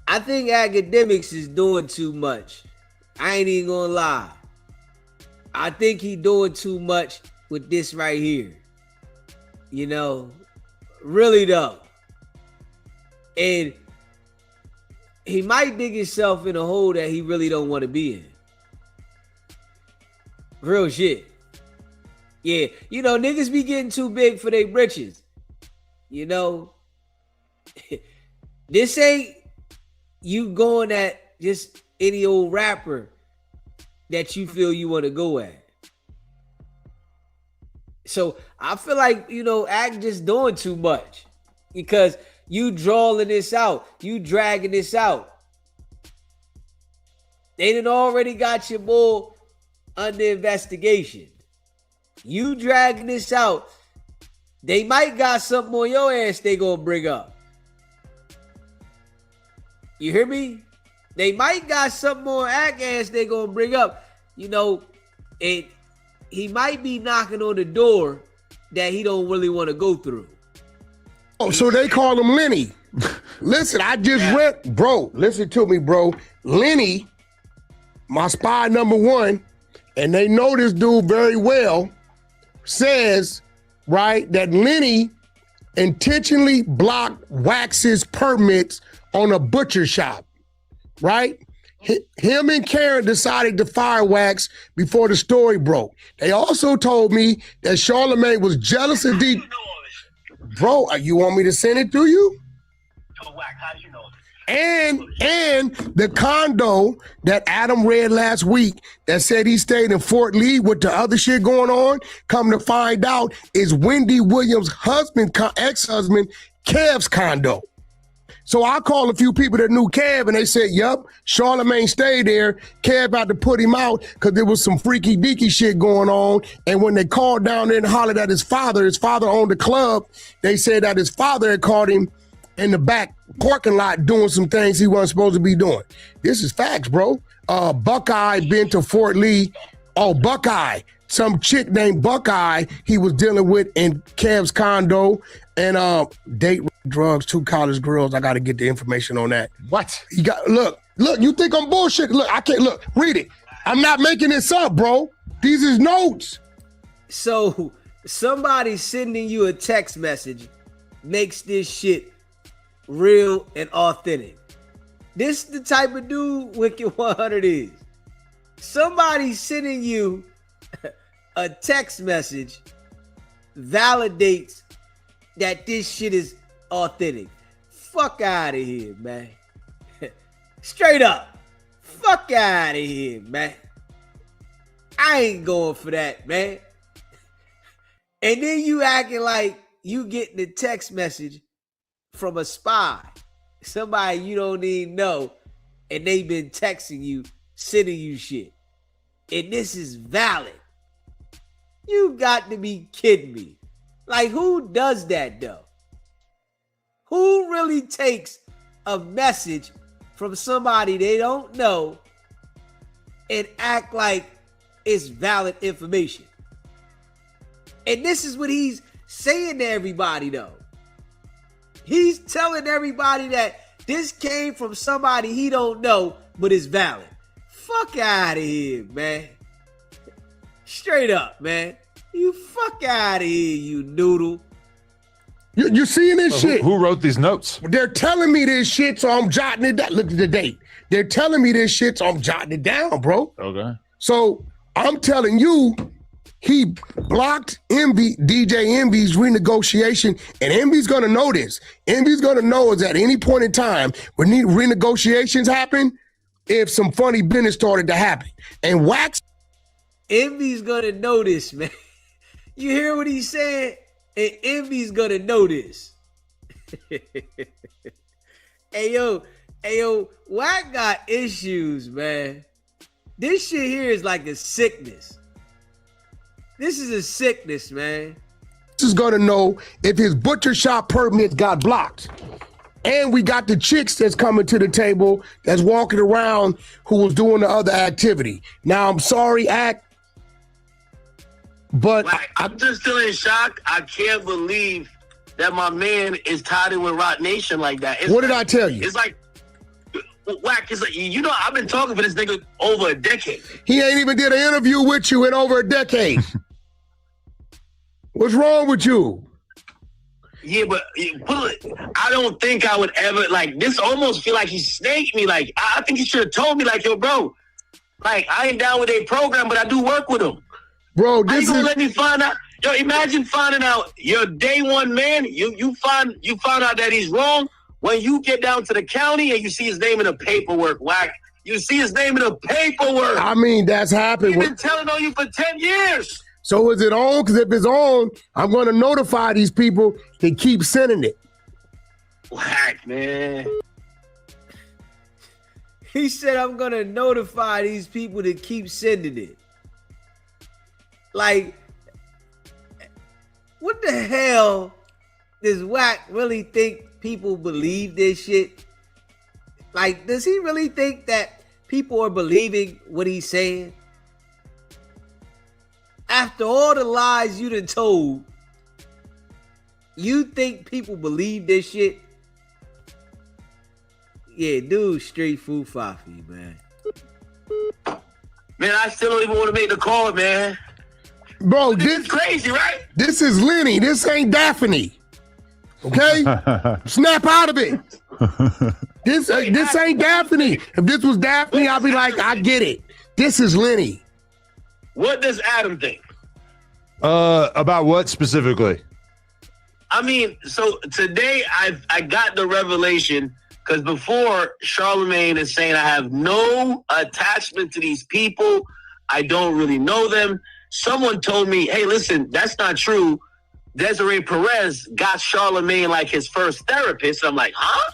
I think academics is doing too much. I ain't even gonna lie. I think he doing too much with this right here. You know, really though. And he might dig himself in a hole that he really don't want to be in. Real shit. Yeah, you know, niggas be getting too big for their britches. You know, this ain't you going at just any old rapper that you feel you want to go at. So I feel like, you know, Act just doing too much because you drawing this out. You dragging this out. They done already got your bull under investigation. You dragging this out. They might got something on your ass they gonna bring up. You hear me? They might got something on Act ass they gonna bring up. You know, he might be knocking on the door that he don't really want to go through. Oh, so they call him Lenny. Listen, I just read, bro, listen to me, bro. Lenny, my spy number one, and they know this dude very well, says, right, that Lenny intentionally blocked Wax's permits on a butcher shop, right? Him and Karen decided to fire Wax before the story broke. They also told me that Charlamagne was jealous of D. Bro, you want me to send it to you? How did you know? And the condo that Adam read last week that said he stayed in Fort Lee with the other shit going on, come to find out is Wendy Williams' husband, ex-husband, Kev's condo. So I called a few people that knew Kev and they said, yup, Charlamagne stayed there. Kev had to put him out because there was some freaky deaky shit going on. And when they called down there and hollered at his father owned the club, they said that his father had caught him in the back parking lot doing some things he wasn't supposed to be doing. This is facts, bro. Buckeye been to Fort Lee. Oh, Buckeye. Some chick named Buckeye he was dealing with in Kev's condo and date drugs, 2 college girls. I got to get the information on that. What? You got look, you think I'm bullshit. Look, I can't look, read it. I'm not making this up, bro. These is notes. So somebody sending you a text message makes this shit real and authentic. This is the type of dude Wicked100 is. Somebody sending you a text message validates that this shit is authentic. Fuck out of here, man. Straight up. Fuck out of here, man. I ain't going for that, man. And then you acting like you getting the text message from a spy, somebody you don't even know, and they been texting you, sending you shit. And this is valid. You got to be kidding me. Like, who does that though? Who really takes a message from somebody they don't know and act like it's valid information? And this is what he's saying to everybody though. He's telling everybody that this came from somebody he don't know, but it's valid. Fuck out of here, man. Straight up, man. You fuck out of here, you noodle. You seeing this shit? Who wrote these notes? They're telling me this shit, so I'm jotting it down. Look at the date. They're telling me this shit, so I'm jotting it down, bro. Okay. So I'm telling you, he blocked Envy, DJ Envy's renegotiation, and Envy's gonna know this. Envy's gonna know is at any point in time when renegotiations happen, if some funny business started to happen. And Wax. Envy's gonna know this, man. You hear what he's saying? And Envy's gonna know this. Hey yo, Wack got issues, man. This shit here is like a sickness. This is a sickness, man. This is gonna know if his butcher shop permits got blocked. And we got the chicks that's coming to the table that's walking around who was doing the other activity. Now, I'm sorry, Act, but I'm just still in shock. I can't believe that my man is tied in with Rock Nation like that. What did I tell you? It's like, Whack, it's like, you know, I've been talking for this nigga over a decade. He ain't even did an interview with you in over a decade. What's wrong with you? Yeah, but I don't think I would ever, like, this almost feel like he snaked me. Like, I think he should have told me, like, yo, bro, like, I ain't down with a program, but I do work with him. Bro, How this you gonna is... let me find out? Yo, imagine finding out your day one man, you find out that he's wrong when you get down to the county and you see his name in the paperwork, Whack. You see his name in the paperwork. I mean, that's happened. He's been telling on you for 10 years. So is it on? Because if it's on, I'm going to notify these people to keep sending it. Whack, man. He said, I'm going to notify these people to keep sending it. Like, what the hell does Wack really think people believe this shit? Like, does he really think that people are believing what he's saying? After all the lies you done told You think people believe this shit? Yeah, dude, straight food fafi, man. Man, I still don't even want to make the call, man. Bro, This is crazy, right? this is Lenny. This ain't Daphne. Okay? Snap out of it. This ain't Daphne. If this was Daphne, I'd be like, I get it. This is Lenny. What does Adam think? About what specifically? I mean, so today I got the revelation because before Charlamagne is saying I have no attachment to these people. I don't really know them. Someone told me, hey, listen, that's not true. Desiree Perez got Charlamagne like his first therapist. I'm like, huh?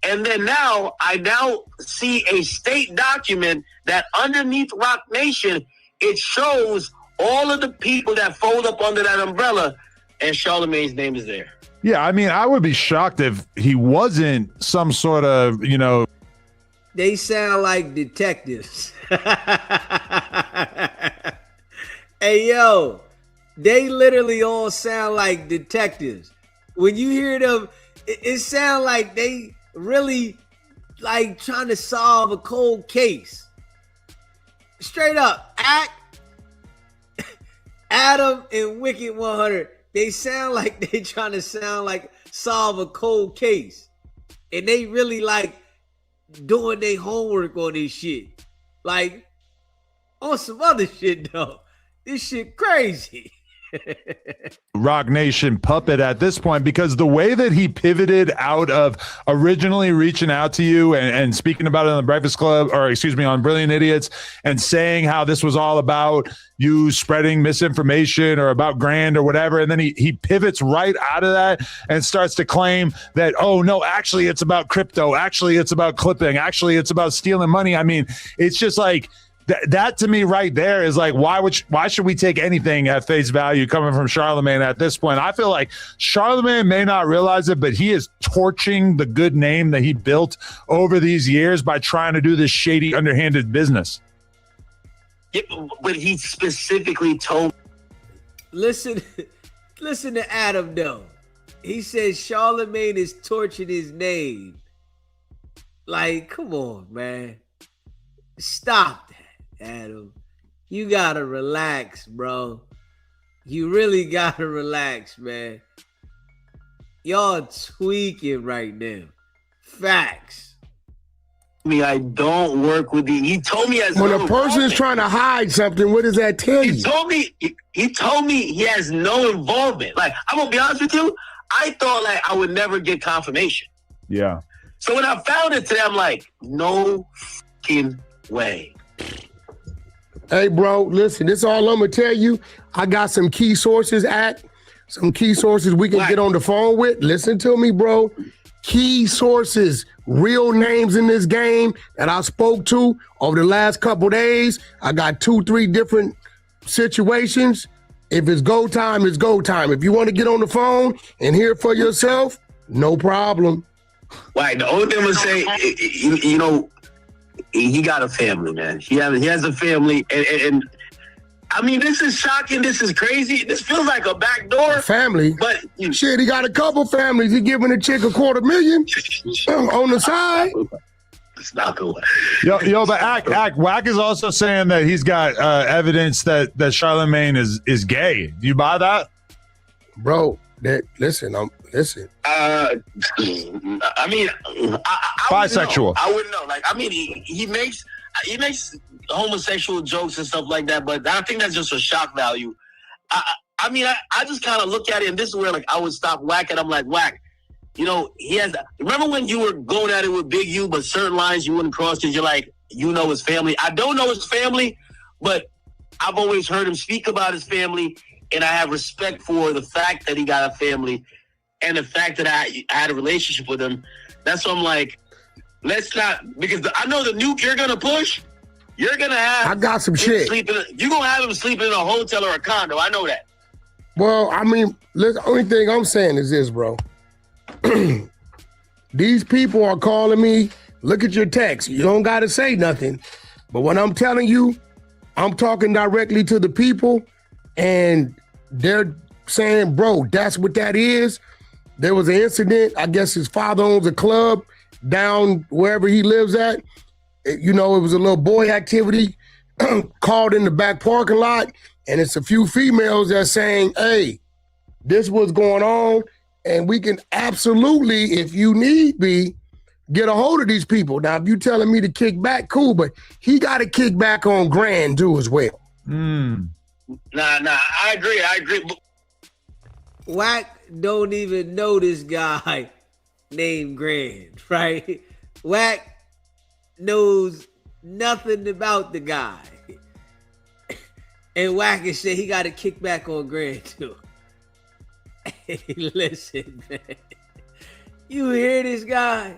And then I now see a state document that underneath Rock Nation, it shows all of the people that fold up under that umbrella, and Charlamagne's name is there. Yeah, I mean, I would be shocked if he wasn't some sort of, They sound like detectives. Hey, yo, they literally all sound like detectives. When you hear them, it sounds like they really like trying to solve a cold case. Straight up, Adam and Wicked100, they sound like they trying to solve a cold case. And they really like doing their homework on this shit. Like, on some other shit, though. This shit crazy. Rock Nation puppet at this point, because the way that he pivoted out of originally reaching out to you and speaking about it on the Breakfast Club, or excuse me, on Brilliant Idiots, and saying how this was all about you spreading misinformation or about Grand or whatever, and then he pivots right out of that and starts to claim that, oh no, actually it's about crypto, actually it's about clipping, actually it's about stealing money. I mean, it's just like that to me right there is like, why should we take anything at face value coming from Charlamagne at this point? I feel like Charlamagne may not realize it, but he is torching the good name that he built over these years by trying to do this shady, underhanded business. Yeah, but he specifically told. Listen to Adam though. He says Charlamagne is torching his name. Like, come on, man. Stop that, Adam. You gotta relax, bro. You really gotta relax, man. Y'all tweaking right now. Facts. Me, I don't work with the. He told me as When a person is trying to hide something, what does that tell you? He told me he has no involvement. Like, I'm gonna be honest with you, I thought like I would never get confirmation. Yeah. So when I found it today, I'm like, no fucking way. Hey, bro, listen, this is all I'm going to tell you. I got some key sources some key sources we can get on the phone with. Listen to me, bro. Key sources, real names in this game that I spoke to over the last couple days. I got 2-3 different situations. If it's go time, it's go time. If you want to get on the phone and hear it for yourself, no problem. Right. The only thing I'm going to say, he got a family, man. He has a family. And I mean, this is shocking. This is crazy. This feels like a backdoor. Family? But shit, he got a couple families. He giving a chick $250,000 on the side. It's not good. Yo, but Wack is also saying that he's got evidence that Charlamagne is gay. Do you buy that? Bro, listen. I mean, bisexual. I wouldn't know. Like, I mean, he makes homosexual jokes and stuff like that, but I think that's just a shock value. I mean, I just kind of look at it, and this is where like I would stop Wack, and I'm like, Wack, he has. Remember when you were going at it with Big U, but certain lines you wouldn't cross because you're like, his family. I don't know his family, but I've always heard him speak about his family, and I have respect for the fact that he got a family. And the fact that I had a relationship with him, that's why I'm like, let's not, because I know the nuke you're going to push, you're going to have. I got some shit. You're going to have him sleeping in a hotel or a condo. I know that. Well, I mean, the only thing I'm saying is this, bro. These people are calling me. Look at your text. You don't got to say nothing. But when I'm telling you, I'm talking directly to the people, and they're saying, bro, that's what that is. There was an incident. I guess his father owns a club down wherever he lives at. You know, it was a little boy activity called in the back parking lot, and it's a few females that's saying, hey, this was going on, and we can absolutely, if you need be, get a hold of these people. Now, if you telling me to kick back, cool, but he got to kick back on Grand too as well. Nah, I agree. Wack don't even know this guy named Grand, right? Wack knows nothing about the guy. And Wack is saying he got to kick back on Grand too. Hey, listen, man. You hear this guy?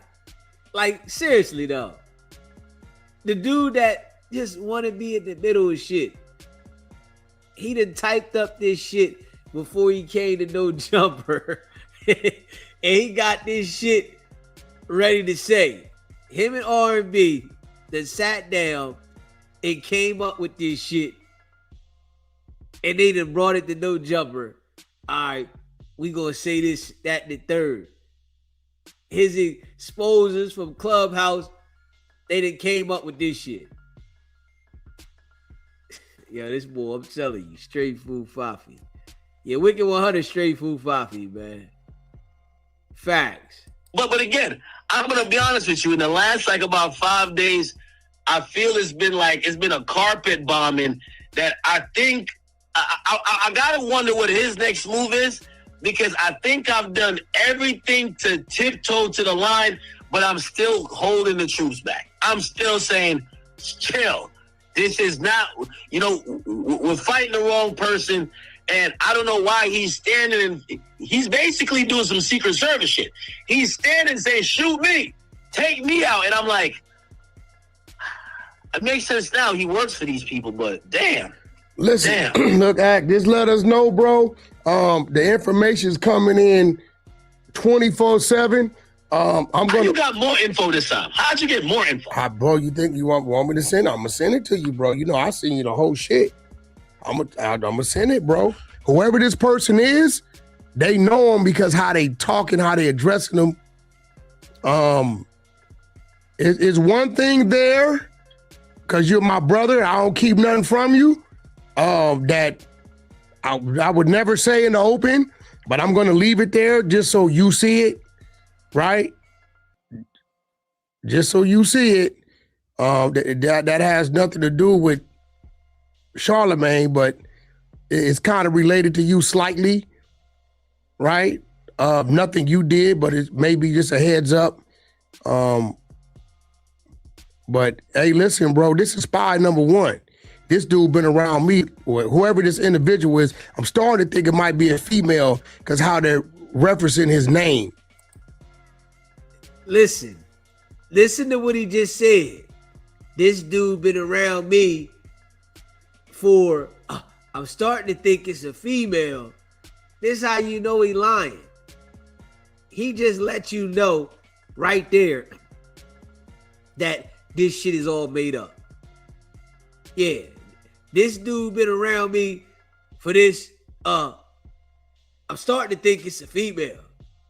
Like, seriously, though. The dude that just want to be in the middle of shit. He done typed up this shit before he came to No Jumper. And he got this shit ready to say. Him and R&B that sat down and came up with this shit. And they done brought it to No Jumper. All right, we gonna say this, that, and the third. His exposers from Clubhouse, they done came up with this shit. Yo, this boy, I'm telling you, straight food fafi. Yeah, Wicked100 straight food fafi, man. Facts. But again, I'm gonna be honest with you. In the last like about 5 days, I feel it's been a carpet bombing that I think I gotta wonder what his next move is, because I think I've done everything to tiptoe to the line, but I'm still holding the troops back. I'm still saying, chill. This is not, we're fighting the wrong person, and I don't know why he's standing and he's basically doing some Secret Service shit. He's standing saying, shoot me, take me out, and I'm like, it makes sense now. He works for these people, but damn. Listen, look, Act, just let us know, bro. The information's coming in 24/7. You got more info this time. How'd you get more info? Bro, you think you want me to send it? I'm gonna send it to you, bro. You know, I send you the whole shit. I'm gonna send it, bro. Whoever this person is, they know them because how they talking, how they addressing them. It's one thing there, because you're my brother. I don't keep nothing from you. That I would never say in the open, but I'm gonna leave it there just so you see it, right? Just so you see it. That has nothing to do with Charlamagne, but it's kind of related to you slightly, right? Nothing you did, but it's maybe just a heads up. But hey, listen, bro, this is spy number one. This dude been around me, or whoever this individual is. I'm starting to think it might be a female because how they're referencing his name. Listen to what he just said. This dude been around me for, I'm starting to think it's a female. This how you know he lying. He just let you know right there that this shit is all made up. Yeah. This dude been around me for this. I'm starting to think it's a female.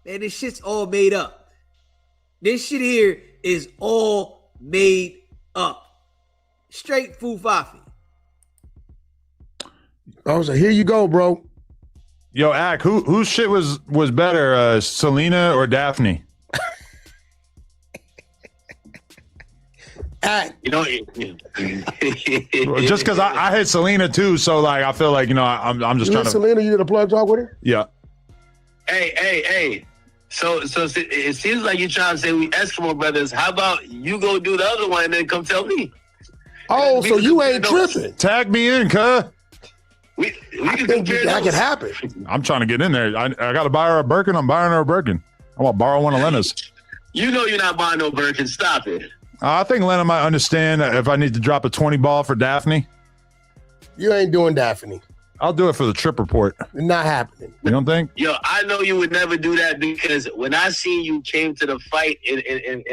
Man, this shit's all made up. This shit here is all made up. Straight fufafi. Oh, so here you go, bro. Yo, Ak, whose shit was better, Selena or Daphne? Just because I hit Selena too, so like I feel like I'm just trying to. Selena, you did a plug talk with her? Yeah. Hey. So it seems like you're trying to say we Eskimo brothers. How about you go do the other one and then come tell me? Oh, so you ain't tripping? Tag me in, cuz. We I can think compare that those. could happen. I'm trying to get in there. I got to buy her a Birkin. I'm buying her a Birkin. I want to borrow one of Lena's. You know you're not buying no Birkin. Stop it. I think Lena might understand if I need to drop a 20 ball for Daphne. You ain't doing Daphne. I'll do it for the trip report. It's not happening. You don't think? Yo, I know you would never do that, because when I seen you came to the fight in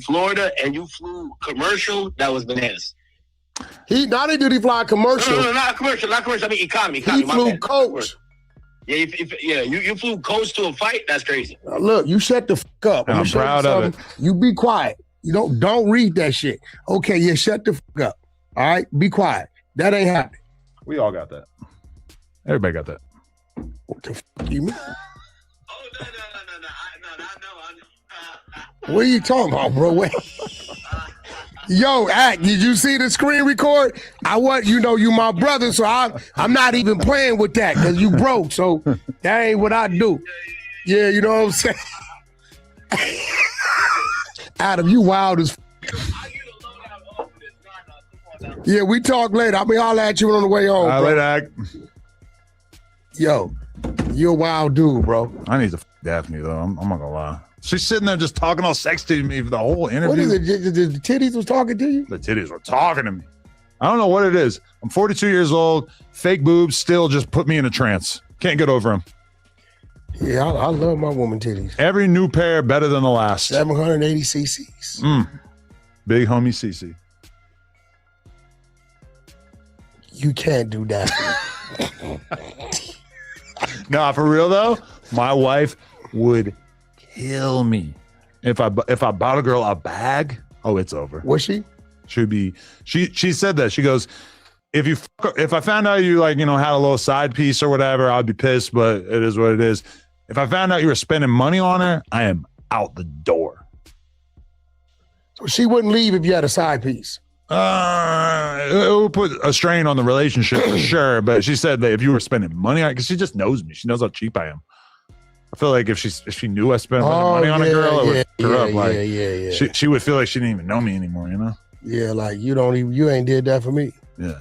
Florida and you flew commercial, that was bananas. He not only did he fly commercial. No, not commercial. I mean economy. He my flew bad. coach. Yeah, you flew coach to a fight. That's crazy. Look, you shut the fuck up. And I'm proud of it. You be quiet. You don't read that shit. Okay, yeah, shut the fuck up. All right, be quiet. That ain't happening. We all got that. Everybody got that. What the fuck you mean? Oh no. What are you talking about, bro? Wait. Yo, Act, did you see the screen record? You my brother, so I'm not even playing with that because you broke. So that ain't what I do. Yeah, you know what I'm saying? Adam, you wild as Yeah, we talk later. I'll be holler at you on the way home, bro. Later, Act. Yo, you're a wild dude, bro. I need to Daphne, though. I'm not gonna lie. She's sitting there just talking all sexy to me for the whole interview. What is it? The titties was talking to you? The titties were talking to me. I don't know what it is. I'm 42 years old. Fake boobs still just put me in a trance. Can't get over them. Yeah, I love my woman titties. Every new pair better than the last. 780 cc's. Big homie CC. You can't do that. Nah, for real though, my wife would kill me if I bought a girl a bag. Oh, it's over. Was she? She said that. She goes, if I found out you had a little side piece or whatever, I'd be pissed, but it is what it is. If I found out you were spending money on her, I am out the door. So she wouldn't leave if you had a side piece. It would put a strain on the relationship for sure. But she said that if you were spending money on it, because she just knows me, she knows how cheap I am. I feel like if she knew I spent money on a girl, it would fuck her up. Yeah. She would feel like she didn't even know me anymore, Yeah, like you ain't did that for me. Yeah.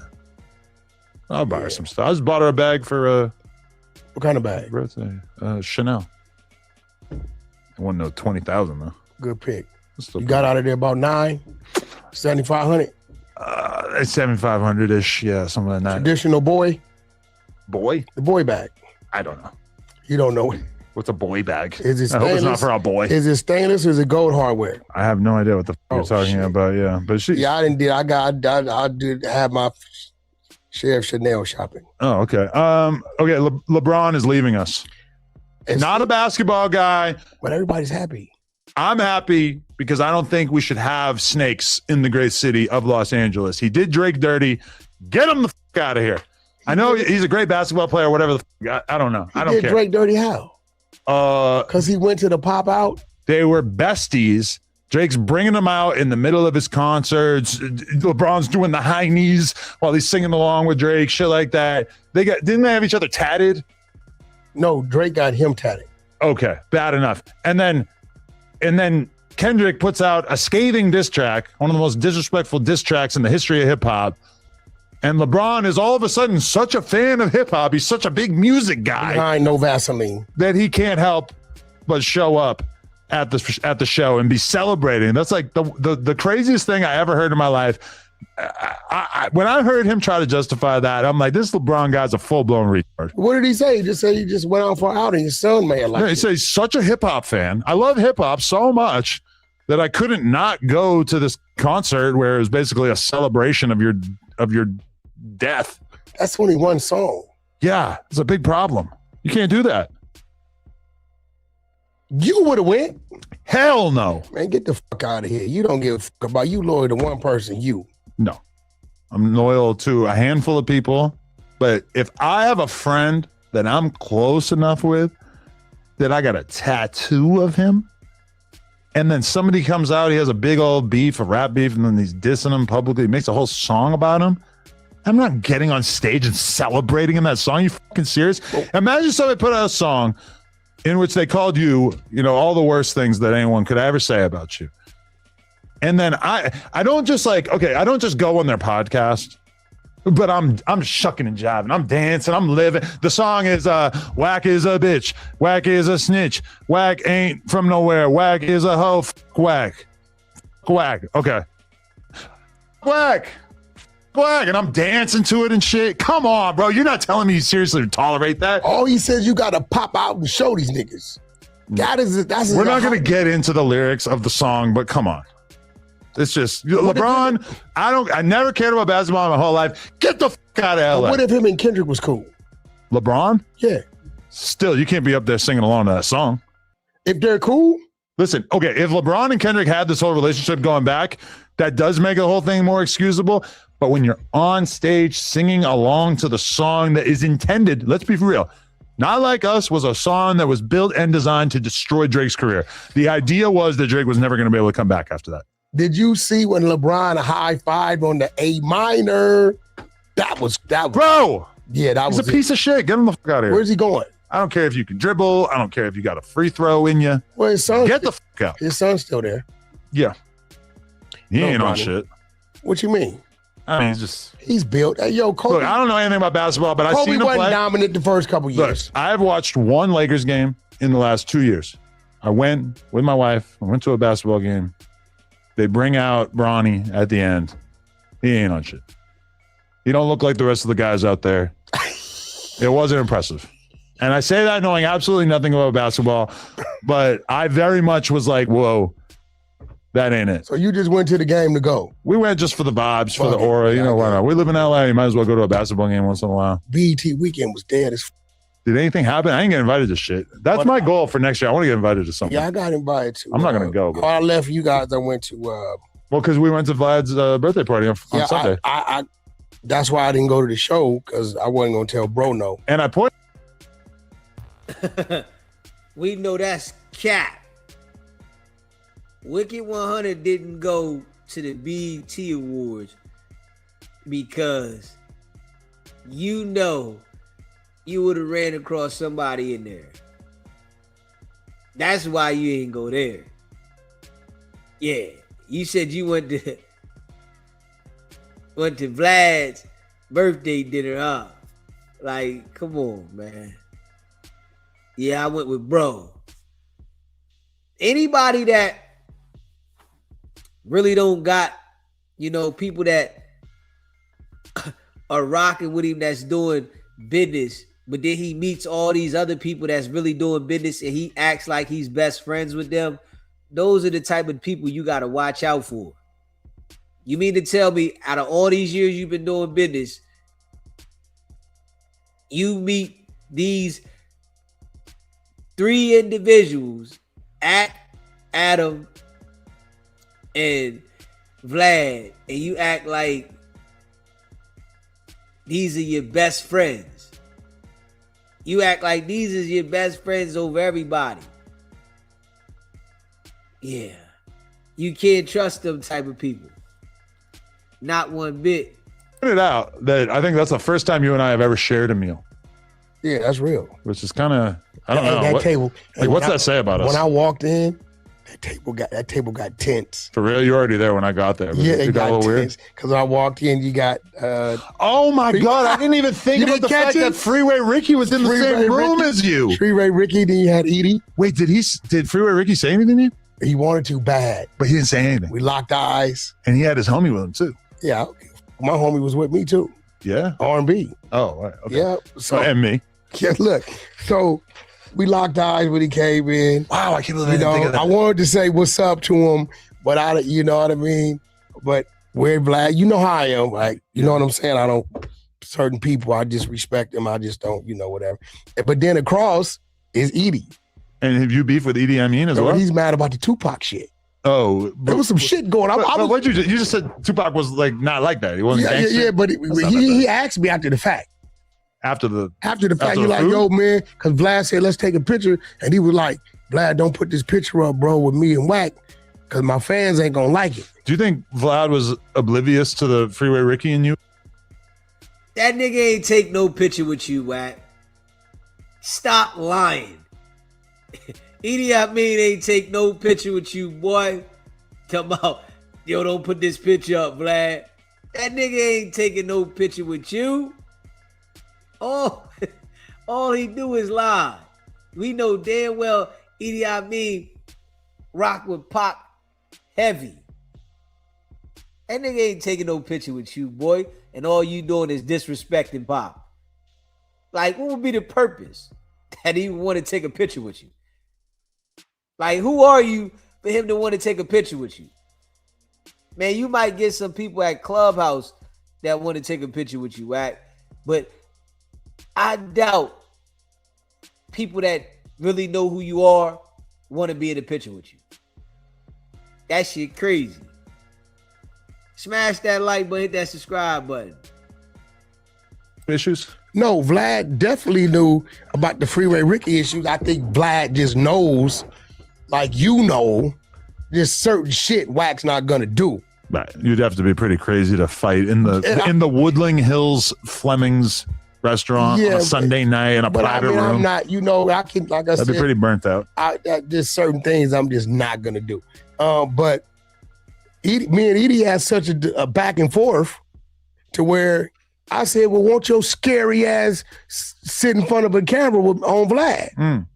I'll buy her some stuff. I just bought her a bag for what kind of bag? Birthday. Chanel. It wasn't no 20,000 though. Good pick. You got out of there about 7,500. 7,500-ish, yeah, something like that. Traditional boy. Boy? The boy bag. I don't know. You don't know it. What's a boy bag? Is it I hope it's not stainless? for a boy. Is it stainless or is it gold hardware? I have no idea what the you're talking shit. about. Yeah, but she. Yeah, I did have my share of Chanel shopping. Oh, okay. Okay. LeBron is leaving us. Not a basketball guy, but everybody's happy. I'm happy because I don't think we should have snakes in the great city of Los Angeles. He did Drake dirty. Get him the fuck out of here. I know he's a great basketball player, whatever the fuck. I don't know. I don't care. Drake dirty how? Because he went to the pop out. They were besties. Drake's bringing them out in the middle of his concerts. LeBron's doing the high knees while he's singing along with Drake, shit like that. Didn't they have each other tatted? No, Drake got him tatted. Okay, bad enough. And then Kendrick puts out a scathing diss track, one of the most disrespectful diss tracks in the history of hip hop. And LeBron is all of a sudden such a fan of hip hop. He's such a big music guy. Behind no Vaseline. That he can't help but show up at the show and be celebrating. That's like the craziest thing I ever heard in my life. When I heard him try to justify that, I'm like, this LeBron guy's a full-blown retard. What did he say? He just said he just went out for an outing. His son may have liked He said he's such a hip-hop fan. I love hip-hop so much that I couldn't not go to this concert where it was basically a celebration of your death. That's only one song. Yeah, it's a big problem. You can't do that. You would have went. Hell no. Man, get the fuck out of here. You don't give a fuck about you loyal to one person, you. No. I'm loyal to a handful of people. But if I have a friend that I'm close enough with that I got a tattoo of him, and then somebody comes out, he has a big old beef, a rap beef, and then he's dissing him publicly, makes a whole song about him, I'm not getting on stage and celebrating in that song. You fucking serious? Imagine somebody put out a song in which they called you, all the worst things that anyone could ever say about you. And then I don't just I don't just go on their podcast, but I'm shucking and jiving. I'm dancing. I'm living. The song is whack is a bitch. Whack is a snitch. Whack ain't from nowhere. Whack is a hoe. Whack. Whack. Okay. Whack. And I'm dancing to it and shit. Come on, bro. You're not telling me you seriously tolerate that? All he says you got to pop out and show these niggas. We're not going to get into the lyrics of the song, but come on. It's just LeBron. I never cared about basketball my whole life. Get the fuck out of LA. What if him and Kendrick was cool? LeBron? Yeah. Still, you can't be up there singing along to that song. If they're cool, listen. Okay, if LeBron and Kendrick had this whole relationship going back, that does make the whole thing more excusable. But when you're on stage singing along to the song that is intended, let's be for real. Not Like Us was a song that was built and designed to destroy Drake's career. The idea was that Drake was never going to be able to come back after that. did you see when LeBron high-fived on the A minor? That was Bro! Yeah, that He's was a piece of shit. Get him the fuck out of here. Where's he going? I don't care if you can dribble. I don't care if you got a free throw in you. Well, his son. Get the fuck out. His son's still there. Yeah. He ain't on Bronny. shit. What you mean? I mean, He's built. Hey, yo, Kobe. Look, I don't know anything about basketball, but I've Kobe seen him wasn't play. dominant the first couple Look, years. I've watched one Lakers game in the last 2 years. I went with my wife. I went to a basketball game. They bring out Bronny at the end. He ain't on shit. He don't look like the rest of the guys out there. It wasn't impressive. And I say that knowing absolutely nothing about basketball, but I very much was like, whoa, that ain't it. So you just went to the game to go. We went just for the vibes, for the Fuck it. aura. You Yeah, know, why yeah. not? We live in LA. You might as well go to a basketball game once in a while. BET weekend was dead as Did anything happen? I ain't get invited to shit. That's my goal for next year. I want to get invited to something. Yeah, I got invited to. I'm not gonna go, but- When I left you guys, I went to. Well, because we went to Vlad's birthday party on Sunday. I that's why I didn't go to the show because I wasn't gonna tell bro no. And I point. We know that's cap. Wicked100 didn't go to the BET Awards because you know you would have ran across somebody in there. That's why you ain't go there. Yeah, you said you went to Vlad's birthday dinner, huh? Like, come on, man. Yeah, I went with bro. Anybody that really don't got, people that are rocking with him that's doing business, but then he meets all these other people that's really doing business and he acts like he's best friends with them. Those are the type of people you got to watch out for. You mean to tell me out of all these years you've been doing business, you meet these 3 individuals, Adam, and Vlad, and you act like these are your best friends. You act like these are your best friends over everybody. Yeah. You can't trust them type of people. Not one bit. Pointed out that I think that's the first time you and I have ever shared a meal, Yeah, that's real. which is kind of, I don't know. That What, table. like, what's that say about us? When I walked in, that table got tense. For real, you're already there when I got there. Yeah, it it got a got little weird. tense because I walked in. You got Oh my God, I didn't even think You about didn't the catch fact it? that Freeway Ricky was in the Freeway same room Ricky. as you. Freeway Ricky. Then you had Edie. Wait, did Freeway Ricky say anything to you? He wanted to bad. But he didn't say anything. We locked eyes. And he had his homie with him too. Yeah, my homie was with me too. Yeah. R&B. Oh, right. Okay. Yeah. So, and me. Yeah, look. So we locked eyes when he came in. Wow, I can't believe I didn't think of that. I wanted to say what's up to him, but you know what I mean? But we're Vlad, you know how I am, like, you know what I'm saying? I don't, certain people, I just respect them. I just don't, whatever. But then across is Edie. And have you beef with Idi Amin as well? He's mad about the Tupac shit. Oh, There was some shit going on. But what you just said Tupac was like not like that. He wasn't gangster. Yeah, but not like he that. asked me after the fact. After the After the fact, After he the like, food? yo, man, because Vlad said, let's take a picture. And he was like, Vlad, don't put this picture up, bro, with me and Wack, because my fans ain't going to like it. Do you think Vlad was oblivious to the Freeway Ricky and you? That nigga ain't take no picture with you, Wack. Stop lying. Idi Amin ain't take no picture with you, boy. Come out. Yo, don't put this picture up, Vlad. That nigga ain't taking no picture with you. Oh, all he do is lie. We know damn well Idi Amin rock with Pac heavy. That nigga ain't taking no picture with you, boy. And all you doing is disrespecting Pac. Like, what would be the purpose that he would want to take a picture with you? Like, who are you for him to want to take a picture with you? Man, you might get some people at Clubhouse that want to take a picture with you, Wack. But I doubt people that really know who you are want to be in a picture with you. That shit crazy. Smash that like button, hit that subscribe button. Issues? No, Vlad definitely knew about the Freeway Ricky issues. I think Vlad just knows, like just certain shit Wack's not gonna do. Right. You'd have to be pretty crazy to fight in the Woodling Hills Fleming's restaurant on a Sunday night in a private room. I'm not, I can, like I said, that'd be pretty burnt out. There's certain things I'm just not gonna do. But me and Edie had such a back and forth to where I said, well, won't your scary ass sit in front of a camera on Vlad?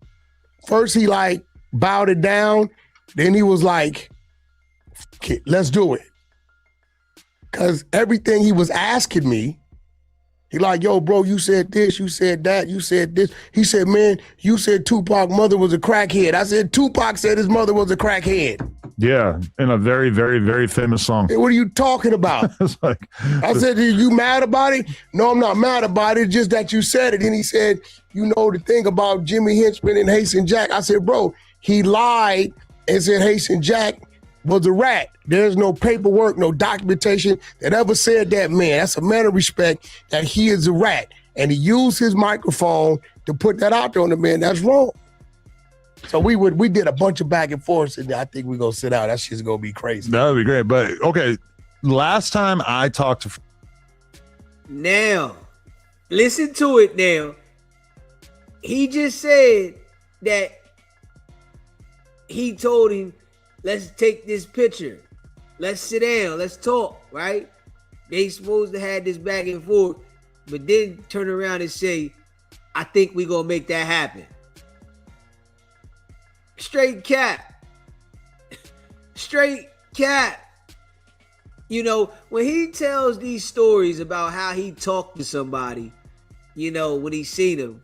First he like bowed it down. Then he was like, okay, let's do it. Cause everything he was asking me, he like, yo, bro, you said this, you said that, you said this. He said, man, you said Tupac's mother was a crackhead. I said, Tupac said his mother was a crackhead. Yeah, in a very, very, very famous song. Hey, what are you talking about? I said, are you mad about it? No, I'm not mad about it, just that you said it. And he said, the thing about Jimmy Hinchman and Hasten Jack. I said, bro, he lied and said Hasten Jack was a rat. There's no paperwork, no documentation that ever said that, man. That's a man of respect that he is a rat. And he used his microphone to put that out there on the man. That's wrong. So we did a bunch of back and forth, and I think we're going to sit out. That shit's going to be crazy. That would be great. But, okay, last time I talked to... Now, listen to it now. He just said that he told him, let's take this picture. Let's sit down. Let's talk, right? They supposed to have this back and forth, but then turn around and say, I think we're going to make that happen. Straight cap. Straight cap. When he tells these stories about how he talked to somebody, when he seen him,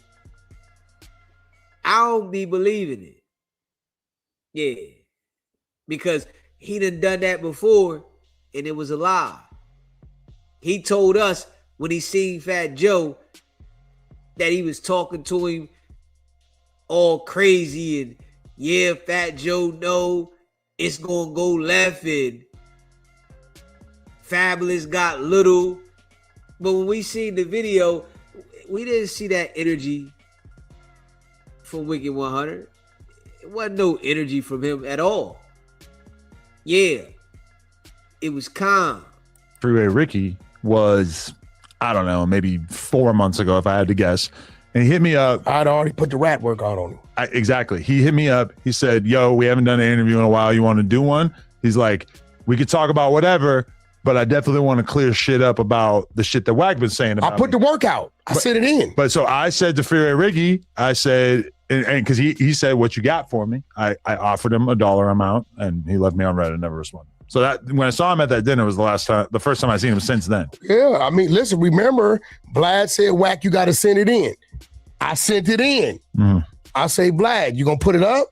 I don't be believing it. Yeah. Because he done that before and it was a lie. He told us when he seen Fat Joe that he was talking to him all crazy and yeah, Fat Joe know it's gonna go left and Fabulous got little. But when we seen the video, we didn't see that energy from Wicked100. It wasn't no energy from him at all. Yeah, it was calm. Freeway Ricky was, I don't know, maybe 4 months ago, if I had to guess. And he hit me up. I'd already put the rat work out on him. Exactly. He hit me up. He said, yo, we haven't done an interview in a while. You want to do one? He's like, we could talk about whatever, but I definitely want to clear shit up about the shit that Wack been saying about I put the work out. I sent it in. But so I said to Freeway Ricky, I said, and because he said, what you got for me? I offered him a dollar amount and he left me on red and never responded. So that when I saw him at that dinner was the first time I seen him since then. Yeah, I mean, listen, remember, Vlad said, Wack, you got to send it in. I sent it in. I say, Vlad, you gonna put it up?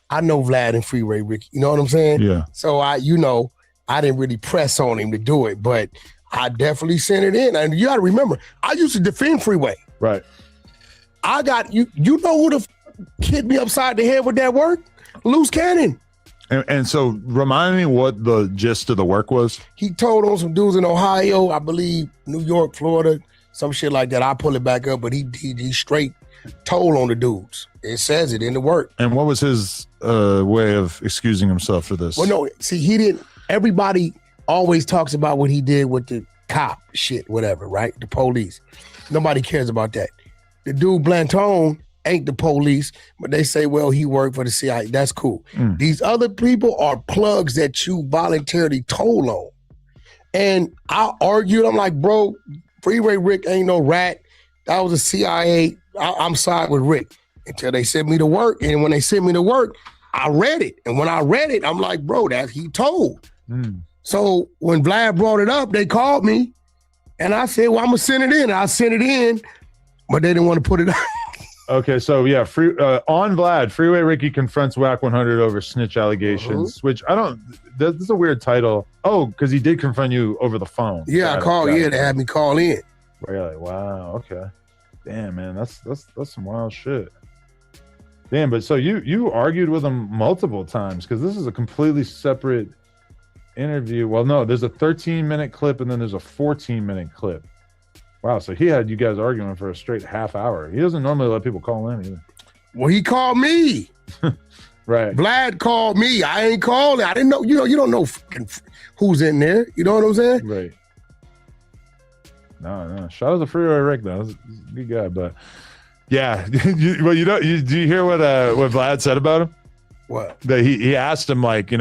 I know Vlad and Freeway Ricky. You know what I'm saying? Yeah. So I didn't really press on him to do it, but I definitely sent it in. And you got to remember, I used to defend Freeway. Right. I got you know who the hit me upside the head with that work? Loose Cannon. And so remind me what the gist of the work was. He told on some dudes in Ohio, I believe New York, Florida, some shit like that. I'll pull it back up, but he straight told on the dudes. It says it in the work. And what was his way of excusing himself for this? Well, no, see, he didn't. Everybody always talks about what he did with the cop shit, whatever, right? The police. Nobody cares about that. The dude Blanton ain't the police, but they say, well, he worked for the CIA. That's cool. These other people are plugs that you voluntarily told on. And I argued, I'm like, bro, Freeway Rick ain't no rat. That was a CIA. I'm side with Rick until they sent me to work. And when they sent me to work, I read it. And when I read it, I'm like, bro, that he told. So when Vlad brought it up, they called me and I said, well, I'm going to send it in. And I sent it in, but they didn't want to put it up. Okay, so yeah, on Vlad, Freeway Ricky confronts Wicked100 over snitch allegations, which I don't. This is a weird title. Oh, because he did confront you over the phone. Yeah, I called. Yeah, they had me call in. Really? Wow. Okay. Damn, man, that's some wild shit. Damn, but so you argued with him multiple times because this is a completely separate interview. Well, no, there's a 13-minute clip and then there's a 14-minute clip. Wow, so he had you guys arguing for a straight half hour. He doesn't normally let people call in either. Well, he called me. Right. Vlad called me. I ain't calling. I didn't know. You don't know fucking who's in there. You know what I'm saying? Right. No. Shout out to Freeway Rick though. He's a good guy, but yeah. Do you hear what Vlad said about him? What? That he asked him like,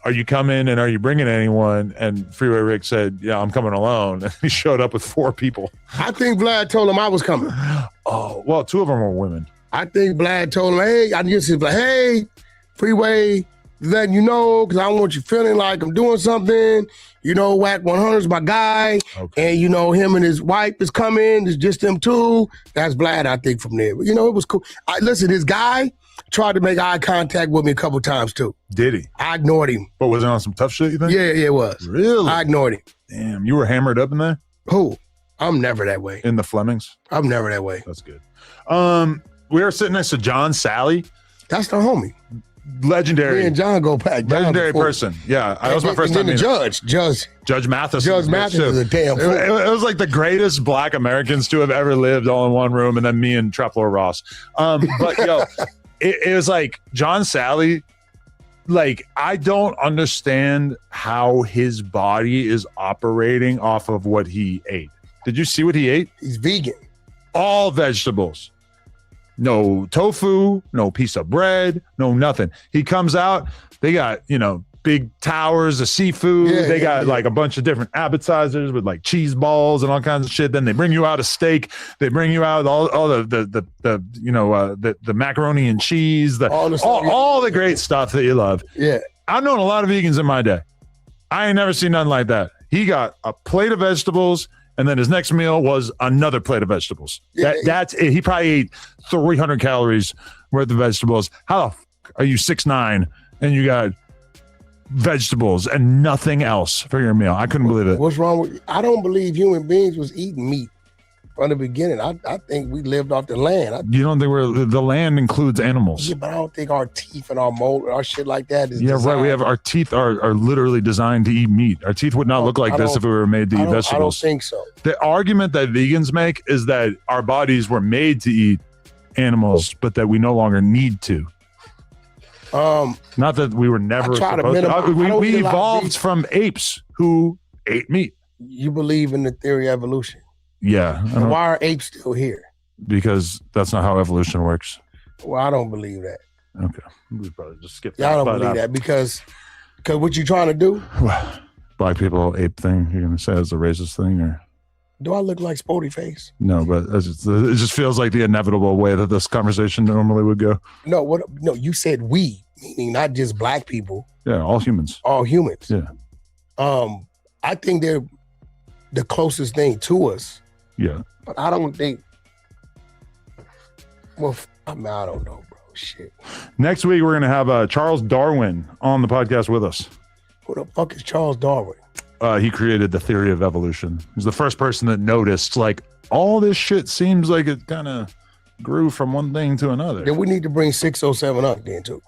are you coming and are you bringing anyone? And Freeway Rick said, yeah, I'm coming alone. And he showed up with 4 people. I think Vlad told him I was coming. Oh, well, 2 of them were women. I think Vlad told him, hey, I just was like, hey, Freeway, letting you know, because I don't want you feeling like I'm doing something. Wicked100 is my guy. Okay. And, him and his wife is coming. It's just them 2. That's Vlad, I think, from there. But, it was cool. Listen, this guy tried to make eye contact with me a couple times, too. Did he? I ignored him. But was it on some tough shit, you think? Yeah, it was. Really? I ignored him. Damn, you were hammered up in there? Who? I'm never that way. In the Flemings? I'm never that way. That's good. We were sitting next to John Sally. That's the homie. Legendary. Me and John go back. Legendary person. Yeah, that was my first time. And then Judge Mathis. Judge Mathis is a damn fool. It was like the greatest Black Americans to have ever lived all in one room, and then me and Traplo Ross. But yo, it was like John Sally. Like, I don't understand how his body is operating off of what he ate. Did you see what he ate? He's vegan. All vegetables. No tofu, no piece of bread, no nothing. He comes out, they got, big towers of seafood. They got like a bunch of different appetizers with like cheese balls and all kinds of shit. Then they bring you out a steak. They bring you out all the macaroni and cheese, all the great stuff that you love. Yeah. I've known a lot of vegans in my day. I ain't never seen nothing like that. He got a plate of vegetables, and then his next meal was another plate of vegetables. That's it. He probably ate 300 calories worth of vegetables. How the fuck are you 6'9" and you got vegetables and nothing else for your meal? I couldn't believe it. What's wrong with you? I don't believe human beings was eating meat from the beginning. I think we lived off the land. You don't think the land includes animals? Yeah, but I don't think our teeth and our mold, our shit like that is designed. Right. We have our teeth are literally designed to eat meat. Our teeth would not look like this if we were made to eat vegetables. I don't think so. The argument that vegans make is that our bodies were made to eat animals, but that we no longer need to. Not that we were never supposed to. We evolved from apes who ate meat. You believe in the theory of evolution? Yeah. And why are apes still here? Because that's not how evolution works. Well, I don't believe that. Okay. We probably just skip that. Yeah, I don't believe that because what you trying to do? Black people ape thing, you're going to say it's a racist thing? Or do I look like Sporty Face? No, but it just feels like the inevitable way that this conversation normally would go. No, you said we, meaning not just black people. Yeah, all humans. All humans. Yeah. I think they're the closest thing to us. Yeah. But I don't think, I don't know, bro. Shit. Next week, we're going to have Charles Darwin on the podcast with us. Who the fuck is Charles Darwin? He created the theory of evolution. He's the first person that noticed, like, all this shit seems like it kind of grew from one thing to another. Then we need to bring 607 up then, too.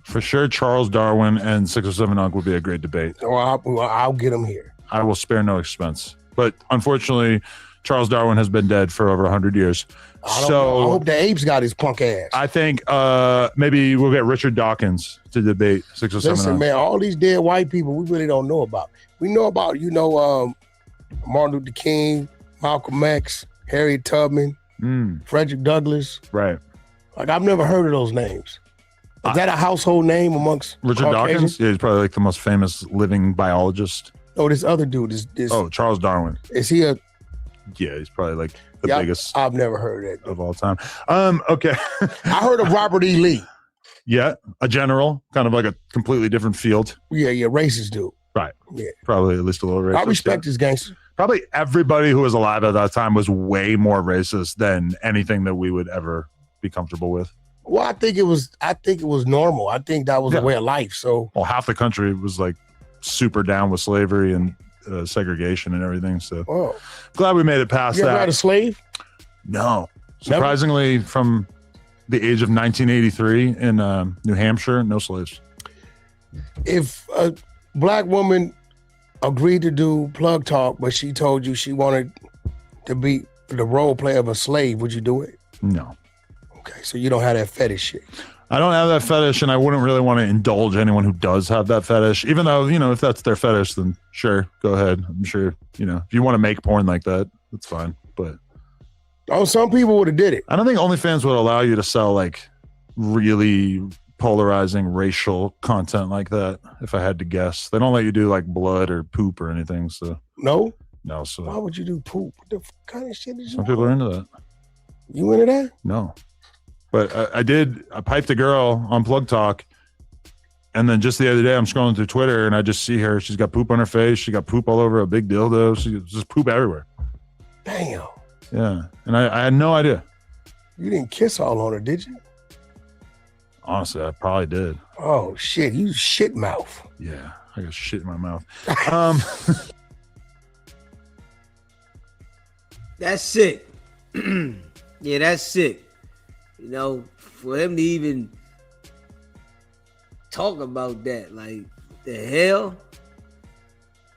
For sure, Charles Darwin and 607 Unc would be a great debate. I'll get him here. I will spare no expense. But unfortunately, Charles Darwin has been dead for over 100 years. I hope the apes got his punk ass. I think maybe we'll get Richard Dawkins to debate 607. Listen, man, all these dead white people we really don't know about. We know about, Martin Luther King, Malcolm X, Harriet Tubman, Frederick Douglass. Right. Like, I've never heard of those names. Is that a household name amongst Richard Caucasians? Dawkins? Yeah, he's probably like the most famous living biologist. Oh, this other dude is. Charles Darwin. Is he a? Yeah, he's probably like the biggest. I've never heard of that of all time. Okay. I heard of Robert E. Lee. Yeah, a general, kind of like a completely different field. Yeah, racist dude. Right. Yeah. Probably at least a little racist. I respect his gangster. Probably everybody who was alive at that time was way more racist than anything that we would ever be comfortable with. Well, I think it was normal. I think that was a way of life. So, well, half the country was like super down with slavery and segregation and everything. So, glad we made it past you that. ever had a slave? No, surprisingly, from the age of 1983 in New Hampshire, no slaves. If a black woman agreed to do plug talk, but she told you she wanted to be the role play of a slave, would you do it? No. Okay, so you don't have that fetish shit. I don't have that fetish, and I wouldn't really want to indulge anyone who does have that fetish, even though, if that's their fetish, then sure, go ahead. I'm sure, if you want to make porn like that, that's fine. But some people would have did it. I don't think OnlyFans would allow you to sell like really polarizing racial content like that, if I had to guess. They don't let you do like blood or poop or anything. So No, so why would you do poop? What the kind of shit is you? Some people are into that. You into that? No. But I piped a girl on Plug Talk, and then just the other day I'm scrolling through Twitter and I just see her. She's got poop on her face. She got poop all over a big dildo. She just poop everywhere. Damn. Yeah. And I had no idea. You didn't kiss all on her, did you? Honestly, I probably did. Oh, shit. You shit mouth. Yeah. I got shit in my mouth. That's sick. Yeah, that's sick. For him to even talk about that, like, the hell?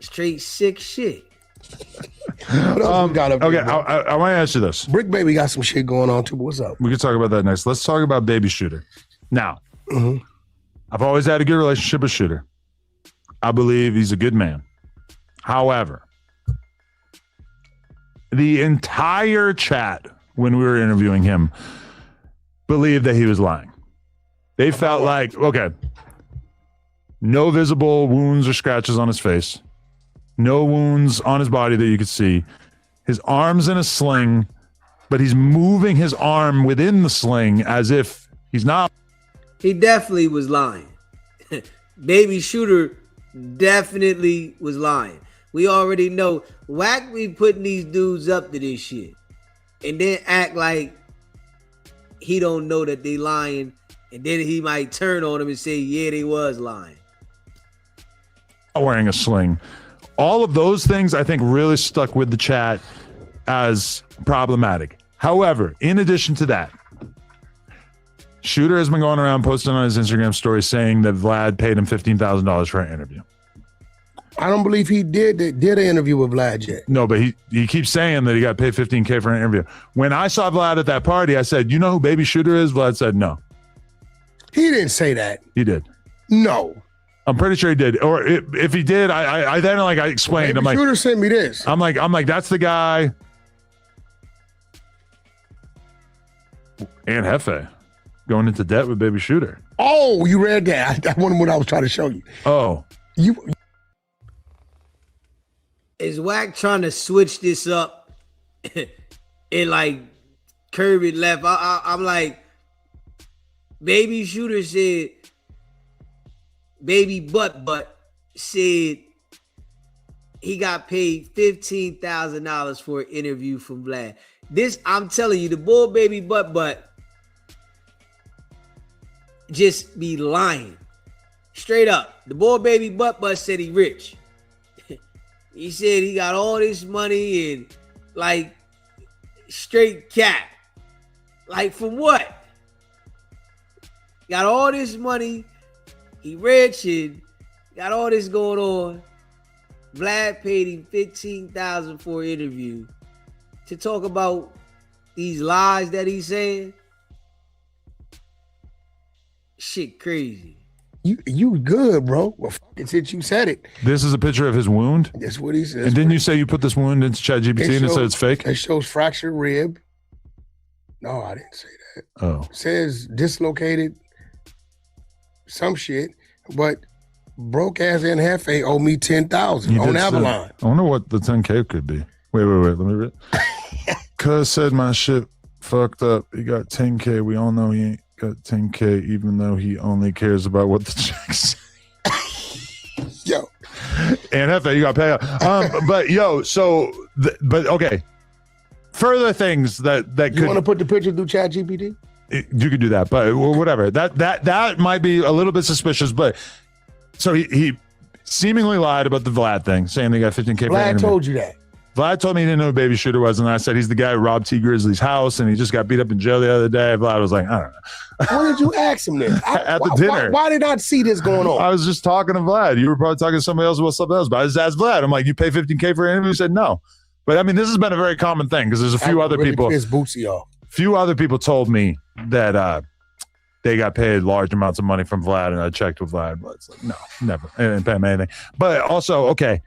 Straight sick shit. What else we got up okay, there, bro? I want to ask you this. Brick Baby got some shit going on too, but what's up? We can talk about that next. Let's talk about Baby Shooter. Now, I've always had a good relationship with Shooter. I believe he's a good man. However, the entire chat when we were interviewing him believed that he was lying. They felt like, okay, no visible wounds or scratches on his face, no wounds on his body that you could see. His arm's in a sling, but he's moving his arm within the sling as if he's not. He definitely was lying. Baby Shooter definitely was lying. We already know. Wack be putting these dudes up to this shit and then act like he don't know that they lying, and then he might turn on him and say, yeah, they was lying. Wearing a sling. All of those things, I think, really stuck with the chat as problematic. However, in addition to that, Shooter has been going around posting on his Instagram story saying that Vlad paid him $15,000 for an interview. I don't believe he did an interview with Vlad yet. No, but he keeps saying that he got paid $15K for an interview. When I saw Vlad at that party, I said, you know who Baby Shooter is? Vlad said no. He didn't say that. He did. No. I'm pretty sure he did. Or if he did, I then I explained. Baby Shooter sent me this. I'm like, that's the guy. And Hefe going into debt with Baby Shooter. Oh, you read that. That wasn't what I was trying to show you. Oh. Is Wack trying to switch this up and like curve it left? I'm like, Baby Shooter said, Baby Butt said he got paid $15,000 for an interview from Vlad. This, I'm telling you, the bull Baby Butt just be lying. Straight up. The boy Baby Butt said he rich. He said he got all this money and like straight cap. Like from what? Got all this money. He rich and got all this going on. Vlad paid him $15,000 for an interview to talk about these lies that he's saying. Shit crazy. You good, bro. Well, it's it. You said it. This is a picture of his wound? That's what he says. And didn't you say you put this wound into ChatGPT and it said it's fake? It shows fractured rib. No, I didn't say that. Oh. It says dislocated some shit, but broke ass and Hefe owe me $10,000 on Avalon. I wonder what the 10K could be. Wait. Let me read. Cuz said my shit fucked up. He got 10K. We all know he ain't got 10K, even though he only cares about what the checks say. Yo. And Hefe, you got paid. But yo, but okay. Further things that You could. want to put the picture through ChatGPT? You could do that, but whatever. That might be a little bit suspicious. But so he seemingly lied about the Vlad thing, saying they got 15K. Vlad told you that. Vlad told me he didn't know who Baby Shooter was, and I said he's the guy who robbed T Grizzly's house, and he just got beat up in jail the other day. Vlad was like, I don't know. When did you ask him this? At the dinner. Why did I see this going on? I was just talking to Vlad. You were probably talking to somebody else about something else, but I just asked Vlad. I'm like, you pay 15K for an interview? He said no. But I mean, this has been a very common thing because there's a few other people. Few other people told me that they got paid large amounts of money from Vlad, and I checked with Vlad, but it's like, no, never. I didn't pay him anything. But also, okay,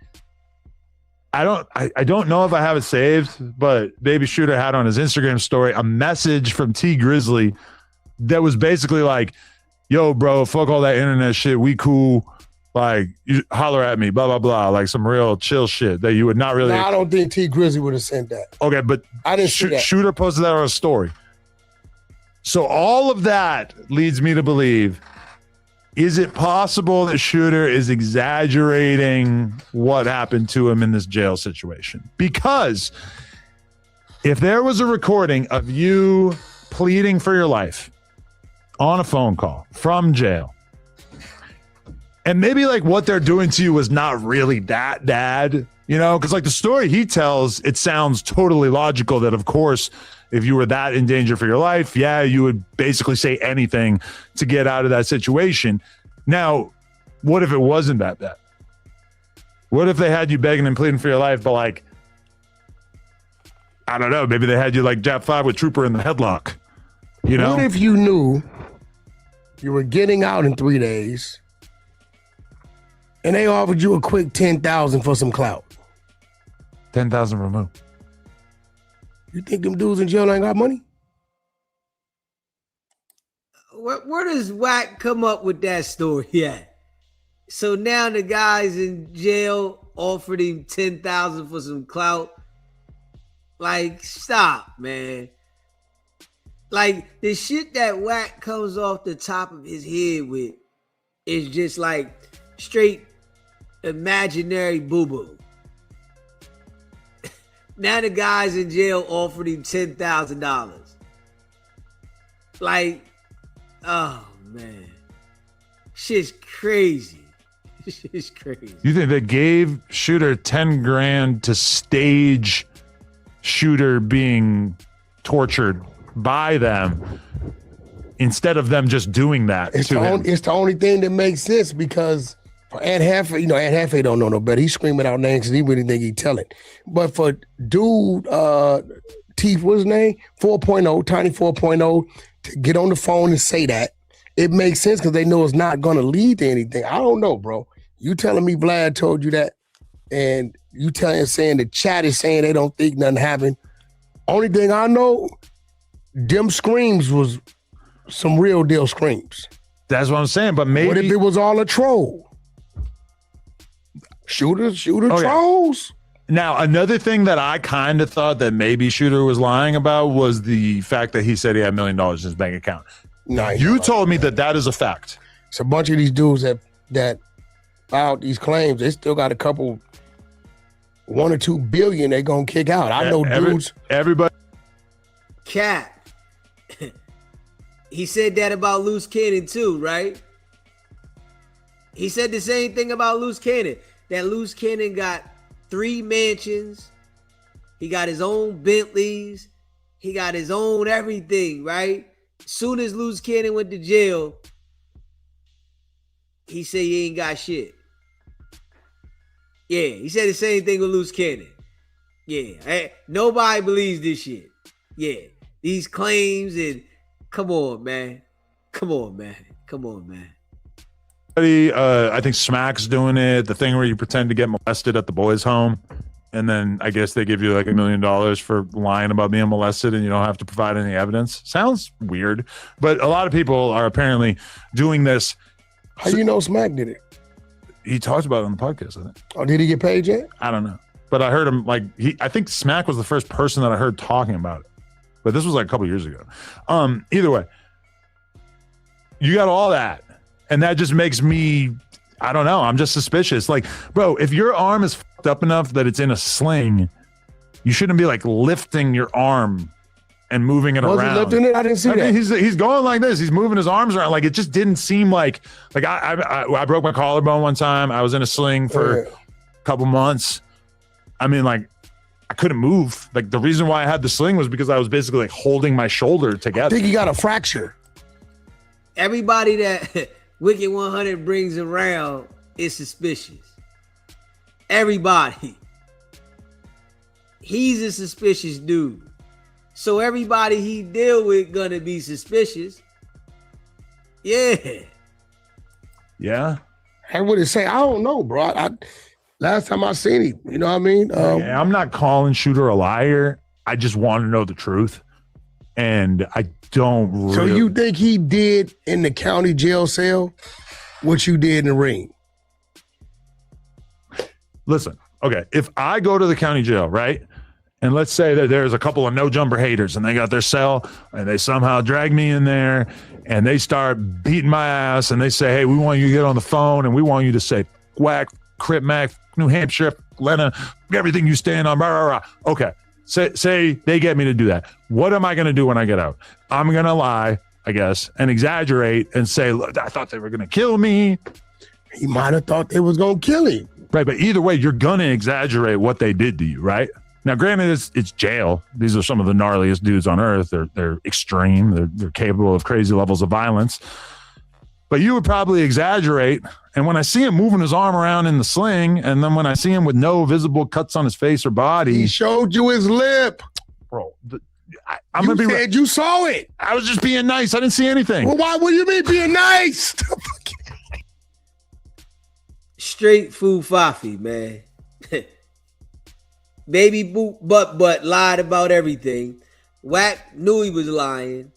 I don't know if I have it saved, but Baby Shooter had on his Instagram story a message from T Grizzly that was basically like, yo, bro, fuck all that internet shit. We cool. Like, you holler at me, blah, blah, blah. Like some real chill shit that you would not really. No, I don't think T Grizzly would have sent that. Okay, but I didn't see that. Shooter posted that on a story. So all of that leads me to believe, is it possible that Shooter is exaggerating what happened to him in this jail situation? Because if there was a recording of you pleading for your life on a phone call from jail, and maybe like what they're doing to you was not really that bad, you know, because like the story he tells, it sounds totally logical that, of course, if you were that in danger for your life, yeah, you would basically say anything to get out of that situation. Now, what if it wasn't that bad? What if they had you begging and pleading for your life, but like, I don't know, maybe they had you like Jap 5 with Trooper in the headlock, you know? What if you knew you were getting out in 3 days and they offered you a quick 10,000 for some clout? 10,000 removed. You think them dudes in jail ain't got money? Where does Wack come up with that story at? So now the guys in jail offered him 10,000 for some clout. Like, stop, man. Like, the shit that Wack comes off the top of his head with is just like straight imaginary boo-boo. Now the guys in jail offered him $10,000. Like, oh man, shit's crazy. Shit's crazy. You think they gave Shooter 10 grand to stage Shooter being tortured by them instead of them just doing that to him? It's the only thing that makes sense because for Aunt Halfway, you know, Aunt Halfway don't know no better. He's screaming out names because he really think he telling. But for dude, Teeth, what's his name? 4.0, Tiny 4.0, to get on the phone and say that, it makes sense because they know it's not going to lead to anything. I don't know, bro. You telling me Vlad told you that, and you saying the chat is saying they don't think nothing happened. Only thing I know, them screams was some real deal screams. That's what I'm saying, but maybe. What if it was all a troll? Shooter trolls. Now, another thing that I kind of thought that maybe Shooter was lying about was the fact that he said he had $1 million in his bank account. No, you told me that is a fact. It's a bunch of these dudes that filed these claims. They still got a couple, 1 or 2 billion they gonna kick out. I know dudes. Everybody. Cap. He said that about Loose Cannon too, right? He said the same thing about Loose Cannon. That Loose Cannon got 3 mansions. He got his own Bentleys. He got his own everything, right? Soon as Loose Cannon went to jail, he said he ain't got shit. Yeah, he said the same thing with Loose Cannon. Yeah, nobody believes this shit. Yeah, these claims and come on, man. I think Smack's doing it. The thing where you pretend to get molested at the boys' home, and then I guess they give you like $1 million for lying about being molested, and you don't have to provide any evidence. Sounds weird, but a lot of people are apparently doing this. How you know Smack did it? He talked about it on the podcast, I think. Oh, did he get paid yet? I don't know, but I heard him I think Smack was the first person that I heard talking about it, but this was like a couple years ago. Either way, you got all that. And that just makes me, I don't know, I'm just suspicious. Like, bro, if your arm is fucked up enough that it's in a sling, you shouldn't be like lifting your arm and moving it Was around. he lifting it? I didn't see that. Mean, he's going like this. He's moving his arms around. Like, it just didn't seem like I broke my collarbone one time. I was in a sling for a couple months. I mean, like, I couldn't move. Like, the reason why I had the sling was because I was basically like holding my shoulder together. I think he got a fracture. Everybody that Wicked100 brings around is suspicious. Everybody. He's a suspicious dude. So everybody he deal with gonna be suspicious. Yeah. Yeah. I would say, I don't know, bro. Last time I seen him, you know what I mean? Yeah, I'm not calling Shooter a liar. I just want to know the truth. And I don't really. So you think he did in the county jail cell what you did in the ring? Listen, okay, if I go to the county jail, right? And let's say that there's a couple of no jumper haters and they got their cell and they somehow drag me in there and they start beating my ass and they say, hey, we want you to get on the phone and we want you to say whack, Crip Mac, New Hampshire, Lena, everything you stand on, blah, blah, blah. Okay, say they get me to do that. What am I going to do when I get out? I'm going to lie, I guess, and exaggerate and say, look, I thought they were going to kill me. He might have thought they was going to kill him. Right, but either way, you're going to exaggerate what they did to you, right? Now, granted, it's jail. These are some of the gnarliest dudes on earth. They're extreme. They're capable of crazy levels of violence. But you would probably exaggerate. And when I see him moving his arm around in the sling, and then when I see him with no visible cuts on his face or body, he showed you his lip, bro. You said you saw it. I was just being nice. I didn't see anything. Well, why would you mean being nice? Straight food fafi, man. Baby boot butt lied about everything. Wack knew he was lying.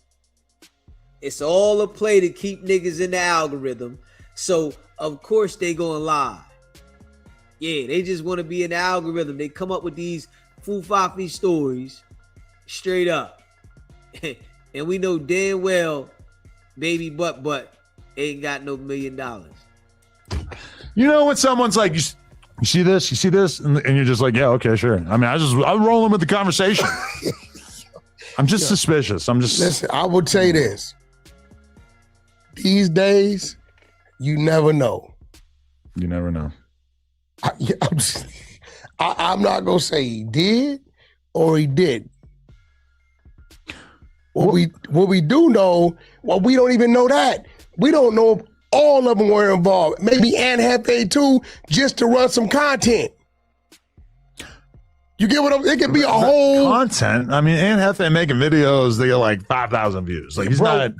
It's all a play to keep niggas in the algorithm. So of course they gonna lie. Yeah, they just want to be in the algorithm. They come up with these foo-fafi stories straight up. And we know damn well baby butt ain't got no $1 million. You know when someone's like, you see this? And you're just like, yeah, okay, sure. I mean, I'm rolling with the conversation. I'm just suspicious. Listen, I will say this. These days, you never know. You never know. I'm not going to say he did or he did. What we do know, well, we don't even know that. We don't know if all of them were involved. Maybe Anne Hefe too, just to run some content. You get what I'm? It could be a whole content. I mean, Anne Hefe making videos, they get like 5,000 views. Like he's not,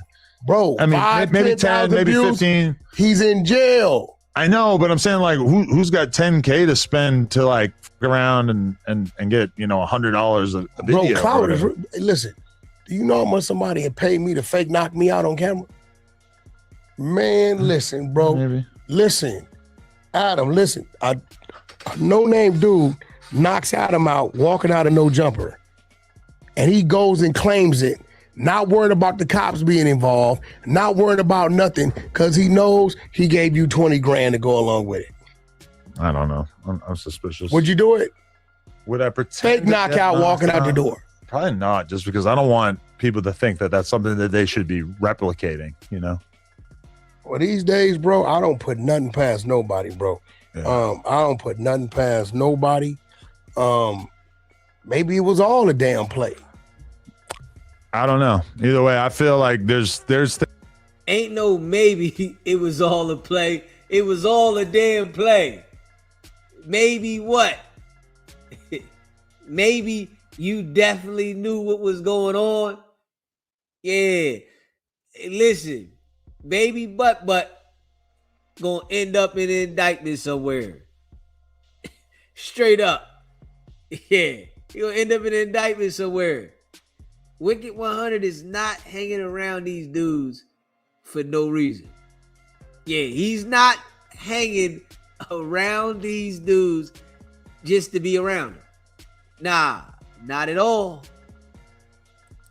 bro. I mean, maybe 10, maybe views, 15. He's in jail. I know, but I'm saying like, who's got 10K to spend to like around and get $100 a video? Bro, clout is. Listen, do you know how much somebody had paid me to fake knock me out on camera? Man, listen, bro. Maybe. Listen, Adam. Listen, a no-name dude knocks Adam out walking out of no jumper, and he goes and claims it, not worried about the cops being involved, not worried about nothing, because he knows he gave you 20 grand to go along with it. I don't know. I'm suspicious. Would you do it? Would I pretend? Fake knockout walking out the door. Probably not, just because I don't want people to think that that's something that they should be replicating, Well, these days, bro, I don't put nothing past nobody, bro. Yeah. I don't put nothing past nobody. Maybe it was all a damn play. I don't know. Either way, I feel like there's Ain't no maybe it was all a play. It was all a damn play. Maybe what? Maybe you definitely knew what was going on. Yeah. Listen, baby butt gonna end up in an indictment somewhere. Straight up. Yeah. He gonna end up in an indictment somewhere. Wicked100 is not hanging around these dudes for no reason. Yeah, he's not hanging around these dudes just to be around them. Nah, not at all.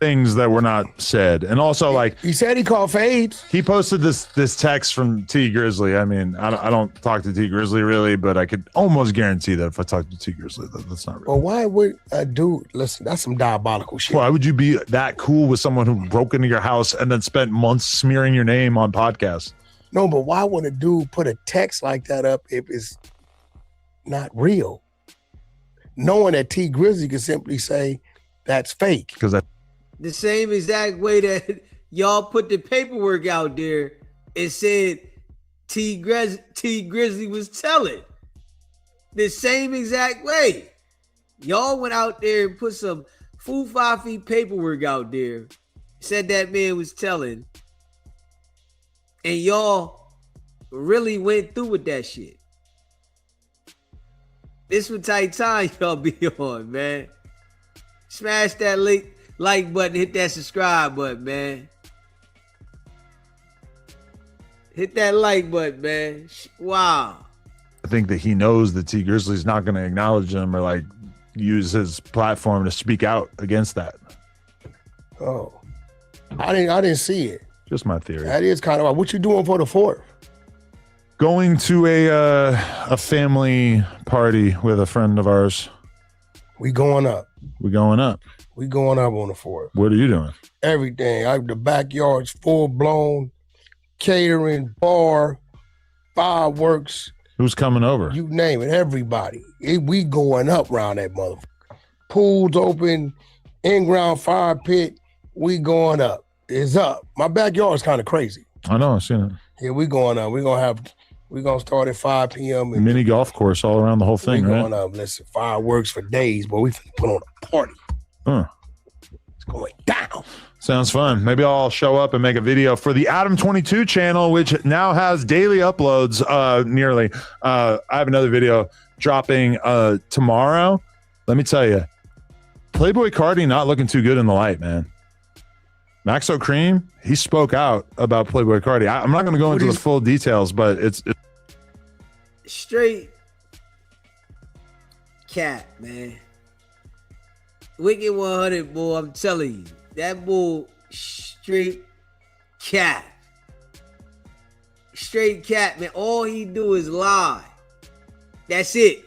things that were not said. And also, like, He said he called fades. he posted this text from T Grizzly. I mean, I don't talk to T Grizzly really, but I could almost guarantee that if I talk to T Grizzly, that's not real. Well, why would a dude listen? That's some diabolical shit. Why would you be that cool with someone who broke into your house and then spent months smearing your name on podcasts? No, but why would a dude put a text like that up if it's not real? Knowing that T Grizzly could simply say that's fake. Because The same exact way that y'all put the paperwork out there and said T Grizzly was telling. The same exact way. Y'all went out there and put some foo-fa-fee paperwork out there, said that man was telling, and y'all really went through with that shit. This what type time y'all be on, man. Smash that like button, hit that subscribe button, man. Hit that like button, man. Wow. I think that he knows that T Grizzly's not going to acknowledge him or like use his platform to speak out against that. Oh, I didn't see it. Just my theory. That is kind of what you doing for the 4th? Going to a family party with a friend of ours. We going up. We going up. We going up on the 4th. What are you doing? Everything. The backyard's full blown, catering, bar, fireworks. Who's coming over? You name it. Everybody. We going up around that motherfucker. Pools open, in-ground fire pit. We going up. It's up. My backyard's kind of crazy. I know. I've seen it. Yeah, we going up. We're going to start at 5 p.m. and Mini golf course all around the whole thing, we right? going up. Listen, fireworks for days, but we finna put on a party. Huh. It's going down. Sounds fun. Maybe I'll show up and make a video for the Adam 22 channel, which now has daily uploads, nearly. I have another video dropping tomorrow. Let me tell you, Playboy Cardi not looking too good in the light, man. Maxo Cream, he spoke out about Playboy Cardi. I'm not going to go into the full details, but it's straight cat, man. Wicked 100, boy, I'm telling you. That bull straight cat. Straight cat, man. All he do is lie. That's it.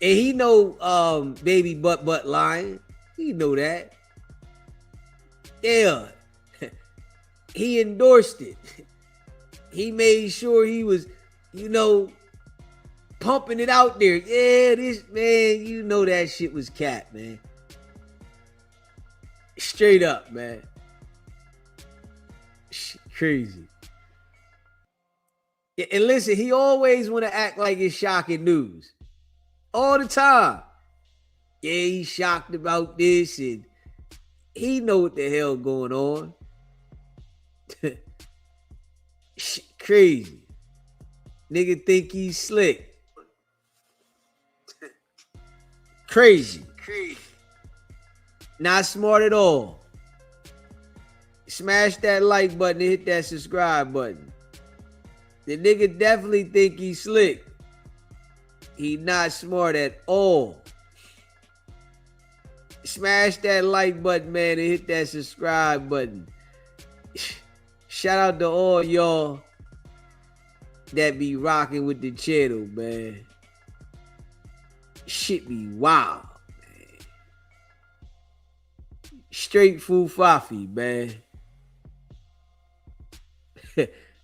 And he know baby butt lying. He know that. Yeah. He endorsed it. He made sure he was, pumping it out there. Yeah, this man, you know that shit was cat, man. Straight up, man. Crazy. Yeah, and listen, he always want to act like it's shocking news. All the time. Yeah, he's shocked about this and he know what the hell going on. Crazy. Nigga think he's slick. Crazy. Not smart at all. Smash that like button and hit that subscribe button. The nigga definitely think he's slick. He not smart at all. Smash that like button, man, and hit that subscribe button. Shout out to all y'all that be rocking with the channel, man. Shit be wild, man. Straight foo-fa-fee, man.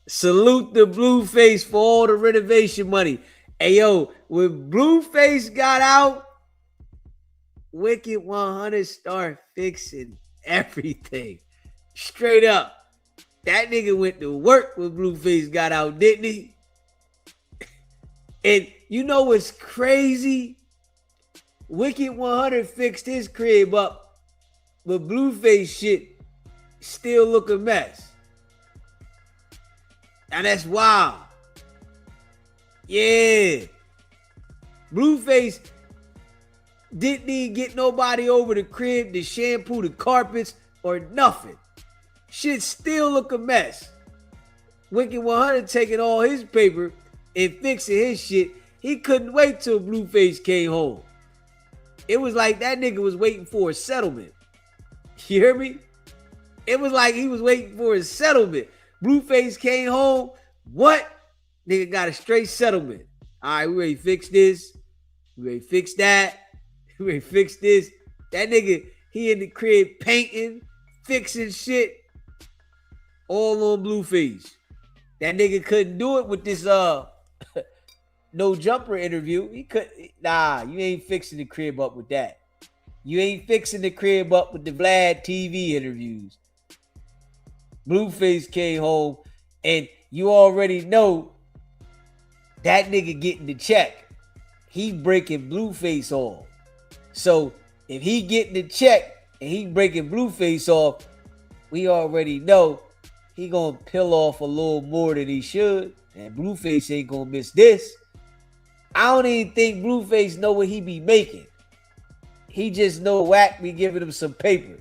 Salute the Blueface for all the renovation money. Hey, yo, when Blueface got out, Wicked 100 start fixing everything. Straight up. That nigga went to work when Blueface got out, didn't he? And you know what's crazy? Wicked 100 fixed his crib up, but Blueface shit still look a mess. Now that's wild. Yeah. Blueface didn't even get nobody over the crib to shampoo the carpets or nothing. Shit still look a mess. Wicked 100 taking all his paper and fixing his shit. He couldn't wait till Blueface came home. It was like that nigga was waiting for a settlement. You hear me? It was like he was waiting for his settlement. Blueface came home. What? Nigga got a straight settlement. All right, we ready to fix this. We ready to fix that. We ready to fix this. That nigga, he in the crib painting, fixing shit. All on Blueface. That nigga couldn't do it with this no jumper interview. He could. Nah, you ain't fixing the crib up with that. You ain't fixing the crib up with the Vlad TV interviews. Blueface came home, and you already know that nigga getting the check. He breaking Blueface off. So if he getting the check and he breaking Blueface off, we already know he gonna peel off a little more than he should, and Blueface ain't gonna miss this. I don't even think Blueface know what he be making. He just know Wack be giving him some paper.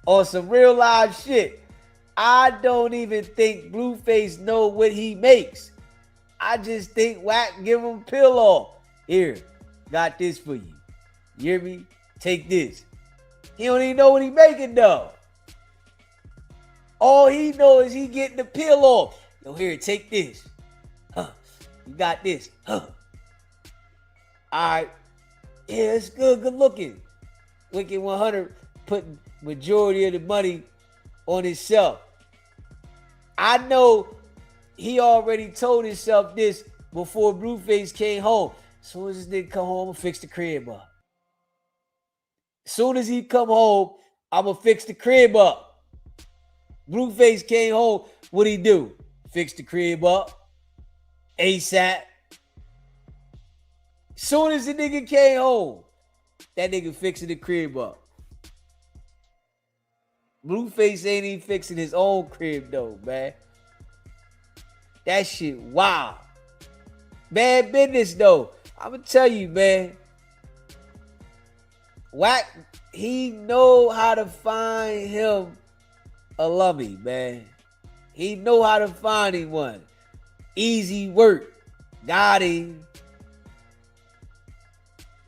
On some real live shit. I don't even think Blueface know what he makes. I just think Wack give him pill off. Here, got this for you. You hear me? Take this. He don't even know what he making though. All he know is he getting the pill off. Yo, here, take this. Huh. You got this. Huh. All right. Yeah, it's good looking. Wicked100 putting majority of the money on himself. I know he already told himself this before Blueface came home. As soon as this nigga come home, I'm gonna fix the crib up. As soon as he come home, I'm gonna fix the crib up. Blueface came home, what'd he do? Fix the crib up. ASAP. Soon as the nigga came home, that nigga fixing the crib up. Blueface ain't even fixing his own crib though, man. That shit wild. Bad business though. I'ma tell you, man. Wack, he know how to find him a lummy, man. He know how to find him one. Easy work. Got him.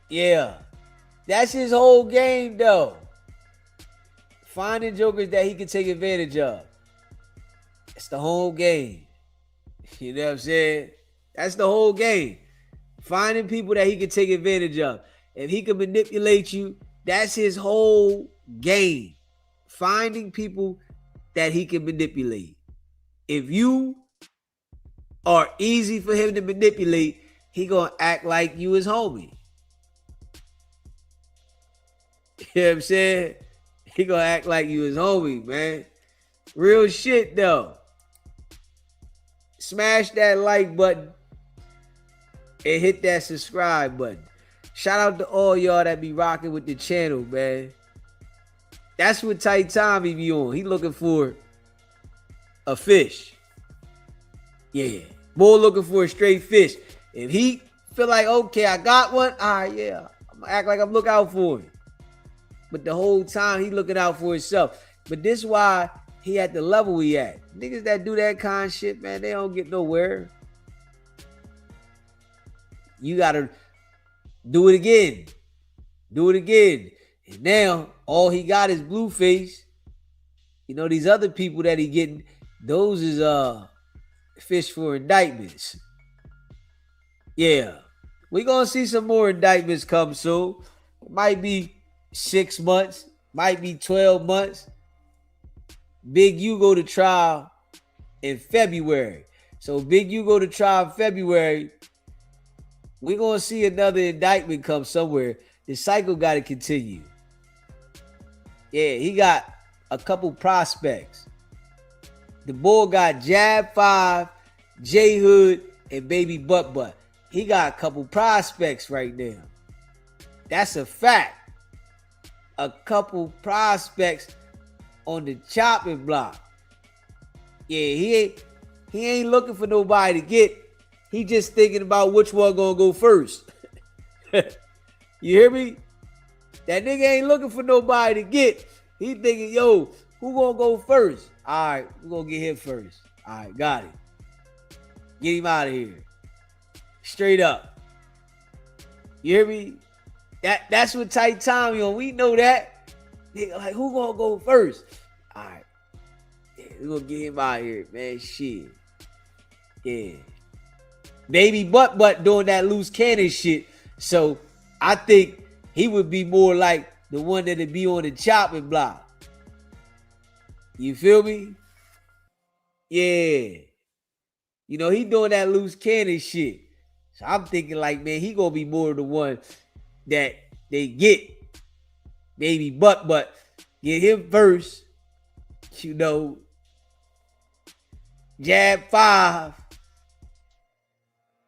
Yeah. That's his whole game, though. Finding jokers that he can take advantage of. It's the whole game. You know what I'm saying? That's the whole game. Finding people that he can take advantage of. If he can manipulate you, that's his whole game. Finding people that he can manipulate. If you are easy for him to manipulate, he gonna act like you his homie. You know what I'm saying? He gonna act like you his homie, man. Real shit, though. Smash that like button and hit that subscribe button. Shout out to all y'all that be rocking with the channel, man. That's what Tight Tommy be on. He looking for a fish. Yeah. More looking for a straight fish. If he feel like, okay, I got one, all right, yeah. I'm gonna act like I'm looking out for him. But the whole time he looking out for himself. But this is why he at the level he at. Niggas that do that kind of shit, man, they don't get nowhere. You gotta do it again. Do it again. And now all he got is Blueface. You know, these other people that he getting, those is fish for indictments. Yeah. We gonna see some more indictments come soon. It might be 6 months, might be 12 months. Big U go to trial in February. So Big U go to trial in February. We're going to see another indictment come somewhere. The cycle got to continue. Yeah, he got a couple prospects. The boy got Jab 5, J Hood, and Baby Butt Butt. He got a couple prospects right now. That's a fact. A couple prospects on the chopping block. Yeah, he ain't looking for nobody to get. He just thinking about which one gonna go first. You hear me? That nigga ain't looking for nobody to get. He thinking, yo, who gonna go first? All right, we're gonna get him first. All right, got it. Get him out of here. Straight up. You hear me? That's what Tight Tommy on. We know that. Nigga, like, who gonna go first? All right. Yeah, we gonna get him out here, man. Shit. Yeah. Baby butt doing that loose cannon shit. So I think he would be more like the one that'd be on the chopping block. You feel me? Yeah. You know, he doing that loose cannon shit. So I'm thinking like, man, he gonna be more the one that they get. Baby butt. Get him first. You know. Jab 5.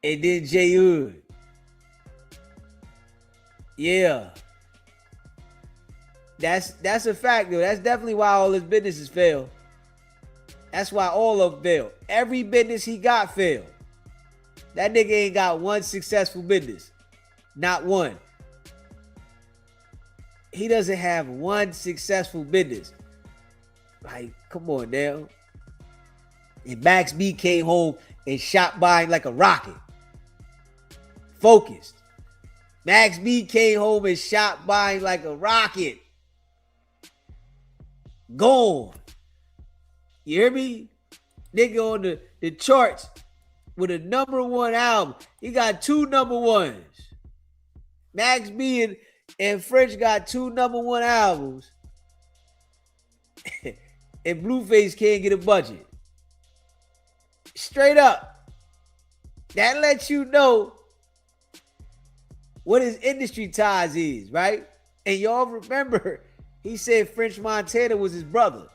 And then J Hood. Yeah. That's a fact, though. That's definitely why all his businesses fail. That's why all of them fail. Every business he got failed. That nigga ain't got one successful business. Not one. He doesn't have one successful business. Like, come on now. And Max B came home and shot by him like a rocket. Focused. Max B came home and shot by him like a rocket. Gone. You hear me? Nigga on the charts with a #1 album. He got 2 #1s. Max B and French got 2 #1 albums. And Blueface can't get a budget. Straight up. That lets you know what his industry ties is, right? And y'all remember, he said French Montana was his brother.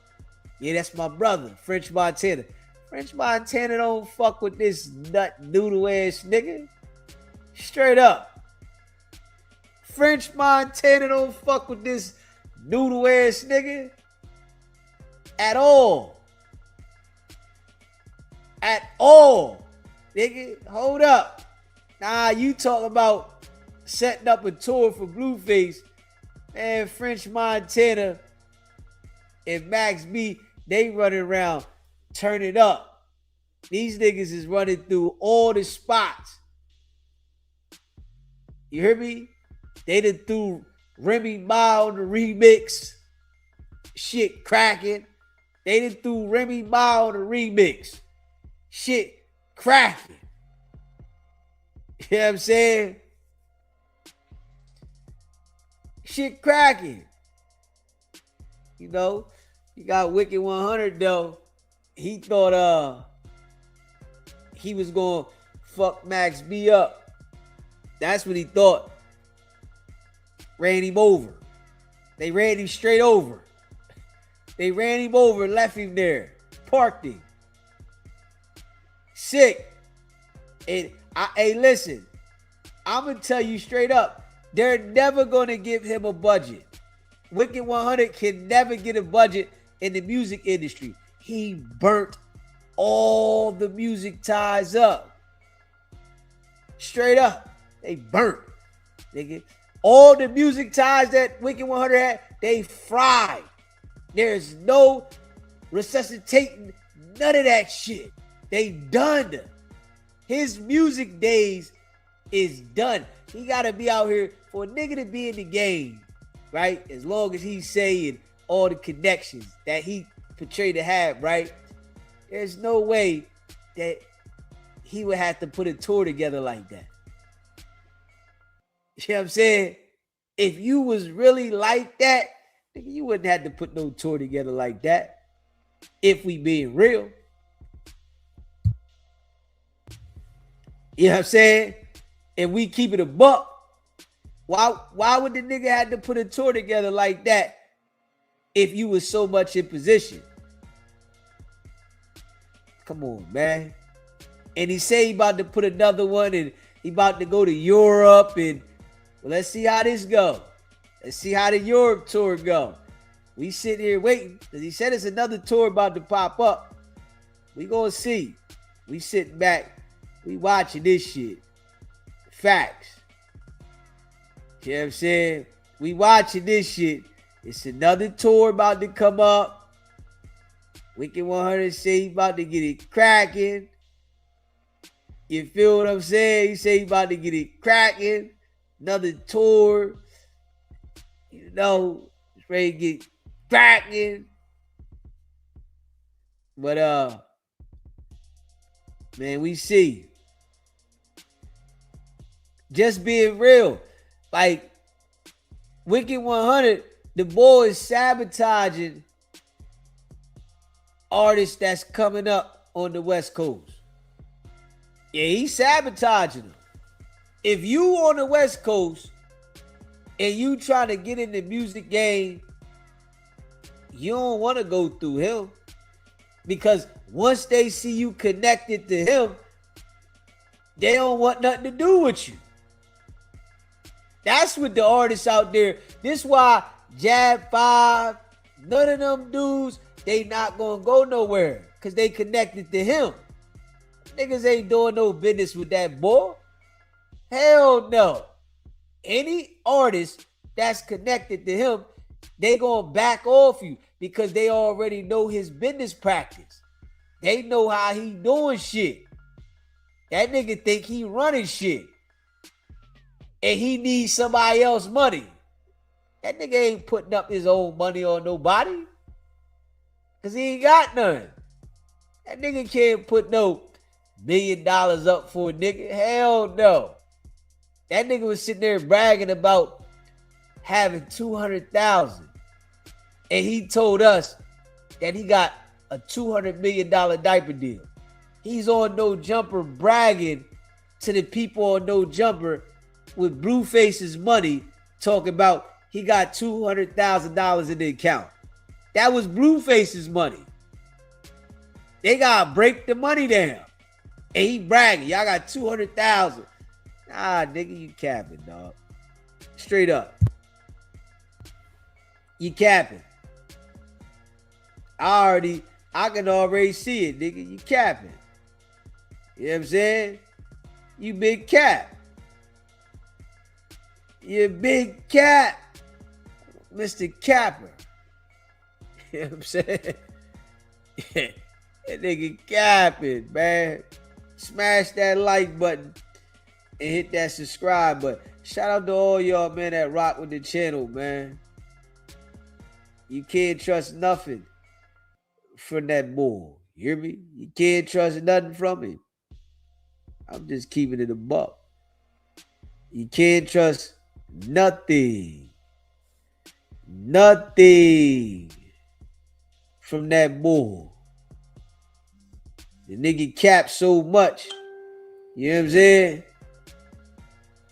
Yeah, that's my brother, French Montana. French Montana don't fuck with this nut noodle ass nigga. Straight up. French Montana don't fuck with this noodle ass nigga at all. At all. Nigga, hold up. Nah, you talking about setting up a tour for Blueface. Man, French Montana and Max B, they running around, turn it up. These niggas is running through all the spots. You hear me? They done threw Remy Ma on the remix. Shit cracking. They done threw Remy Ma on the remix. Shit cracking. You know what I'm saying? Shit cracking. You know, you got Wicked100 though. He thought he was gonna fuck Max B up. That's what he thought. Ran him over. They ran him straight over. They ran him over, left him there, parked him. Sick. And hey, listen, I'm gonna tell you straight up, they're never gonna give him a budget. Wicked100 can never get a budget in the music industry. He burnt all the music ties up. Straight up. They burnt. Nigga. All the music ties that Wicked100 had, they fried. There's no resuscitating none of that shit. They done. His music days is done. He gotta be out here for a nigga to be in the game, right? As long as he's saying all the connections that he portrayed to have, right? There's no way that he would have to put a tour together like that. You know what I'm saying? If you was really like that, nigga, you wouldn't have to put no tour together like that. If we being real. You know what I'm saying? And we keep it a buck. Why would the nigga have to put a tour together like that if you was so much in position? Come on, man. And he say he about to put another one and he about to go to Europe and well, let's see how this go. Let's see how the Europe tour go. We sit here waiting because he said it's another tour about to pop up. We gonna see. We sitting back. We watching this shit. Facts. You know what I'm saying? We watching this shit. It's another tour about to come up. Wicked100 say he about to get it cracking. You feel what I'm saying? He say he about to get it cracking. Another tour. You know, ready to get cracking. But man, we see. Just being real. Like Wicked100, the boy is sabotaging artists that's coming up on the West Coast. Yeah, he's sabotaging them. If you on the West Coast and you trying to get in the music game, you don't want to go through him. Because once they see you connected to him, they don't want nothing to do with you. That's what the artists out there. This why Jab 5, none of them dudes, they not gonna go nowhere. Because they connected to him. Niggas ain't doing no business with that boy. Hell no. Any artist that's connected to him, they gonna back off you because they already know his business practice. They know how he doing shit. That nigga think he running shit. And he needs somebody else's money. That nigga ain't putting up his own money on nobody. Cause he ain't got none. That nigga can't put no $1 million up for a nigga. Hell no. That nigga was sitting there bragging about having 200,000. And he told us that he got a $200 million diaper deal. He's on No Jumper bragging to the people on No Jumper with Blueface's money, talking about he got $200,000 in the account. That was Blueface's money. They gotta break the money down. And he bragging, y'all got 200,000. Nah, nigga, you capping, dog. Straight up. You capping. I can already see it, nigga. You capping. You know what I'm saying? You big cap. You big cap. Mr. Capper. You know what I'm saying? That nigga capping, man. Smash that like button and hit that subscribe button. Shout out to all y'all, man, that rock with the channel, man. You can't trust nothing from that boy. You hear me? You can't trust nothing from him. I'm just keeping it a buck. You can't trust nothing. Nothing from that boy. The nigga capped so much. You know what I'm saying?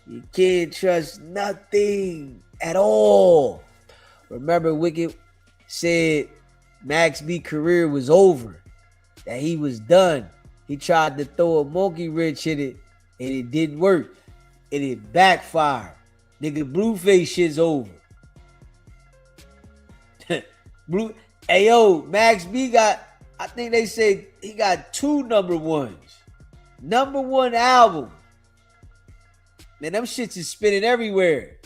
You can't trust nothing at all. Remember, Wicked said Max B career was over. That he was done. He tried to throw a monkey wrench in it, and it didn't work. And it backfired. Nigga, Blueface shit's over. Hey, yo, Max B got, I think they say he got 2 number ones. Number 1 album. Man, them shits is spinning everywhere.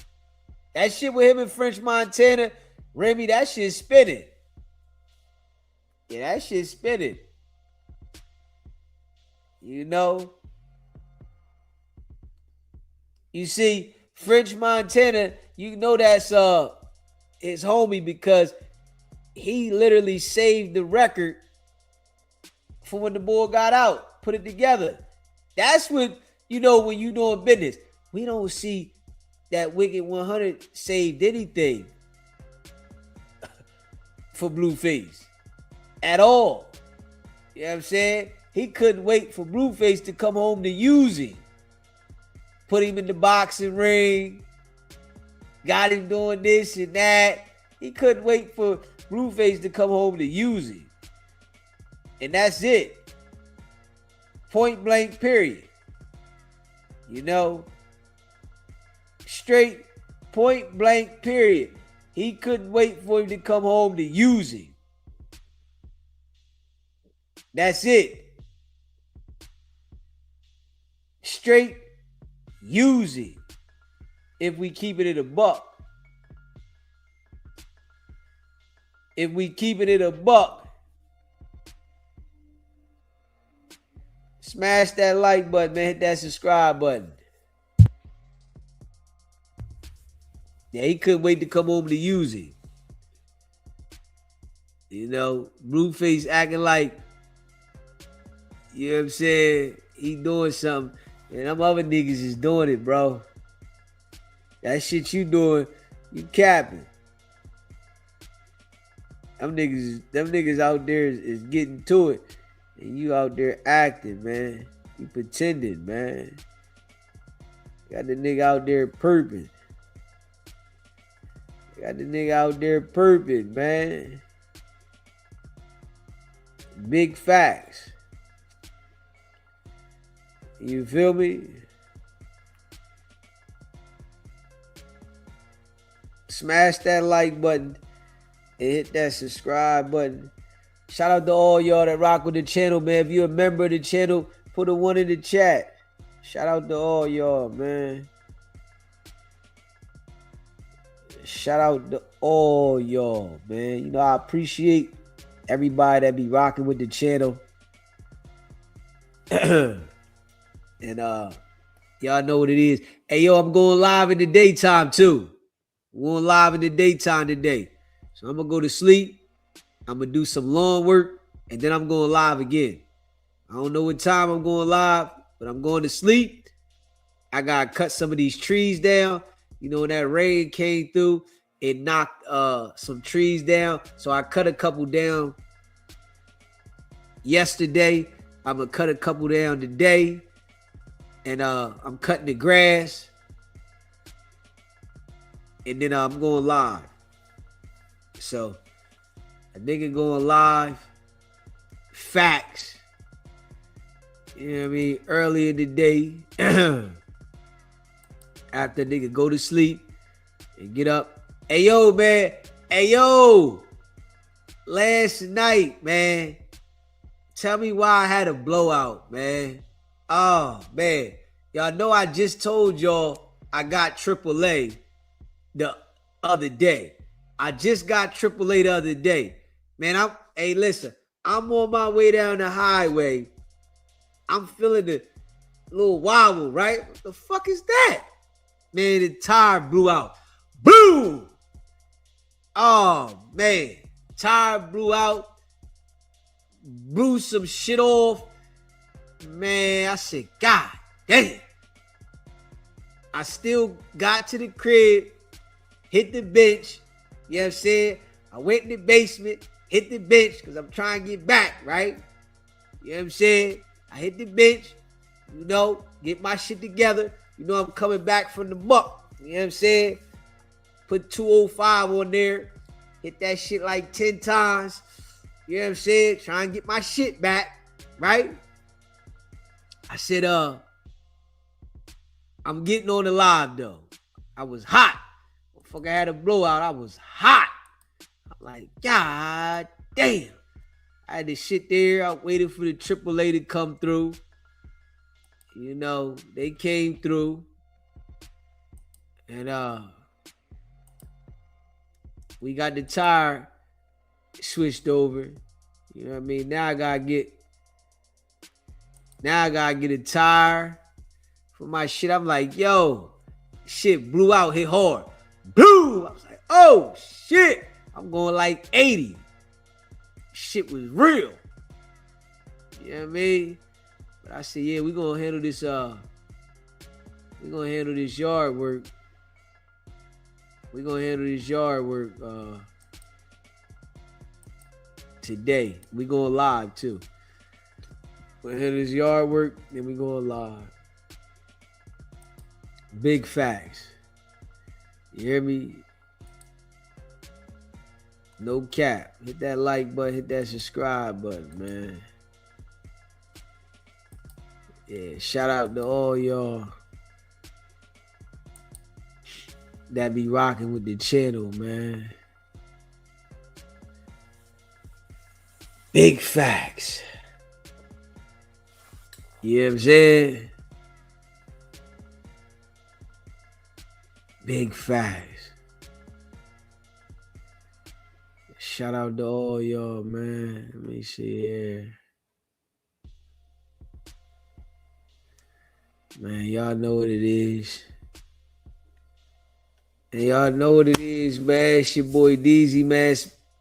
That shit with him and French Montana, Remy, that shit's spinning. Yeah, that shit's spinning. You know? You see, French Montana, you know that's his homie because he literally saved the record for when the boy got out, put it together. That's what, you know, when you doing business. We don't see that Wicked100 saved anything for Blueface at all. You know what I'm saying? He couldn't wait for Blueface to come home to use him. Put him in the boxing ring. Got him doing this and that. He couldn't wait for Blueface to come home to use him. And that's it. Point blank, period. You know? Straight point blank, period. He couldn't wait for him to come home to use him. That's it. Straight using. If we keep it in a buck. If we keep it in a buck. Smash that like button, man. Hit that subscribe button. Yeah, he couldn't wait to come home to use it. You know, Blueface acting like, you know what I'm saying, he doing something. And them other niggas is doing it, bro. That shit you doing, you capping. Them niggas out there is getting to it. And you out there acting, man. You pretending, man. Got the nigga out there perping. Man. Big facts. You feel me? Smash that like button and hit that subscribe button. Shout out to all y'all that rock with the channel, man. If you're a member of the channel, put a 1 in the chat. Shout out to all y'all, man. Shout out to all y'all, man. You know, I appreciate everybody that be rocking with the channel. And y'all know what it is. Hey, yo, I'm going live in the daytime too. I'm going live in the daytime today. So I'm gonna go to sleep. I'm gonna do some lawn work, and then I'm going live again. I don't know what time I'm going live, but I'm going to sleep. I gotta cut some of these trees down. You know, when that rain came through, it knocked some trees down. So I cut a couple down yesterday. I'm gonna cut a couple down today. And I'm cutting the grass. And then I'm going live. So a nigga going live. Facts. You know what I mean? Early in the day. After nigga go to sleep and get up. Hey yo, man. Hey yo. Last night, man. Tell me why I had a blowout, man. Oh, man. Y'all know I just told y'all I got AAA the other day. I just got AAA the other day. Man, hey, listen. I'm on my way down the highway. I'm feeling the little wobble, right? What the fuck is that? Man, the tire blew out. Boom! Oh, man. Tire blew out. Blew some shit off. Man, I said, God damn. I still got to the crib, hit the bench. You know what I'm saying? I went in the basement, hit the bench because I'm trying to get back, right? You know what I'm saying? I hit the bench, you know, get my shit together. You know I'm coming back from the muck. You know what I'm saying? Put 205 on there. Hit that shit like 10 times. You know what I'm saying? Try and get my shit back, right? I said, I'm getting on the live though. I was hot. Motherfucker had a blowout. I was hot. I'm like, God damn. I had to sit there. I waited for the AAA to come through. You know, they came through. And we got the tire switched over. You know what I mean? Now I gotta get a tire for my shit. I'm like, yo, shit blew out, hit hard. Boom! I was like, oh shit. I'm going like 80. Shit was real. You know what I mean? But I said, yeah, we're gonna handle this yard work. We're gonna handle this yard work today. We going live too. We're gonna handle this yard work, then we going live. Big facts. You hear me? No cap. Hit that like button, hit that subscribe button, man. Yeah, shout out to all y'all that be rocking with the channel, man. Big facts. You know what I'm saying? Big facts. Shout out to all y'all, man. Let me see here. Man, y'all know what it is. And y'all know what it is, man. It's your boy DZ, man.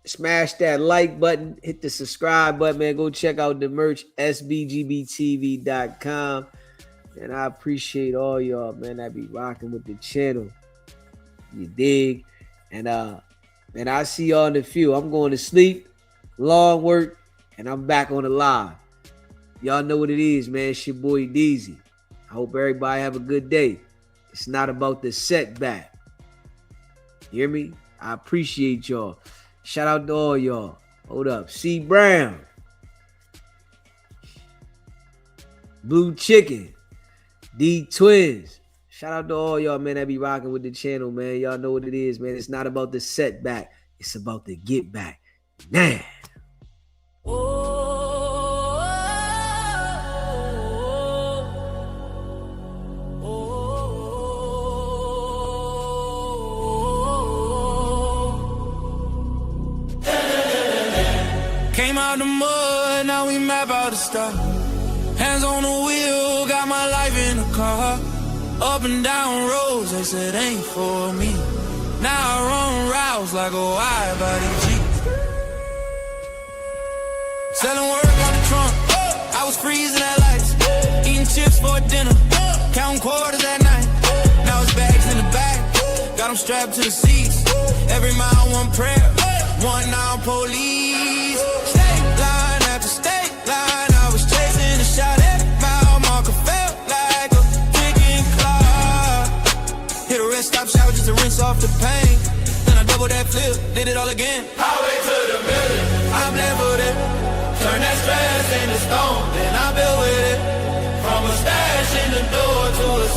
Smash that like button, hit the subscribe button, man. Go check out the merch, sbgbtv.com. And I appreciate all y'all, man, that be rocking with the channel. You dig? And I see y'all in the field. I'm going to sleep, long work, and I'm back on the live. Y'all know what it is, man. It's your boy Deezy. I hope everybody have a good day. It's not about the setback. You hear me? I appreciate y'all. Shout out to all y'all. Hold up. C Brown. Blue Chicken. D Twins. Shout out to all y'all, man, that be rocking with the channel, man. Y'all know what it is, man. It's not about the setback. It's about the get back. Now. Came out the mud, now we map out the stuff. Hands on the wheel, got my life in the car. Up and down roads, they said ain't for me. Now I run routes like a wide body Jeep. Selling work on the trunk, I was freezing at lights. Eating chips for dinner, counting quarters at night. Now it's bags in the back, got them strapped to the seats. Every mile one prayer, one now police. State line after state line, I was chasing a shot at mile marker, felt like a kicking clock. Hit a rest stop shower just to rinse off the pain. Then I double that flip, did it all again. Highway to the million, I'm never there. Turn that stress into stone, then I build with it. From a stash in the door to a